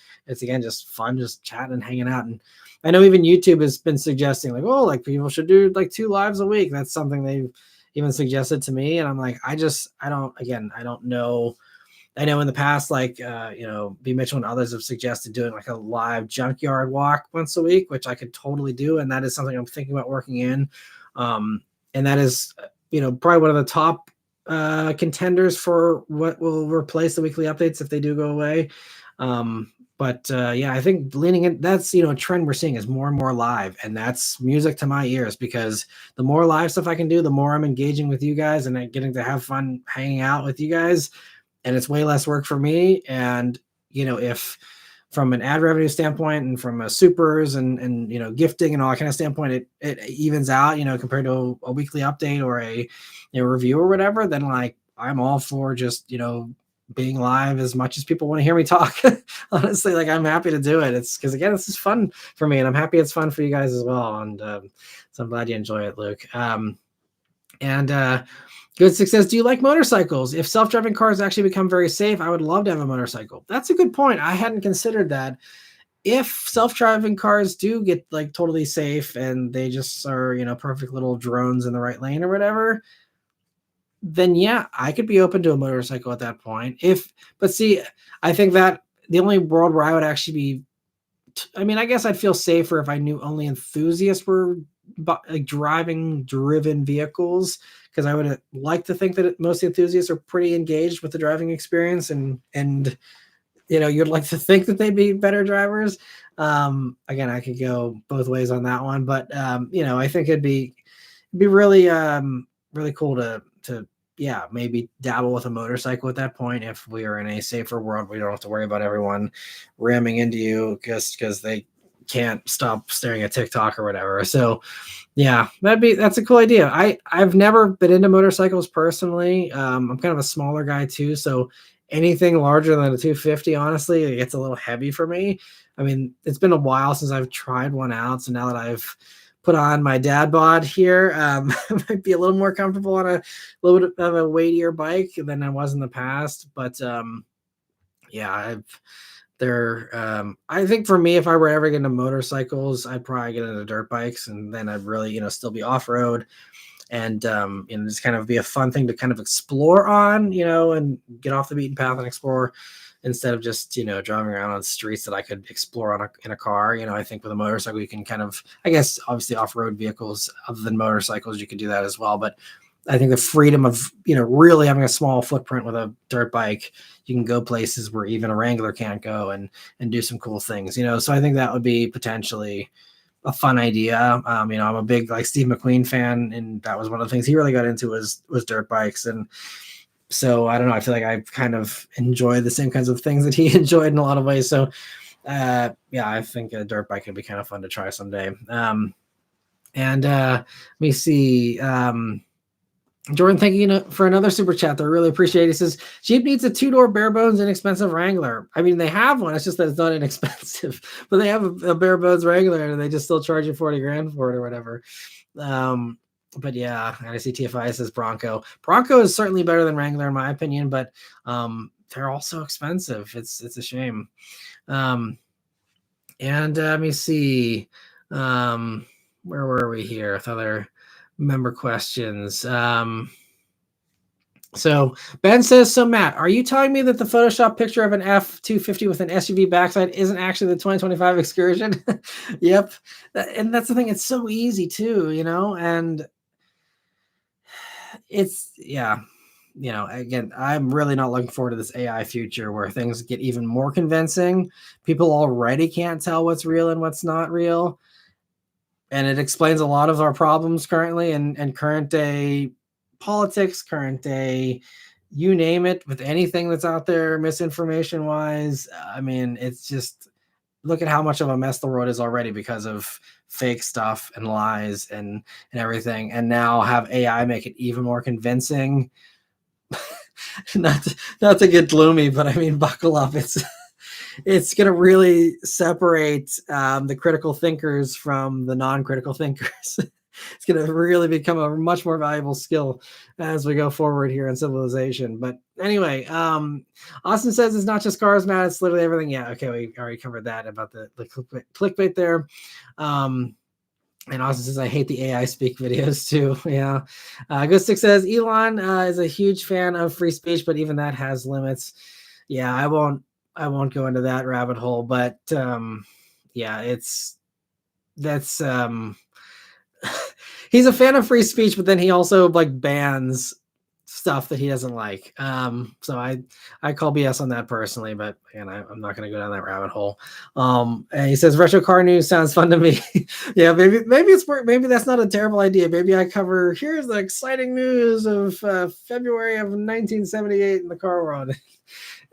again, just fun, just chatting and hanging out. And I know even YouTube has been suggesting like, oh, like people should do like 2 lives a week. That's something they've even suggested to me. And I'm like, I don't know. I know in the past, like, B. Mitchell and others have suggested doing like a live junkyard walk once a week, which I could totally do. And that is something I'm thinking about working in. And that is, probably one of the top contenders for what will replace the weekly updates if they do go away. But yeah, I think leaning in, that's, a trend we're seeing is more and more live. And that's music to my ears, because the more live stuff I can do, the more I'm engaging with you guys and getting to have fun hanging out with you guys. And it's way less work for me. And, if from an ad revenue standpoint and from a supers and gifting and all that kind of standpoint, it evens out, compared to a weekly update or a review or whatever, then like I'm all for just, being live as much as people want to hear me talk. Honestly, like, I'm happy to do it. It's because, again, this is fun for me, and I'm happy it's fun for you guys as well. And so I'm glad you enjoy it, Luke. Good Success, do you like motorcycles? If self-driving cars actually become very safe, I would love to have a motorcycle. That's a good point. I hadn't considered that. if self-driving cars do get like totally safe and they just are, perfect little drones in the right lane or whatever, then yeah, I could be open to a motorcycle at that point. But see, I think that the only world where I would actually be, I mean, I guess I'd feel safer if I knew only enthusiasts were like driving driven vehicles, because I would like to think that most enthusiasts are pretty engaged with the driving experience, and you'd like to think that they'd be better drivers. Again, I could go both ways on that one, but I think it'd be really really cool to yeah, maybe dabble with a motorcycle at that point if we are in a safer world. We don't have to worry about everyone ramming into you just because they can't stop staring at TikTok or whatever. So yeah, that's a cool idea. I've never been into motorcycles personally. I'm kind of a smaller guy too, so anything larger than a 250, honestly, it gets a little heavy for me. I mean, it's been a while since I've tried one out, so now that I've put on my dad bod here, I might be a little more comfortable on a little bit of a weightier bike than I was in the past. But yeah, I think for me, if I were ever getting into motorcycles, I'd probably get into dirt bikes, and then I'd really, still be off road, and just kind of be a fun thing to kind of explore on, and get off the beaten path and explore, instead of just driving around on streets that I could explore in a car. I think with a motorcycle you can kind of, I guess obviously off-road vehicles other than motorcycles, you can do that as well, but I think the freedom of really having a small footprint with a dirt bike, you can go places where even a Wrangler can't go, and do some cool things. So I think that would be potentially a fun idea. I'm a big like Steve McQueen fan, and that was one of the things he really got into was dirt bikes. And so I don't know, I feel like I kind of enjoy the same kinds of things that he enjoyed in a lot of ways. So yeah, I think a dirt bike would be kind of fun to try someday. And let me see. Jordan, thank you for another super chat there. Really appreciate it. He says, Jeep needs a two-door bare bones inexpensive Wrangler. I mean, they have one. It's just that it's not inexpensive, but they have a bare bones Wrangler, and they just still charge you 40 grand for it or whatever. But yeah, and I see TFI says Bronco. Bronco is certainly better than Wrangler in my opinion, but they're also expensive. It's a shame. And let me see. Where were we here? With other member questions. So Ben says, so Matt, are you telling me that the Photoshop picture of an F-250 with an SUV backside isn't actually the 2025 Excursion? Yep. And that's the thing. It's so easy too, and it's, yeah, again, I'm really not looking forward to this AI future where things get even more convincing. People already can't tell what's real and what's not real. And it explains a lot of our problems currently, and current day politics, current day, you name it, with anything that's out there misinformation wise. I mean, it's just, look at how much of a mess the world is already because of fake stuff and lies and everything. And now have AI make it even more convincing. not to get gloomy, but I mean, buckle up. It's going to really separate the critical thinkers from the non-critical thinkers. It's going to really become a much more valuable skill as we go forward here in civilization. But anyway, Austin says it's not just cars, Matt. It's literally everything. Yeah, okay, we already covered that about the clickbait there. And Austin says, I hate the AI speak videos too. Yeah. Ghostic says, Elon is a huge fan of free speech, but even that has limits. Yeah, I won't go into that rabbit hole, but yeah, that's he's a fan of free speech, but then he also like bans stuff that he doesn't like. So I call BS on that personally, but again, I'm not going to go down that rabbit hole. And he says retro car news sounds fun to me. Yeah, maybe that's not a terrible idea. Maybe I cover, here's the exciting news of February of 1978 in the car world.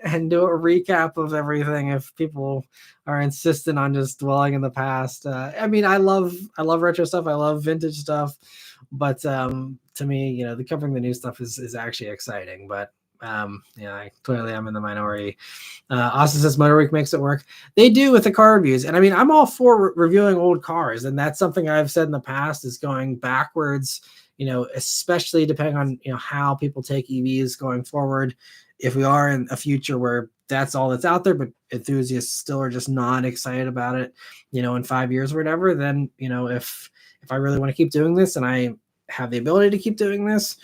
And do a recap of everything if people are insistent on just dwelling in the past. I mean, I love retro stuff. I love vintage stuff, but to me, the covering the new stuff is actually exciting. But yeah, clearly I'm in the minority. Austin says Motor Week makes it work. They do with the car reviews, and I mean, I'm all for reviewing old cars, and that's something I've said in the past is going backwards. Especially depending on how people take EVs going forward. If we are in a future where that's all that's out there, but enthusiasts still are just not excited about it, in 5 years or whatever, then, if I really want to keep doing this and I have the ability to keep doing this,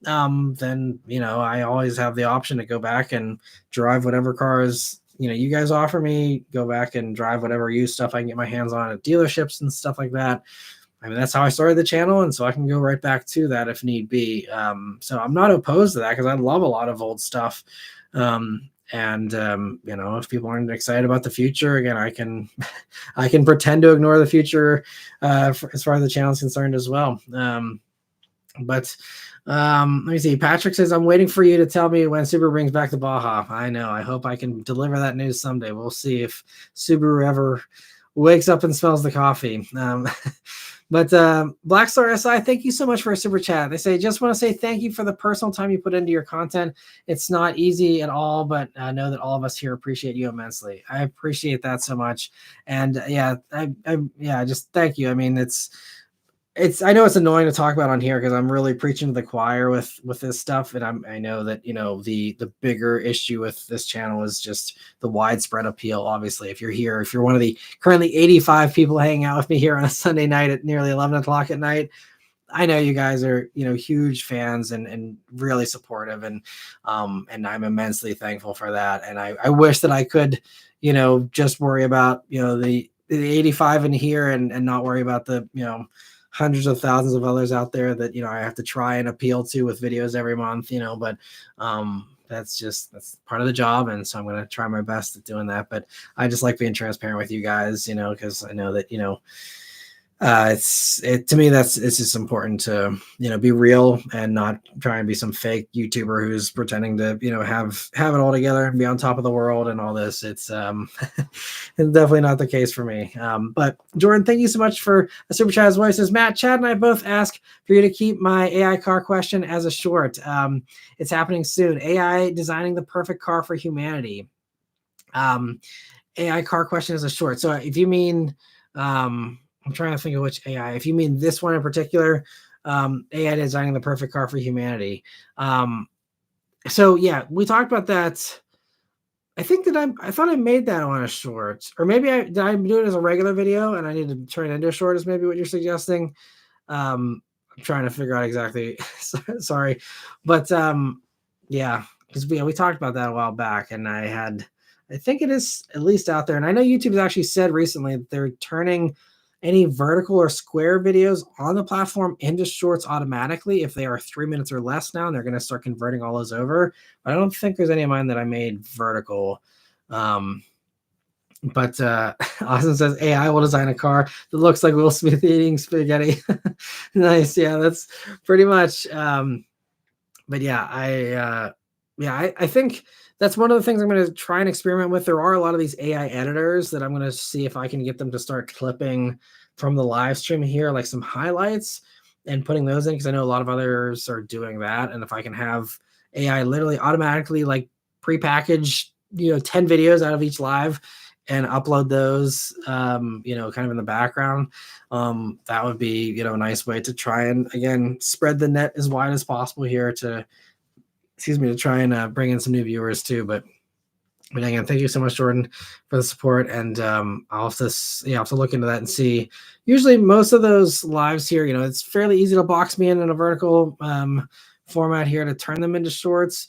then, I always have the option to go back and drive whatever cars, you guys offer me, go back and drive whatever used stuff I can get my hands on at dealerships and stuff like that. I mean, that's how I started the channel, and so I can go right back to that if need be. So I'm not opposed to that because I love a lot of old stuff. If people aren't excited about the future, again, I can I can pretend to ignore the future as far as the channel is concerned as well. But let me see. Patrick says, I'm waiting for you to tell me when Subaru brings back the Baja. I know. I hope I can deliver that news someday. We'll see if Subaru ever wakes up and smells the coffee. But Blackstar SI, thank you so much for a super chat. They say, just want to say thank you for the personal time you put into your content. It's not easy at all, but I know that all of us here appreciate you immensely. I appreciate that so much. And just thank you. I mean, I know it's annoying to talk about on here because I'm really preaching to the choir with this stuff, and I know that the bigger issue with this channel is just the widespread appeal. Obviously, if you're one of the currently 85 people hanging out with me here on a Sunday night at nearly 11 o'clock at night, I know you guys are huge fans and really supportive, and I'm immensely thankful for that. And I wish that I could just worry about the 85 in here and not worry about the hundreds of thousands of others out there that I have to try and appeal to with videos every month, but that's part of the job, and so I'm going to try my best at doing that. But I just like being transparent with you guys, because I know that to me it's just important to be real and not try and be some fake YouTuber who's pretending to have it all together and be on top of the world and all this. It's it's definitely not the case for me. But Jordan, thank you so much for a super chat as well. He says, Matt, Chad and I both ask for you to keep my AI car question as a short. It's happening soon. AI designing the perfect car for humanity. AI car question as a short. So if you mean I'm trying to think of which AI. If you mean this one in particular, AI designing the perfect car for humanity. So yeah, we talked about that. I think that I thought I made that on a short, or maybe did I do it as a regular video and I need to turn it into a short is maybe what you're suggesting. I'm trying to figure out exactly. Sorry. But yeah, because we talked about that a while back, and I think it is at least out there. And I know YouTube has actually said recently that they're turning any vertical or square videos on the platform into shorts automatically if they are 3 minutes or less now, and they're going to start converting all those over. But I don't think there's any of mine that I made vertical. But Austin says AI will design a car that looks like Will Smith eating spaghetti. Nice. Yeah, that's pretty much. But yeah, I think that's one of the things I'm going to try and experiment with. There are a lot of these AI editors that I'm going to see if I can get them to start clipping from the live stream here, like some highlights, and putting those in, because I know a lot of others are doing that. And if I can have AI literally automatically like prepackage 10 videos out of each live and upload those kind of in the background, that would be a nice way to try and again spread the net as wide as possible here to try and bring in some new viewers too. But again, thank you so much, Jordan, for the support. And I'll have to look into that and see. Usually most of those lives here, it's fairly easy to box me in a vertical format here to turn them into shorts.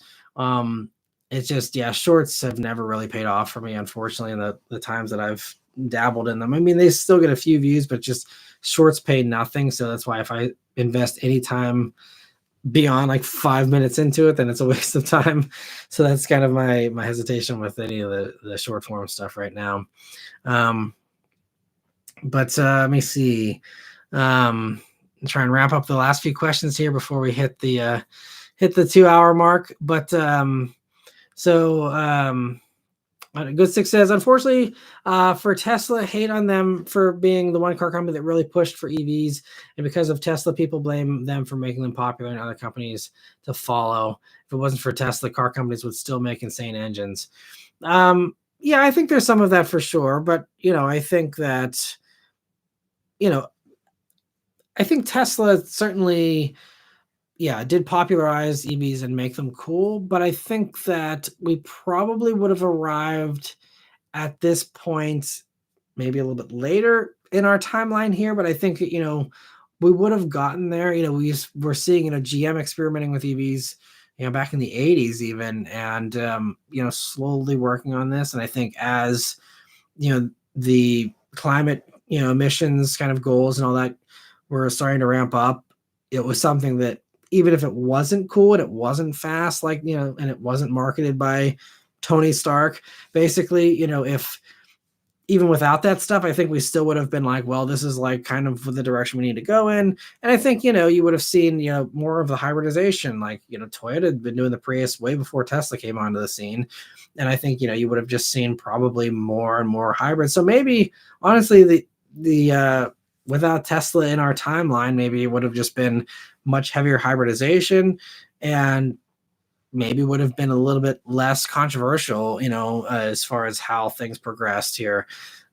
It's just, shorts have never really paid off for me, unfortunately, in the times that I've dabbled in them. I mean, they still get a few views, but just shorts pay nothing. So that's why if I invest any time beyond like 5 minutes into it, then it's a waste of time. So that's kind of my hesitation with any of the short form stuff right now. But let me see. Try and wrap up the last few questions here before we hit the 2 hour mark. But Good Six says, unfortunately, for Tesla, hate on them for being the one car company that really pushed for EVs. And because of Tesla, people blame them for making them popular and other companies to follow. If it wasn't for Tesla, car companies would still make insane engines. Yeah, I think there's some of that for sure. But, I think that, I think Tesla certainly yeah, it did popularize EVs and make them cool, but I think that we probably would have arrived at this point maybe a little bit later in our timeline here, but I think, we would have gotten there. We're seeing, GM experimenting with EVs, back in the 80s even, and, slowly working on this. And I think as, the climate, emissions kind of goals and all that were starting to ramp up, it was something that even if it wasn't cool and it wasn't fast, like, and it wasn't marketed by Tony Stark, basically, if even without that stuff, I think we still would have been like, well, this is like kind of the direction we need to go in. And I think, you would have seen, more of the hybridization. Like, Toyota had been doing the Prius way before Tesla came onto the scene. And I think, you would have just seen probably more and more hybrids. So maybe honestly, the without Tesla in our timeline, maybe it would have just been much heavier hybridization, and maybe would have been a little bit less controversial, as far as how things progressed here.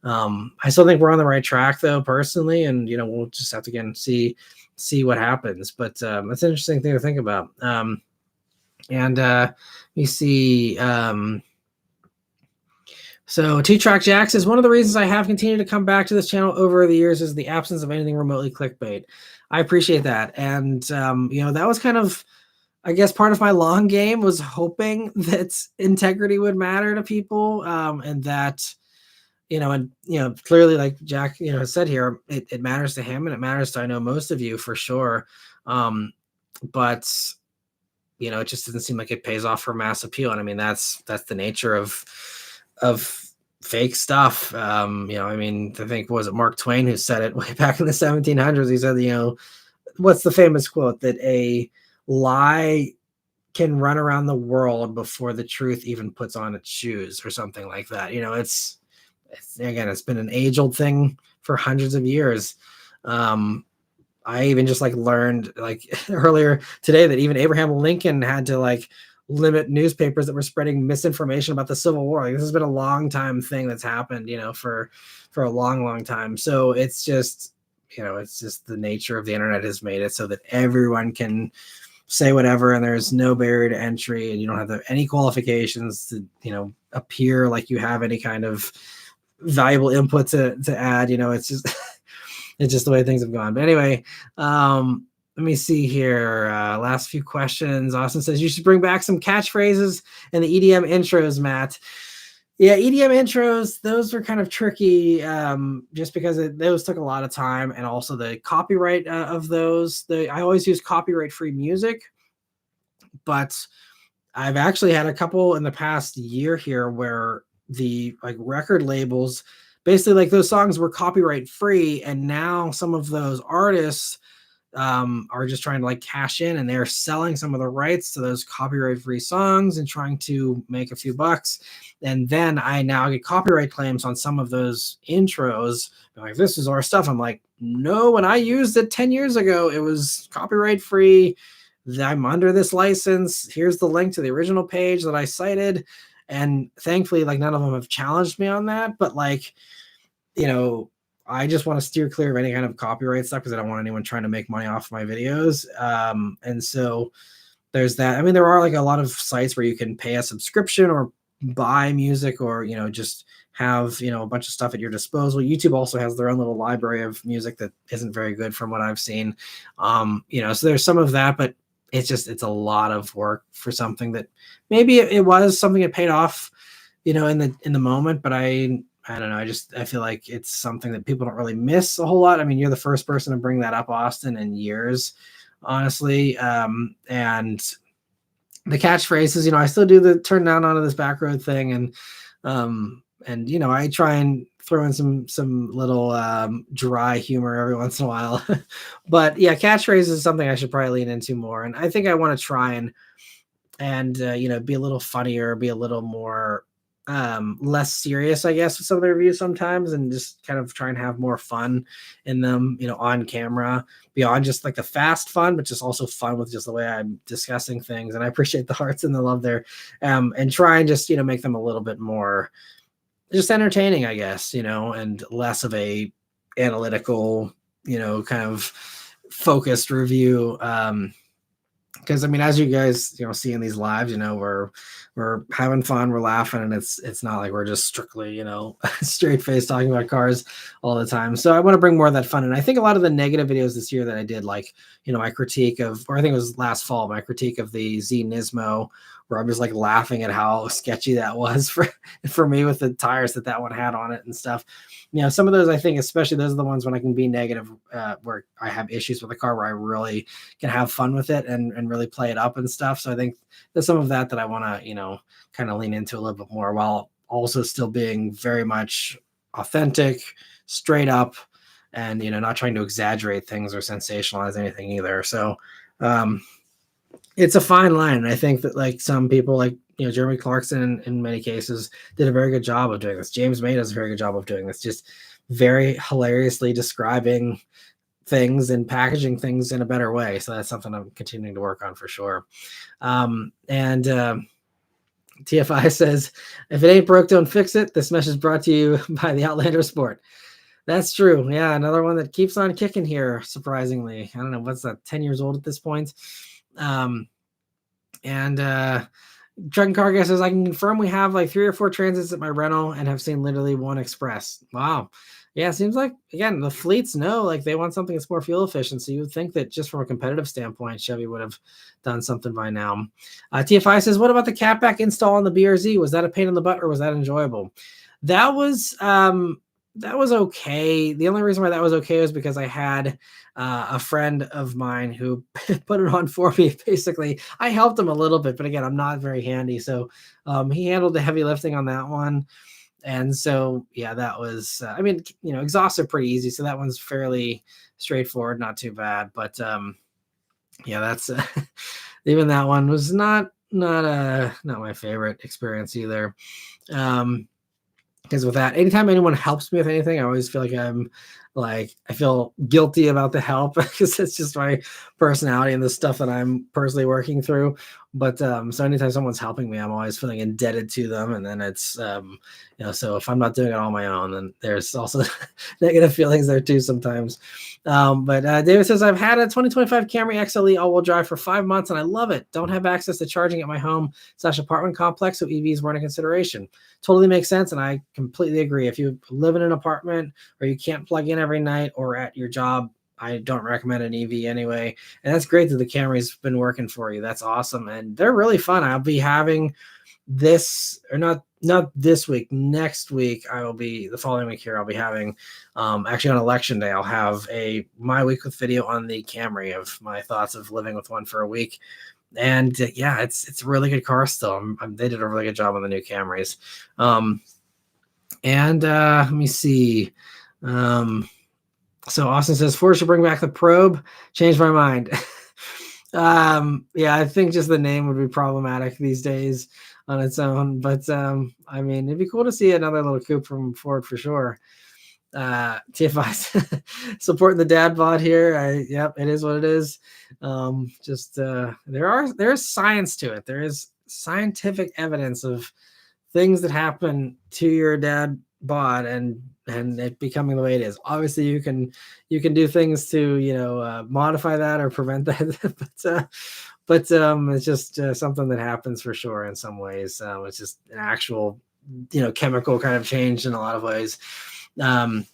I still think we're on the right track, though, personally, and we'll just have to again see what happens. But it's an interesting thing to think about. And you see. So T-Track Jack says, one of the reasons I have continued to come back to this channel over the years is the absence of anything remotely clickbait. I appreciate that. And, that was kind of, I guess, part of my long game, was hoping that integrity would matter to people, and that, clearly, like Jack, has said here, it matters to him, and it matters to, I know, most of you for sure. But, it just doesn't seem like it pays off for mass appeal. And I mean, that's the nature of fake stuff. I think, was it Mark Twain who said it way back in the 1700s? He said, what's the famous quote, that a lie can run around the world before the truth even puts on its shoes, or something like that. It's again, it's been an age-old thing for hundreds of years. I even just learned earlier today that even Abraham Lincoln had to limit newspapers that were spreading misinformation about the Civil War. This has been a long time thing that's happened, for a long, long time. So it's just, it's just the nature of the internet has made it so that everyone can say whatever, and there's no barrier to entry, and you don't have any qualifications to, appear like you have any kind of valuable input to add. It's just, it's just the way things have gone. But anyway, let me see here. Last few questions. Austin says, you should bring back some catchphrases and the EDM intros, Matt. Yeah, EDM intros, those were kind of tricky, just because those took a lot of time, and also the copyright of those. I always use copyright-free music, but I've actually had a couple in the past year here where the record labels, basically those songs were copyright free, and now some of those artists are just trying to cash in, and they're selling some of the rights to those copyright free songs and trying to make a few bucks. And then I now get copyright claims on some of those intros. They're this is our stuff. I'm like, no, when I used it 10 years ago, it was copyright free. I'm under this license. Here's the link to the original page that I cited. And thankfully, none of them have challenged me on that. But I just want to steer clear of any kind of copyright stuff, because I don't want anyone trying to make money off my videos. And so there's that. I mean, there are a lot of sites where you can pay a subscription or buy music, or, just have, a bunch of stuff at your disposal. YouTube also has their own little library of music that isn't very good from what I've seen. So there's some of that, but it's a lot of work for something that maybe it was something that paid off, in the moment, but I don't know. I feel like it's something that people don't really miss a whole lot. I mean, you're the first person to bring that up, Austin, in years, honestly. And the catchphrases, I still do the turn down onto this back road thing. And I try and throw in some little dry humor every once in a while. But yeah, catchphrases is something I should probably lean into more. And I think I want to try and be a little funnier, be a little more less serious, I guess, with some of the reviews sometimes, and just kind of try and have more fun in them, on camera, beyond just the fast fun, but just also fun with just the way I'm discussing things. And I appreciate the hearts and the love there, and try and just, make them a little bit more just entertaining, I guess, and less of a analytical, kind of focused review. because I mean, as you guys see in these lives, we're having fun, we're laughing, and it's not like we're just strictly straight face talking about cars all the time. So I want to bring more of that fun. And I think a lot of the negative videos this year that I did, like my critique of, or I think it was last fall, my critique of the Z Nismo, where I was like laughing at how sketchy that was for me with the tires that one had on it and stuff. Some of those, I think, especially those are the ones when I can be negative, where I have issues with the car, where I really can have fun with it and really play it up and stuff. So I think there's some of that I want to, kind of lean into a little bit more, while also still being very much authentic, straight up, and, not trying to exaggerate things or sensationalize anything either. So it's a fine line. I think that like some people, like, Jeremy Clarkson in many cases did a very good job of doing this. James May does a very good job of doing this, just very hilariously describing things and packaging things in a better way. So that's something I'm continuing to work on for sure. And TFI says, if it ain't broke, don't fix it. This message brought to you by the Outlander Sport. That's true. Yeah, another one that keeps on kicking here, surprisingly. I don't know, what's that, 10 years old at this point? Truck and Car Guy says, I can confirm we have like 3 or 4 transits at my rental and have seen literally 1 express. Wow. Yeah, it seems like, again, the fleets know, like, they want something that's more fuel efficient. So you would think that just from a competitive standpoint, Chevy would have done something by now. TFI says, what about the catback install on the BRZ? Was that a pain in the butt or was that enjoyable? That was okay. The only reason why that was okay was because I had a friend of mine who put it on for me. Basically, I helped him a little bit, but again, I'm not very handy. So he handled the heavy lifting on that one. And so, yeah, that was, I mean, exhausts are pretty easy. So that one's fairly straightforward, not too bad. But yeah, that's even that one was not my favorite experience either. Because with that, anytime anyone helps me with anything, I always feel like I feel guilty about the help, because it's just my personality and the stuff that I'm personally working through. But so anytime someone's helping me, I'm always feeling indebted to them. And then it's so if I'm not doing it on my own, then there's also negative feelings there too sometimes. But David says, I've had a 2025 Camry XLE all-wheel drive for 5 months and I love it. Don't have access to charging at my home/apartment complex, so EVs weren't a consideration. Totally makes sense, and I completely agree. If you live in an apartment or you can't plug in every night, or at your job, I don't recommend an EV anyway. And that's great that the Camry's been working for you. That's awesome, and they're really fun. I'll be having this, or not this week, next week. The following week here, I'll be having actually on election day, I'll have my week with video on the Camry of my thoughts of living with one for a week. And yeah, it's a really good car still. They did a really good job on the new Camrys. Let me see. So Austin says, Ford should bring back the Probe. Changed my mind. Yeah, I think just the name would be problematic these days on its own. But I mean, it'd be cool to see another little coupe from Ford for sure. TFI supporting the dad bod here. Yep, it is what it is. There's science to it. There is scientific evidence of things that happen to your dad bod and it becoming the way it is. Obviously you can do things to modify that or prevent that, but it's just something that happens for sure in some ways. It's just an actual chemical kind of change in a lot of ways. Austin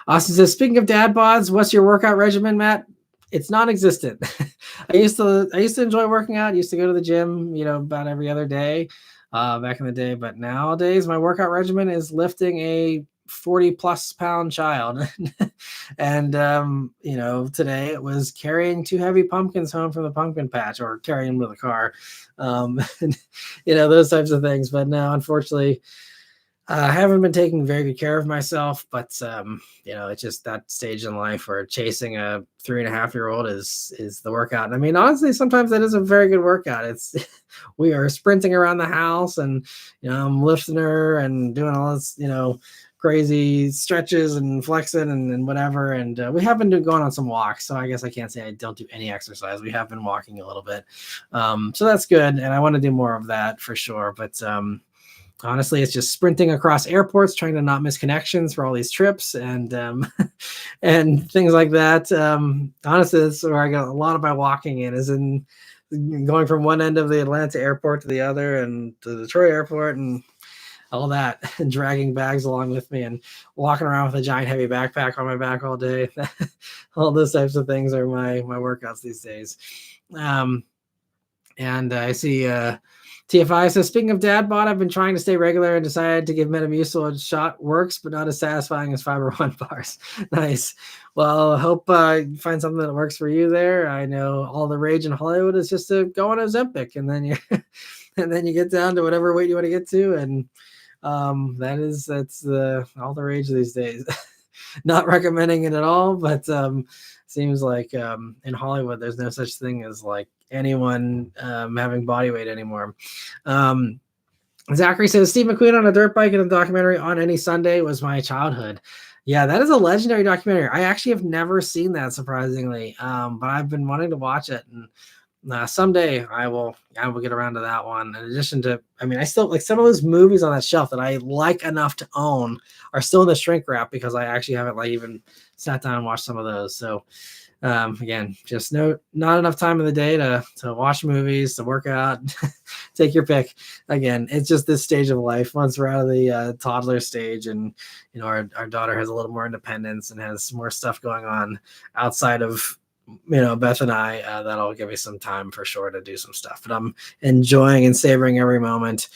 says, speaking of dad bods, what's your workout regimen, Matt? It's non-existent. I used to enjoy working out. I used to go to the gym, about every other day back in the day. But nowadays my workout regimen is lifting a 40+ pound child. And, today it was carrying 2 heavy pumpkins home from the pumpkin patch, or carrying them to the car. Those types of things. But no, unfortunately, I haven't been taking very good care of myself, but it's just that stage in life where chasing a 3.5-year-old is the workout. And I mean, honestly, sometimes that is a very good workout. We are sprinting around the house, and I'm lifting her and doing all this, crazy stretches and flexing and whatever. And we have been going on some walks, so I guess I can't say I don't do any exercise. We have been walking a little bit, so that's good, and I want to do more of that for sure. But honestly, it's just sprinting across airports, trying to not miss connections for all these trips and and things like that. Honestly, that's where I got a lot of my walking in, is in going from one end of the Atlanta airport to the other, and to the Detroit airport, and all that, and dragging bags along with me, and walking around with a giant heavy backpack on my back all day. All those types of things are my workouts these days. Um, and I see TFI says, speaking of dad bod, I've been trying to stay regular and decided to give Metamucil a shot. Works, but not as satisfying as Fiber One bars. Nice. Well, I hope you find something that works for you there. I know all the rage in Hollywood is just to go on Ozempic, and then you and then you get down to whatever weight you want to get to, and that's all the rage these days. Not recommending it at all, but seems like in Hollywood there's no such thing as like anyone having body weight anymore. Zachary says Steve McQueen on a dirt bike in a documentary on any Sunday was my childhood. Yeah, that is a legendary documentary. I actually have never seen that, surprisingly, but I've been wanting to watch it, and someday I will get around to that one. In addition to, I mean, I still like some of those movies on that shelf that I like enough to own are still in the shrink wrap, because I actually haven't like even sat down and watched some of those. So again, just not enough time in the day to watch movies, to work out, take your pick. Again, it's just this stage of life. Once we're out of the toddler stage, and our daughter has a little more independence and has more stuff going on outside of Beth and I, that'll give me some time for sure to do some stuff. But I'm enjoying and savoring every moment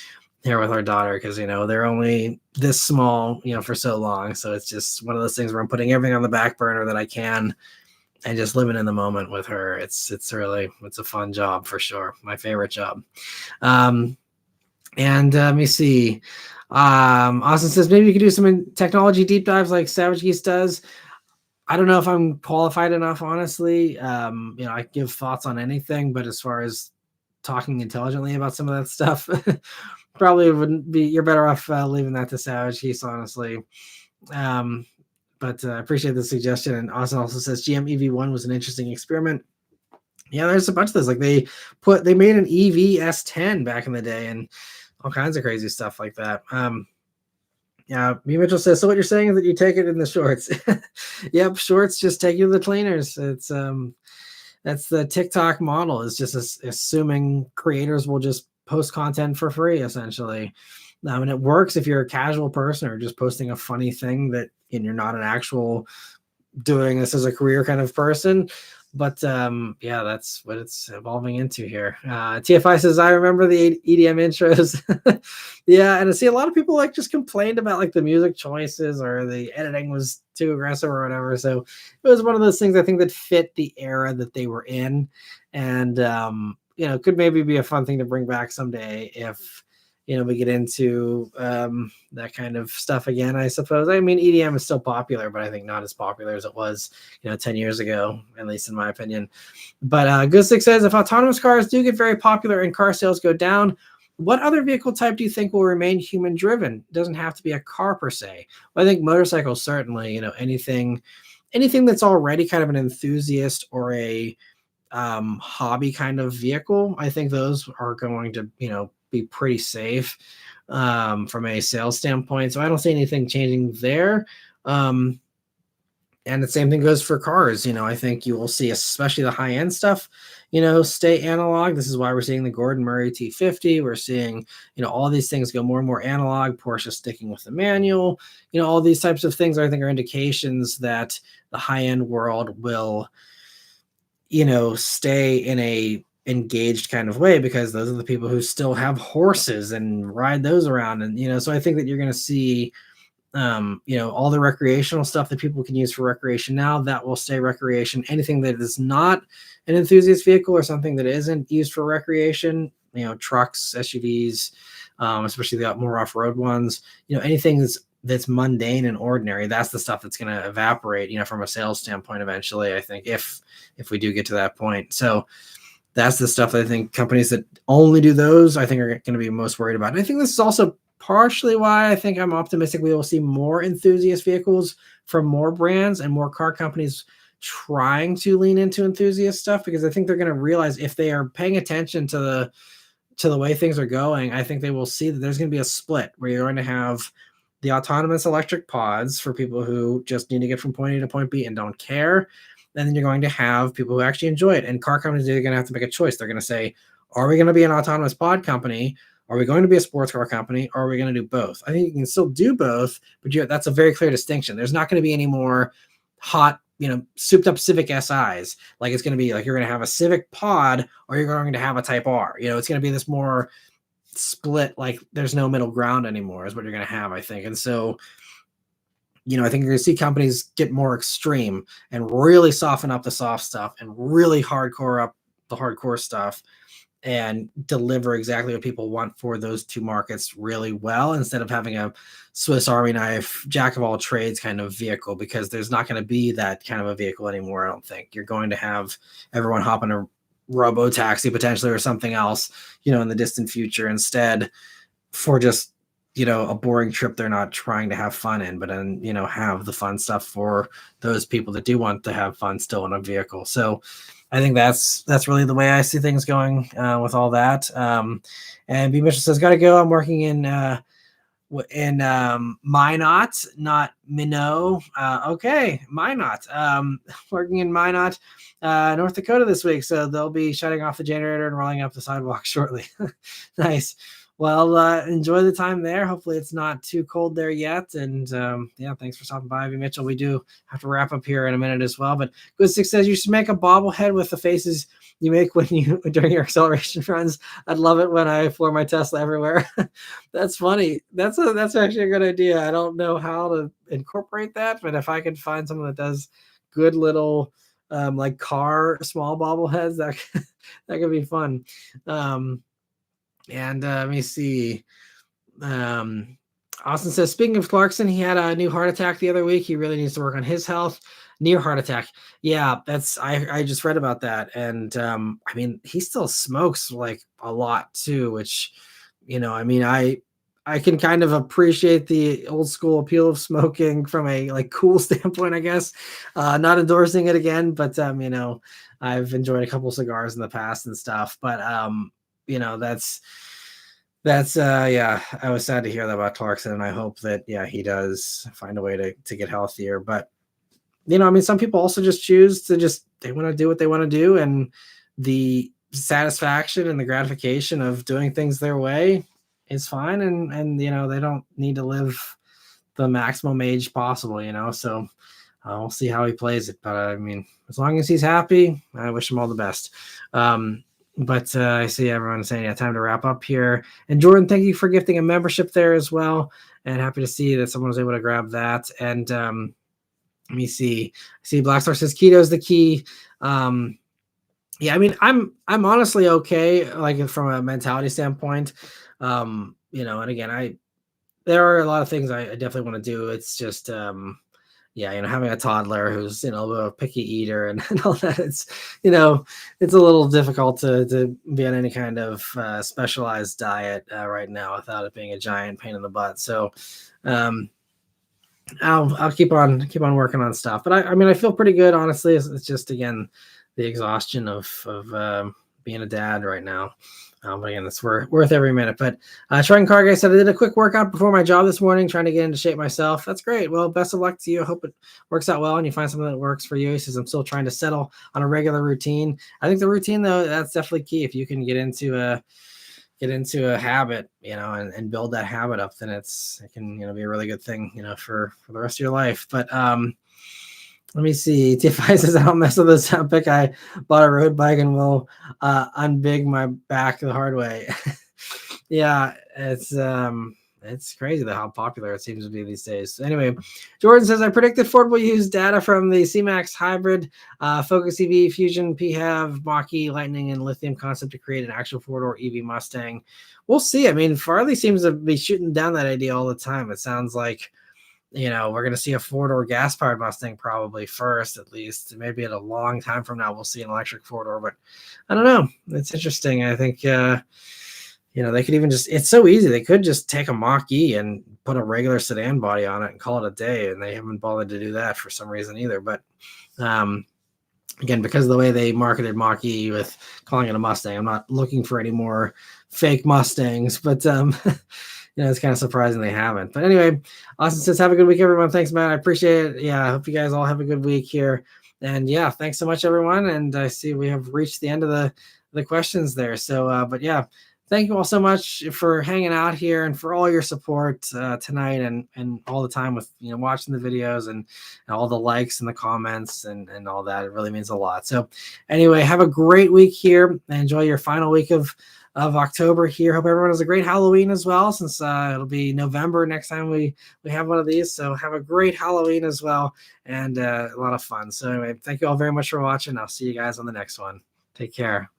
here with our daughter, because they're only this small for so long. So it's just one of those things where I'm putting everything on the back burner that I can, and just living in the moment with her. It's a fun job for sure, my favorite job. And let me see, Austin says maybe you could do some technology deep dives like Savage Geese does. I don't know if I'm qualified enough, honestly. I give thoughts on anything, but as far as talking intelligently about some of that stuff, probably wouldn't be. You're better off leaving that to Savage Geese, honestly. But I appreciate the suggestion. And Austin also says GM EV1 was an interesting experiment. Yeah, there's a bunch of those. Like they made an EV S10 back in the day, and all kinds of crazy stuff like that. Yeah, B. Mitchell says, so what you're saying is that you take it in the shorts. Yep, shorts just take you to the cleaners. It's that's the TikTok model, is just assuming creators will just post content for free, essentially. And it works if you're a casual person or just posting a funny thing and you're not an actual doing this as a career kind of person. But yeah, that's what it's evolving into here. TFI says, I remember the EDM intros. Yeah, and I see a lot of people like just complained about like the music choices or the editing was too aggressive or whatever. So it was one of those things I think that fit the era that they were in. And could maybe be a fun thing to bring back someday if we get into that kind of stuff again, I suppose. I mean, EDM is still popular, but I think not as popular as it was, 10 years ago, at least in my opinion. But Good Stick says, if autonomous cars do get very popular and car sales go down, what other vehicle type do you think will remain human driven? It doesn't have to be a car per se. Well, I think motorcycles, certainly, anything that's already kind of an enthusiast or a hobby kind of vehicle, I think those are going to, be pretty safe from a sales standpoint. So I don't see anything changing there. And the same thing goes for cars. I think you will see, especially the high end stuff, stay analog. This is why we're seeing the Gordon Murray T50. We're seeing, all these things go more and more analog. Porsche sticking with the manual. All these types of things I think are indications that the high end world will, stay in a engaged kind of way, because those are the people who still have horses and ride those around. And, so I think that you're going to see, all the recreational stuff that people can use for recreation now, that will stay recreation. Anything that is not an enthusiast vehicle or something that isn't used for recreation, trucks, SUVs, especially the more off-road ones, anything that's mundane and ordinary, that's the stuff that's going to evaporate, from a sales standpoint eventually, I think, if we do get to that point. So that's the stuff that I think companies that only do those, I think, are going to be most worried about. And I think this is also partially why I think I'm optimistic we will see more enthusiast vehicles from more brands and more car companies trying to lean into enthusiast stuff, because I think they're going to realize if they are paying attention to to the way things are going, I think they will see that there's going to be a split where you're going to have the autonomous electric pods for people who just need to get from point A to point B and don't care. And then you're going to have people who actually enjoy it. And car companies are going to have to make a choice. They're going to say, are we going to be an autonomous pod company? Are we going to be a sports car company? Or are we going to do both? I think you can still do both, but that's a very clear distinction. There's not going to be any more hot, souped up Civic SIs. Like it's going to be like you're going to have a Civic pod or you're going to have a Type R. It's going to be this more split, like there's no middle ground anymore is what you're going to have, I think. And so, I think you're going to see companies get more extreme and really soften up the soft stuff and really hardcore up the hardcore stuff and deliver exactly what people want for those two markets really well, instead of having a Swiss Army knife, jack of all trades kind of vehicle, because there's not going to be that kind of a vehicle anymore. I don't think you're going to have everyone hop on a Robotaxi potentially or something else, in the distant future instead, for just, a boring trip they're not trying to have fun in, but then, have the fun stuff for those people that do want to have fun still in a vehicle. So I think that's really the way I see things going with all that. And B. Mitchell says, got to go. I'm working in Minot, not Minot. Okay, Minot. Working in Minot, North Dakota this week. So they'll be shutting off the generator and rolling up the sidewalk shortly. Nice. Well, enjoy the time there. Hopefully it's not too cold there yet. And thanks for stopping by, B. Mitchell. We do have to wrap up here in a minute as well. But Good Six says you should make a bobblehead with the faces you make during your acceleration runs. I'd love it when I floor my Tesla everywhere. That's funny. That's actually a good idea. I don't know how to incorporate that, but if I could find someone that does good little like car small bobbleheads, that could be fun. And let me see. Austin says, speaking of Clarkson, he had a new heart attack the other week. He really needs to work on his health. Near heart attack. Yeah, I just read about that. And he still smokes like a lot too, which, I can kind of appreciate the old school appeal of smoking from a like cool standpoint, I guess. Not endorsing it again, but I've enjoyed a couple cigars in the past and stuff. But that's I was sad to hear that about Clarkson, and I hope that he does find a way to get healthier. But some people also just choose to they want to do what they want to do, and the satisfaction and the gratification of doing things their way is fine, and they don't need to live the maximum age possible, so we'll see how he plays it. But as long as he's happy, I wish him all the best. But I see everyone saying, time to wrap up here. And Jordan, thank you for gifting a membership there as well. And happy to see that someone was able to grab that. And let me see. I see Blackstar says keto is the key. I'm honestly okay, like from a mentality standpoint. And again, there are a lot of things I definitely want to do. It's just having a toddler who's a picky eater and all that, it's it's a little difficult to be on any kind of specialized diet right now without it being a giant pain in the butt. So I'll keep on working on stuff. But I feel pretty good, honestly. It's just, again, the exhaustion of being a dad right now. But again, it's worth every minute. But Shrine Car Guy said, I did a quick workout before my job this morning, trying to get into shape myself. That's great. Well, best of luck to you. I hope it works out well and you find something that works for you. He says, I'm still trying to settle on a regular routine. I think the routine, though, that's definitely key. If you can get into a habit, and build that habit up, then it can, be a really good thing, for the rest of your life. But let me see. TFI says, I don't mess with this topic. I bought a road bike and will unbig my back the hard way. Yeah, it's crazy how popular it seems to be these days. Anyway, Jordan says, I predicted Ford will use data from the C-Max hybrid, Focus EV, Fusion, PHEV, Mach-E, Lightning, and Lithium concept to create an actual four-door EV Mustang. We'll see. Farley seems to be shooting down that idea all the time. It sounds like we're going to see a four-door gas-powered Mustang probably first, at least. Maybe at a long time from now, we'll see an electric four-door, but I don't know. It's interesting. I think, they could even it's so easy. They could just take a Mach-E and put a regular sedan body on it and call it a day, and they haven't bothered to do that for some reason either. But again, because of the way they marketed Mach-E with calling it a Mustang. I'm not looking for any more fake Mustangs, but it's kind of surprising they haven't. But anyway, Austin says, have a good week, everyone. Thanks, Matt. I appreciate it. Yeah, I hope you guys all have a good week here. And yeah, thanks so much, everyone. And I see we have reached the end of the questions there. So, but yeah, thank you all so much for hanging out here and for all your support tonight and all the time with watching the videos and all the likes and the comments and all that. It really means a lot. So anyway, have a great week here and enjoy your final week of October here. Hope everyone has a great Halloween as well, since it'll be November next time we have one of these. So have a great Halloween as well, and a lot of fun. So anyway, thank you all very much for watching. I'll see you guys on the next one. Take care.